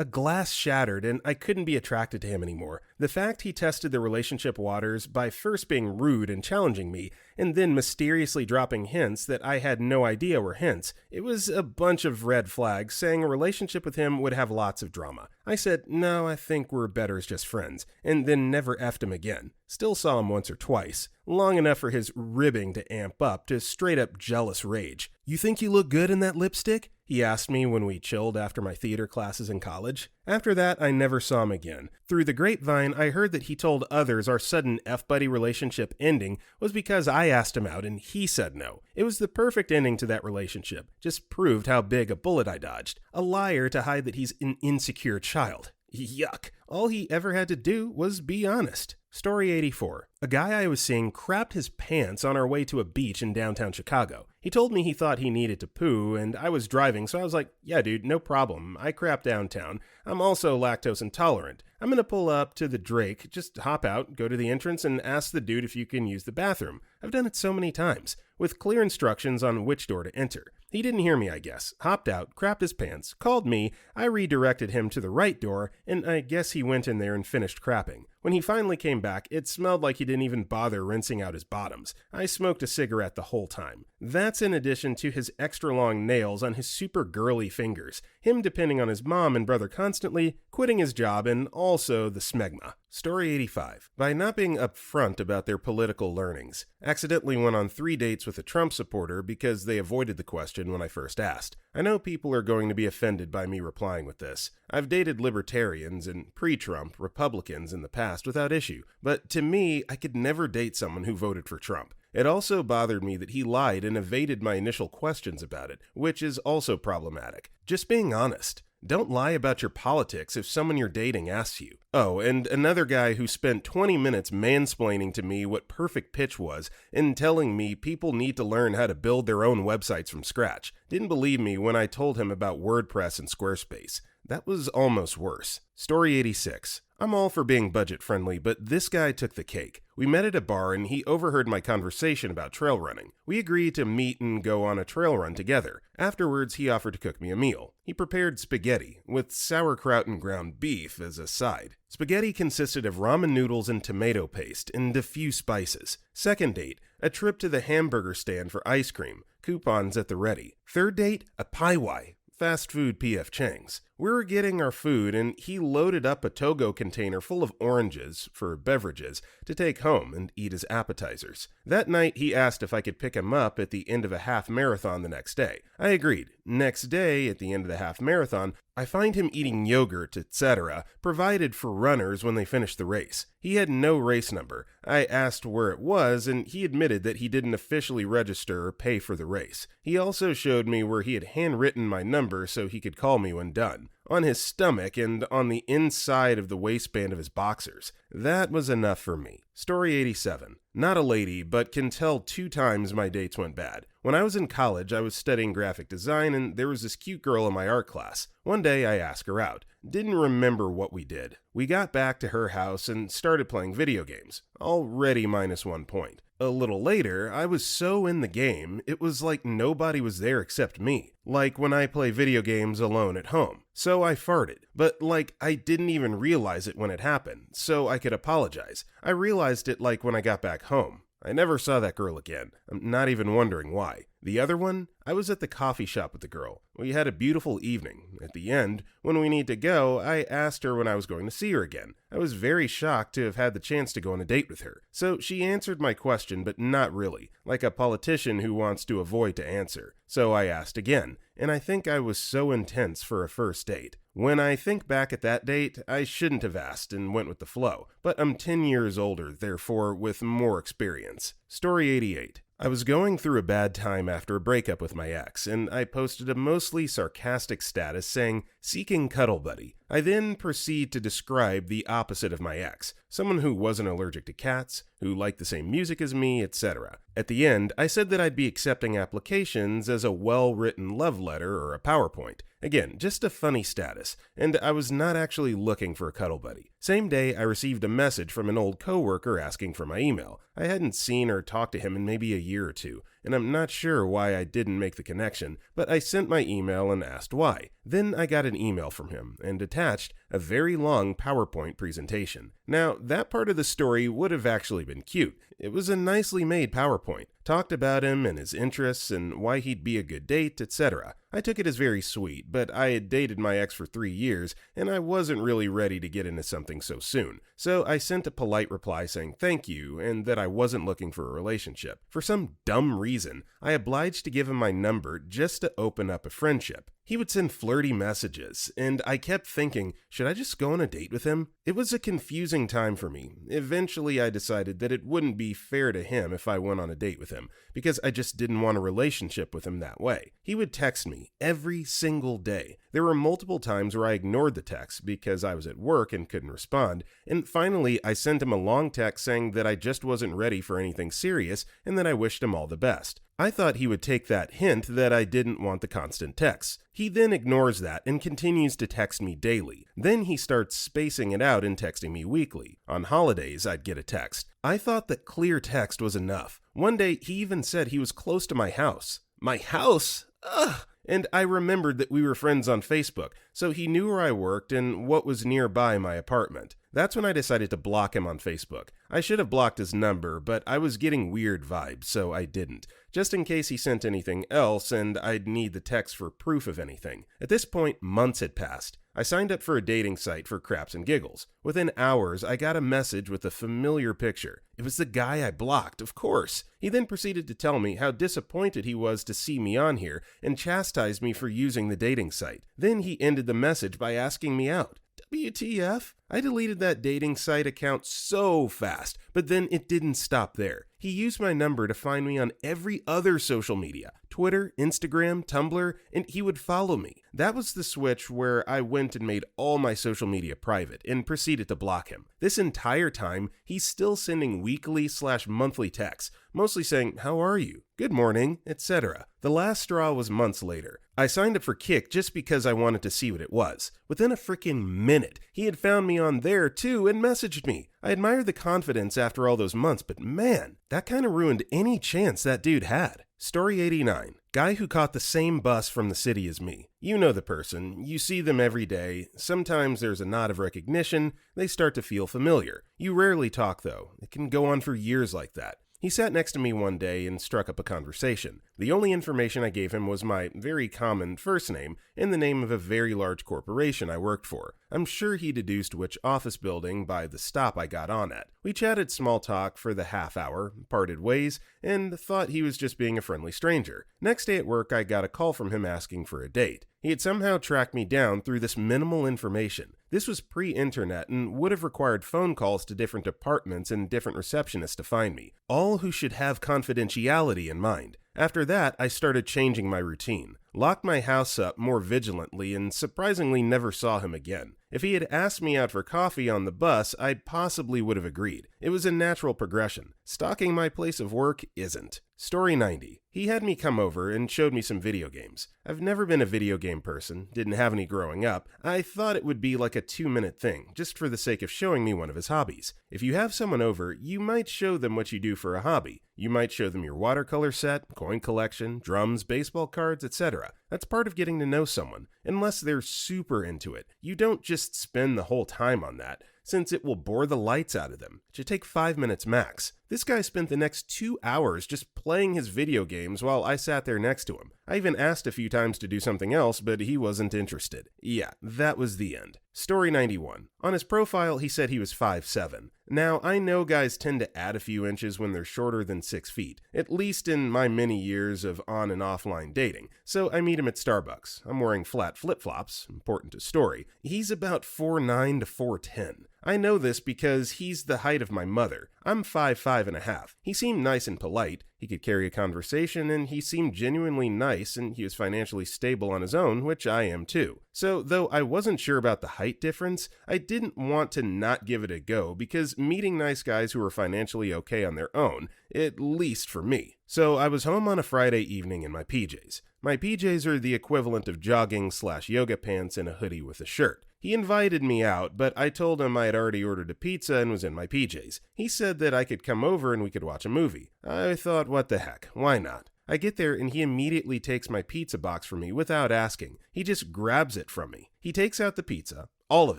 A glass shattered and I couldn't be attracted to him anymore. The fact he tested the relationship waters by first being rude and challenging me, and then mysteriously dropping hints that I had no idea were hints, it was a bunch of red flags saying a relationship with him would have lots of drama. I said, "No, I think we're better as just friends," and then never effed him again. Still saw him once or twice, long enough for his ribbing to amp up to straight up jealous rage. "You think you look good in that lipstick?" he asked me when we chilled after my theater classes in college. After that, I never saw him again. Through the grapevine, I heard that he told others our sudden F-buddy relationship ending was because I asked him out and he said no. It was the perfect ending to that relationship. Just proved how big a bullet I dodged. A liar to hide that he's an insecure child. Yuck. All he ever had to do was be honest. Story 84. A guy I was seeing crapped his pants on our way to a beach in downtown Chicago. He told me he thought he needed to poo, and I was driving, so I was like, "Yeah, dude, no problem. I crap downtown. I'm also lactose intolerant. I'm gonna pull up to the Drake, just hop out, go to the entrance, and ask the dude if you can use the bathroom. I've done it so many times, with clear instructions on which door to enter." He didn't hear me, I guess. Hopped out, crapped his pants, called me, I redirected him to the right door, and I guess he went in there and finished crapping. When he finally came back, it smelled like he didn't even bother rinsing out his bottoms. I smoked a cigarette the whole time. That's in addition to his extra long nails on his super girly fingers, him depending on his mom and brother constantly, quitting his job, and also the smegma. Story 85. By not being upfront about their political learnings. Accidentally went on 3 dates with a Trump supporter because they avoided the question when I first asked. I know people are going to be offended by me replying with this. I've dated libertarians and pre-Trump Republicans in the past without issue, but to me, I could never date someone who voted for Trump. It also bothered me that he lied and evaded my initial questions about it, which is also problematic. Just being honest. Don't lie about your politics if someone you're dating asks you. Oh, and another guy who spent 20 minutes mansplaining to me what perfect pitch was and telling me people need to learn how to build their own websites from scratch. Didn't believe me when I told him about WordPress and Squarespace. That was almost worse. Story 86. I'm all for being budget friendly, but this guy took the cake. We met at a bar and he overheard my conversation about trail running. We agreed to meet and go on a trail run together. Afterwards, he offered to cook me a meal. He prepared spaghetti, with sauerkraut and ground beef as a side. Spaghetti consisted of ramen noodles and tomato paste and a few spices. Second date, a trip to the hamburger stand for ice cream, coupons at the ready. Third date, a pie fast food P.F. Chang's. We were getting our food and he loaded up a Togo container full of oranges, for beverages, to take home and eat as appetizers. That night he asked if I could pick him up at the end of a half marathon the next day. I agreed. Next day, at the end of the half marathon, I find him eating yogurt, etc., provided for runners when they finish the race. He had no race number. I asked where it was, and he admitted that he didn't officially register or pay for the race. He also showed me where he had handwritten my number so he could call me when done, on his stomach and on the inside of the waistband of his boxers. That was enough for me. Story 87. Not a lady, but can tell 2 times my dates went bad. When I was in college, I was studying graphic design, and there was this cute girl in my art class. One day, I asked her out. Didn't remember what we did. We got back to her house and started playing video games. Already -1 point. A little later, I was so in the game, it was like nobody was there except me. Like when I play video games alone at home. So I farted. But I didn't even realize it when it happened, so I could apologize. I realized it when I got back home. I never saw that girl again. I'm not even wondering why. The other one, I was at the coffee shop with the girl. We had a beautiful evening. At the end, when we need to go, I asked her when I was going to see her again. I was very shocked to have had the chance to go on a date with her. So she answered my question, but not really, like a politician who wants to avoid to answer. So I asked again, and I think I was so intense for a first date. When I think back at that date, I shouldn't have asked and went with the flow, but I'm 10 years older, therefore with more experience. Story 88. I was going through a bad time after a breakup with my ex, and I posted a mostly sarcastic status saying, "Seeking cuddle buddy." I then proceed to describe the opposite of my ex, someone who wasn't allergic to cats, who liked the same music as me, etc. At the end, I said that I'd be accepting applications as a well-written love letter or a PowerPoint. Again, just a funny status, and I was not actually looking for a cuddle buddy. Same day, I received a message from an old coworker asking for my email. I hadn't seen or talked to him in maybe a year or two, and I'm not sure why I didn't make the connection, but I sent my email and asked why. Then I got an email from him, and attached a very long PowerPoint presentation. Now, that part of the story would have actually been cute. It was a nicely made PowerPoint. Talked about him and his interests and why he'd be a good date, etc. I took it as very sweet, but I had dated my ex for 3 years, and I wasn't really ready to get into something so soon. So I sent a polite reply saying thank you, and that I wasn't looking for a relationship. For some dumb reason, I obliged to give him my number just to open up a friendship. He would send flirty messages, and I kept thinking, should I just go on a date with him? It was a confusing time for me. Eventually, I decided that it wouldn't be fair to him if I went on a date with him, because I just didn't want a relationship with him that way. He would text me every single day. There were multiple times where I ignored the text because I was at work and couldn't respond, and finally, I sent him a long text saying that I just wasn't ready for anything serious and that I wished him all the best. I thought he would take that hint that I didn't want the constant texts. He then ignores that and continues to text me daily. Then he starts spacing it out and texting me weekly. On holidays, I'd get a text. I thought that clear text was enough. One day, he even said he was close to my house. My house? Ugh! And I remembered that we were friends on Facebook, so he knew where I worked and what was nearby my apartment. That's when I decided to block him on Facebook. I should have blocked his number, but I was getting weird vibes, so I didn't, just in case he sent anything else and I'd need the text for proof of anything. At this point, months had passed. I signed up for a dating site for craps and giggles. Within hours, I got a message with a familiar picture. It was the guy I blocked, of course. He then proceeded to tell me how disappointed he was to see me on here and chastised me for using the dating site. Then he ended the message by asking me out. WTF? I deleted that dating site account so fast, but then it didn't stop there. He used my number to find me on every other social media, Twitter, Instagram, Tumblr, and he would follow me. That was the switch where I went and made all my social media private and proceeded to block him. This entire time, he's still sending weekly/monthly texts, mostly saying, "How are you? Good morning," etc. The last straw was months later. I signed up for Kik just because I wanted to see what it was. Within a freaking minute, he had found me on there too and messaged me. I admired the confidence after all those months, but man, that kind of ruined any chance that dude had. Story 89. Guy who caught the same bus from the city as me. You know the person. You see them every day. Sometimes there's a nod of recognition. They start to feel familiar. You rarely talk though. It can go on for years like that. He sat next to me one day and struck up a conversation. The only information I gave him was my very common first name and the name of a very large corporation I worked for. I'm sure he deduced which office building by the stop I got on at. We chatted small talk for the half hour, parted ways, and thought he was just being a friendly stranger. Next day at work, I got a call from him asking for a date. He had somehow tracked me down through this minimal information. This was pre-internet and would have required phone calls to different departments and different receptionists to find me, all who should have confidentiality in mind. After that, I started changing my routine, locked my house up more vigilantly, and surprisingly never saw him again. If he had asked me out for coffee on the bus, I possibly would have agreed. It was a natural progression. Stalking my place of work isn't. Story 90. He had me come over and showed me some video games. I've never been a video game person, didn't have any growing up. I thought it would be like a 2-minute thing, just for the sake of showing me one of his hobbies. If you have someone over, you might show them what you do for a hobby. You might show them your watercolor set, coin collection, drums, baseball cards, etc. That's part of getting to know someone, unless they're super into it. You don't just spend the whole time on that, since it will bore the lights out of them. It should take 5 minutes max. This guy spent the next 2 hours just playing his video games while I sat there next to him. I even asked a few times to do something else, but he wasn't interested. Yeah, that was the end. Story 91. On his profile, he said he was 5'7". Now, I know guys tend to add a few inches when they're shorter than 6 feet, at least in my many years of on and offline dating. So I meet him at Starbucks. I'm wearing flat flip-flops, important to story. He's about 4'9" to 4'10". I know this because he's the height of my mother. I'm 5'5.5". He seemed nice and polite. He could carry a conversation, and he seemed genuinely nice, and he was financially stable on his own, which I am too. So, though I wasn't sure about the height difference, I didn't want to not give it a go because meeting nice guys who were financially okay on their own, at least for me. So I was home on a Friday evening in my PJs. My PJs are the equivalent of jogging/yoga pants and a hoodie with a shirt. He invited me out, but I told him I had already ordered a pizza and was in my PJs. He said that I could come over and we could watch a movie. I thought, what the heck, why not? I get there and he immediately takes my pizza box from me without asking. He just grabs it from me. He takes out the pizza, all of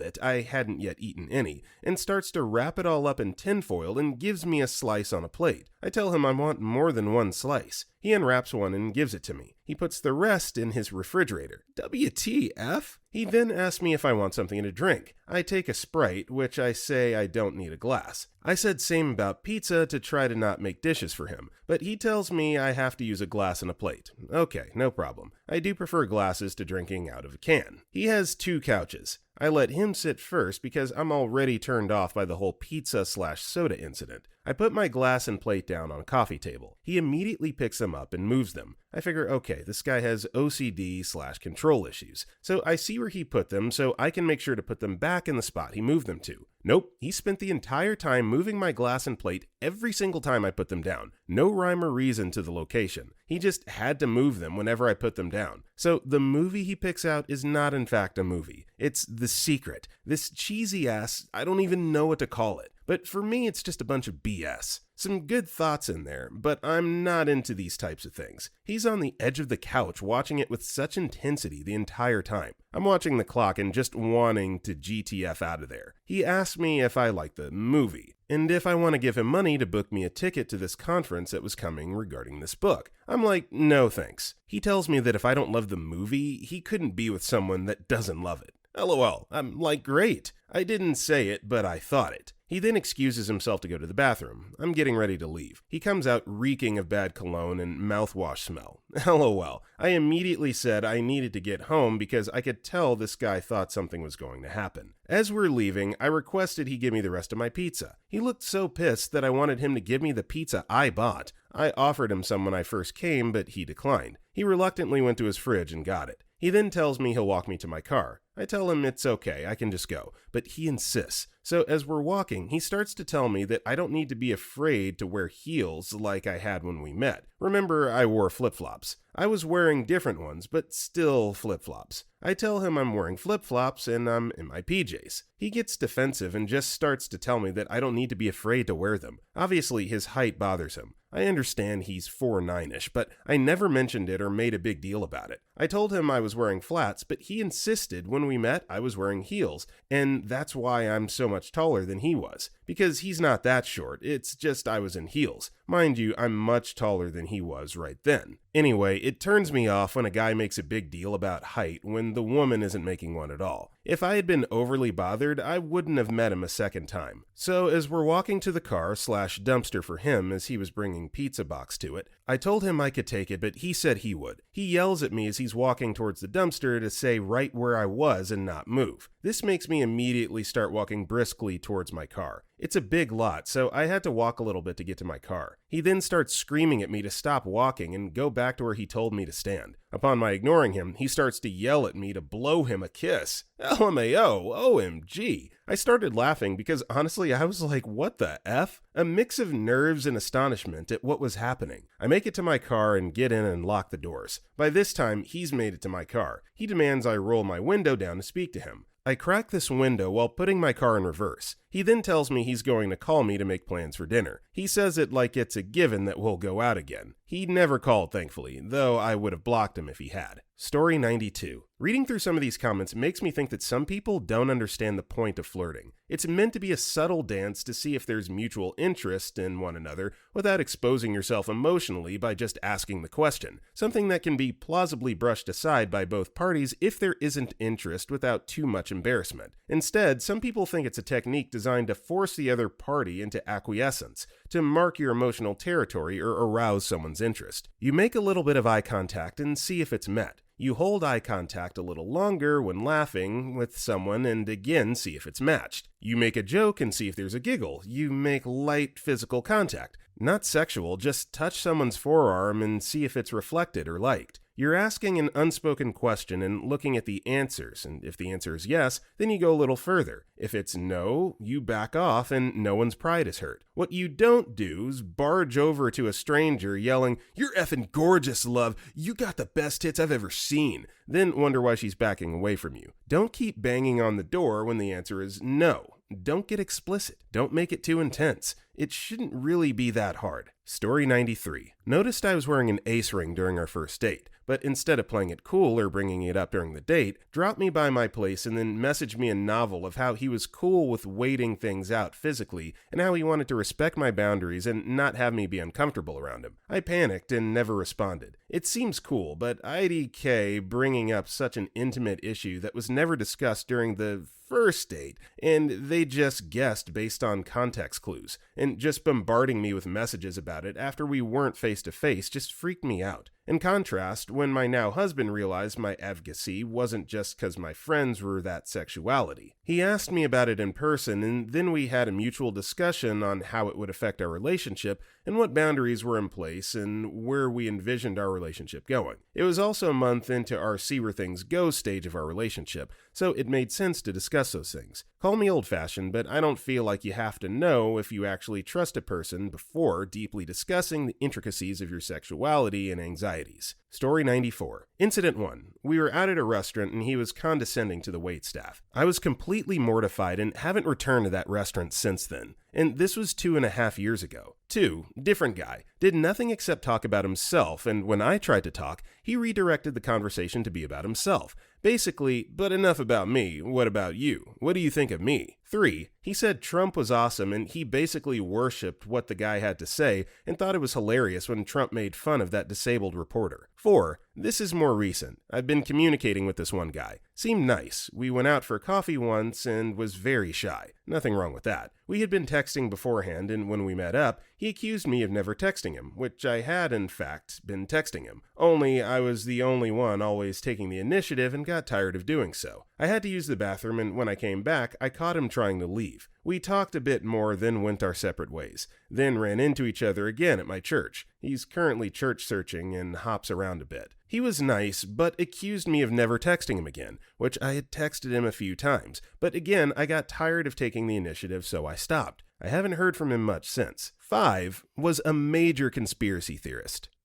it, I hadn't yet eaten any, and starts to wrap it all up in tinfoil and gives me a slice on a plate. I tell him I want more than one slice. He unwraps one and gives it to me. He puts the rest in his refrigerator. WTF? He then asks me if I want something to drink. I take a Sprite, which I say I don't need a glass. I said same about pizza to try to not make dishes for him, but he tells me I have to use a glass and a plate. Okay, no problem. I do prefer glasses to drinking out of a can. He has 2 couches. I let him sit first because I'm already turned off by the whole pizza/soda incident. I put my glass and plate down on a coffee table. He immediately picks them up and moves them. I figure, okay, this guy has OCD/control issues. So I see where he put them so I can make sure to put them back in the spot he moved them to. Nope, he spent the entire time moving my glass and plate every single time I put them down. No rhyme or reason to the location. He just had to move them whenever I put them down. So the movie he picks out is not in fact a movie. It's The Secret. This cheesy ass, I don't even know what to call it. But for me, it's just a bunch of BS. Some good thoughts in there, but I'm not into these types of things. He's on the edge of the couch watching it with such intensity the entire time. I'm watching the clock and just wanting to GTF out of there. He asked me if I like the movie, and if I want to give him money to book me a ticket to this conference that was coming regarding this book. I'm like, no thanks. He tells me that if I don't love the movie, he couldn't be with someone that doesn't love it. LOL. I'm like, great. I didn't say it, but I thought it. He then excuses himself to go to the bathroom. I'm getting ready to leave. He comes out reeking of bad cologne and mouthwash smell. LOL. I immediately said I needed to get home because I could tell this guy thought something was going to happen. As we're leaving, I requested he give me the rest of my pizza. He looked so pissed that I wanted him to give me the pizza I bought. I offered him some when I first came, but he declined. He reluctantly went to his fridge and got it. He then tells me he'll walk me to my car. I tell him it's okay, I can just go, but he insists. So as we're walking, he starts to tell me that I don't need to be afraid to wear heels like I had when we met. Remember, I wore flip-flops. I was wearing different ones, but still flip-flops. I tell him I'm wearing flip-flops and I'm in my PJs. He gets defensive and just starts to tell me that I don't need to be afraid to wear them. Obviously, his height bothers him. I understand he's 4'9"-ish, but I never mentioned it or made a big deal about it. I told him I was wearing flats, but he insisted when we met I was wearing heels, and that's why I'm so much taller than he was. Because he's not that short, it's just I was in heels. Mind you, I'm much taller than he was right then. Anyway, it turns me off when a guy makes a big deal about height when the woman isn't making one at all. If I had been overly bothered, I wouldn't have met him a second time. So as we're walking to the car/dumpster for him as he was bringing pizza box to it, I told him I could take it, but he said he would. He yells at me as he's walking towards the dumpster to say right where I was and not move. This makes me immediately start walking briskly towards my car. It's a big lot, so I had to walk a little bit to get to my car. He then starts screaming at me to stop walking and go back to where he told me to stand. Upon my ignoring him, he starts to yell at me to blow him a kiss. LMAO, OMG. I started laughing because honestly I was like, what the F? A mix of nerves and astonishment at what was happening. I make it to my car and get in and lock the doors. By this time, he's made it to my car. He demands I roll my window down to speak to him. I crack this window while putting my car in reverse. He then tells me he's going to call me to make plans for dinner. He says it like it's a given that we'll go out again. He never called, thankfully, though I would have blocked him if he had. Story 92. Reading through some of these comments makes me think that some people don't understand the point of flirting. It's meant to be a subtle dance to see if there's mutual interest in one another without exposing yourself emotionally by just asking the question, something that can be plausibly brushed aside by both parties if there isn't interest without too much embarrassment. Instead, some people think it's a technique designed to force the other party into acquiescence, to mark your emotional territory or arouse someone's interest. You make a little bit of eye contact and see if it's met. You hold eye contact a little longer when laughing with someone and again see if it's matched. You make a joke and see if there's a giggle. You make light physical contact. Not sexual, just touch someone's forearm and see if it's reflected or liked. You're asking an unspoken question and looking at the answers, and if the answer is yes, then you go a little further. If it's no, you back off and no one's pride is hurt. What you don't do is barge over to a stranger yelling, "You're effing gorgeous, love. You got the best tits I've ever seen." Then wonder why she's backing away from you. Don't keep banging on the door when the answer is no. Don't get explicit. Don't make it too intense. It shouldn't really be that hard. Story 93. Noticed I was wearing an ace ring during our first date, but instead of playing it cool or bringing it up during the date, dropped me by my place and then messaged me a novel of how he was cool with waiting things out physically and how he wanted to respect my boundaries and not have me be uncomfortable around him. I panicked and never responded. It seems cool, but IDK bringing up such an intimate issue that was never discussed during the first date, and they just guessed based on context clues, and just bombarding me with messages about it after we weren't face to face just freaked me out. In contrast, when my now husband realized my advocacy wasn't just because my friends were that sexuality. He asked me about it in person, and then we had a mutual discussion on how it would affect our relationship and what boundaries were in place and where we envisioned our relationship going. It was also a month into our see where things go stage of our relationship, so it made sense to discuss those things. Call me old-fashioned, but I don't feel like you have to know if you actually trust a person before deeply discussing the intricacies of your sexuality and anxieties. Story 94. Incident 1. We were out at a restaurant and he was condescending to the waitstaff. I was completely mortified and haven't returned to that restaurant since then. And this was 2.5 years ago. 2. Different guy. Did nothing except talk about himself, and when I tried to talk, he redirected the conversation to be about himself. Basically, but enough about me, what about you? What do you think of me? 3. He said Trump was awesome and he basically worshipped what the guy had to say and thought it was hilarious when Trump made fun of that disabled reporter. 4. This is more recent. I've been communicating with this one guy. Seemed nice. We went out for coffee once and was very shy. Nothing wrong with that. We had been texting beforehand, and when we met up, he accused me of never texting him, which I had in fact been texting him. Only I was the only one always taking the initiative and got tired of doing so. I had to use the bathroom, and when I came back, I caught him trying to leave. We talked a bit more, then went our separate ways. Then ran into each other again at my church. He's currently church searching and hops around a bit. He was nice, but accused me of never texting him again, which I had texted him a few times. But again, I got tired of taking the initiative, so I stopped. I haven't heard from him much since. 5 was a major conspiracy theorist.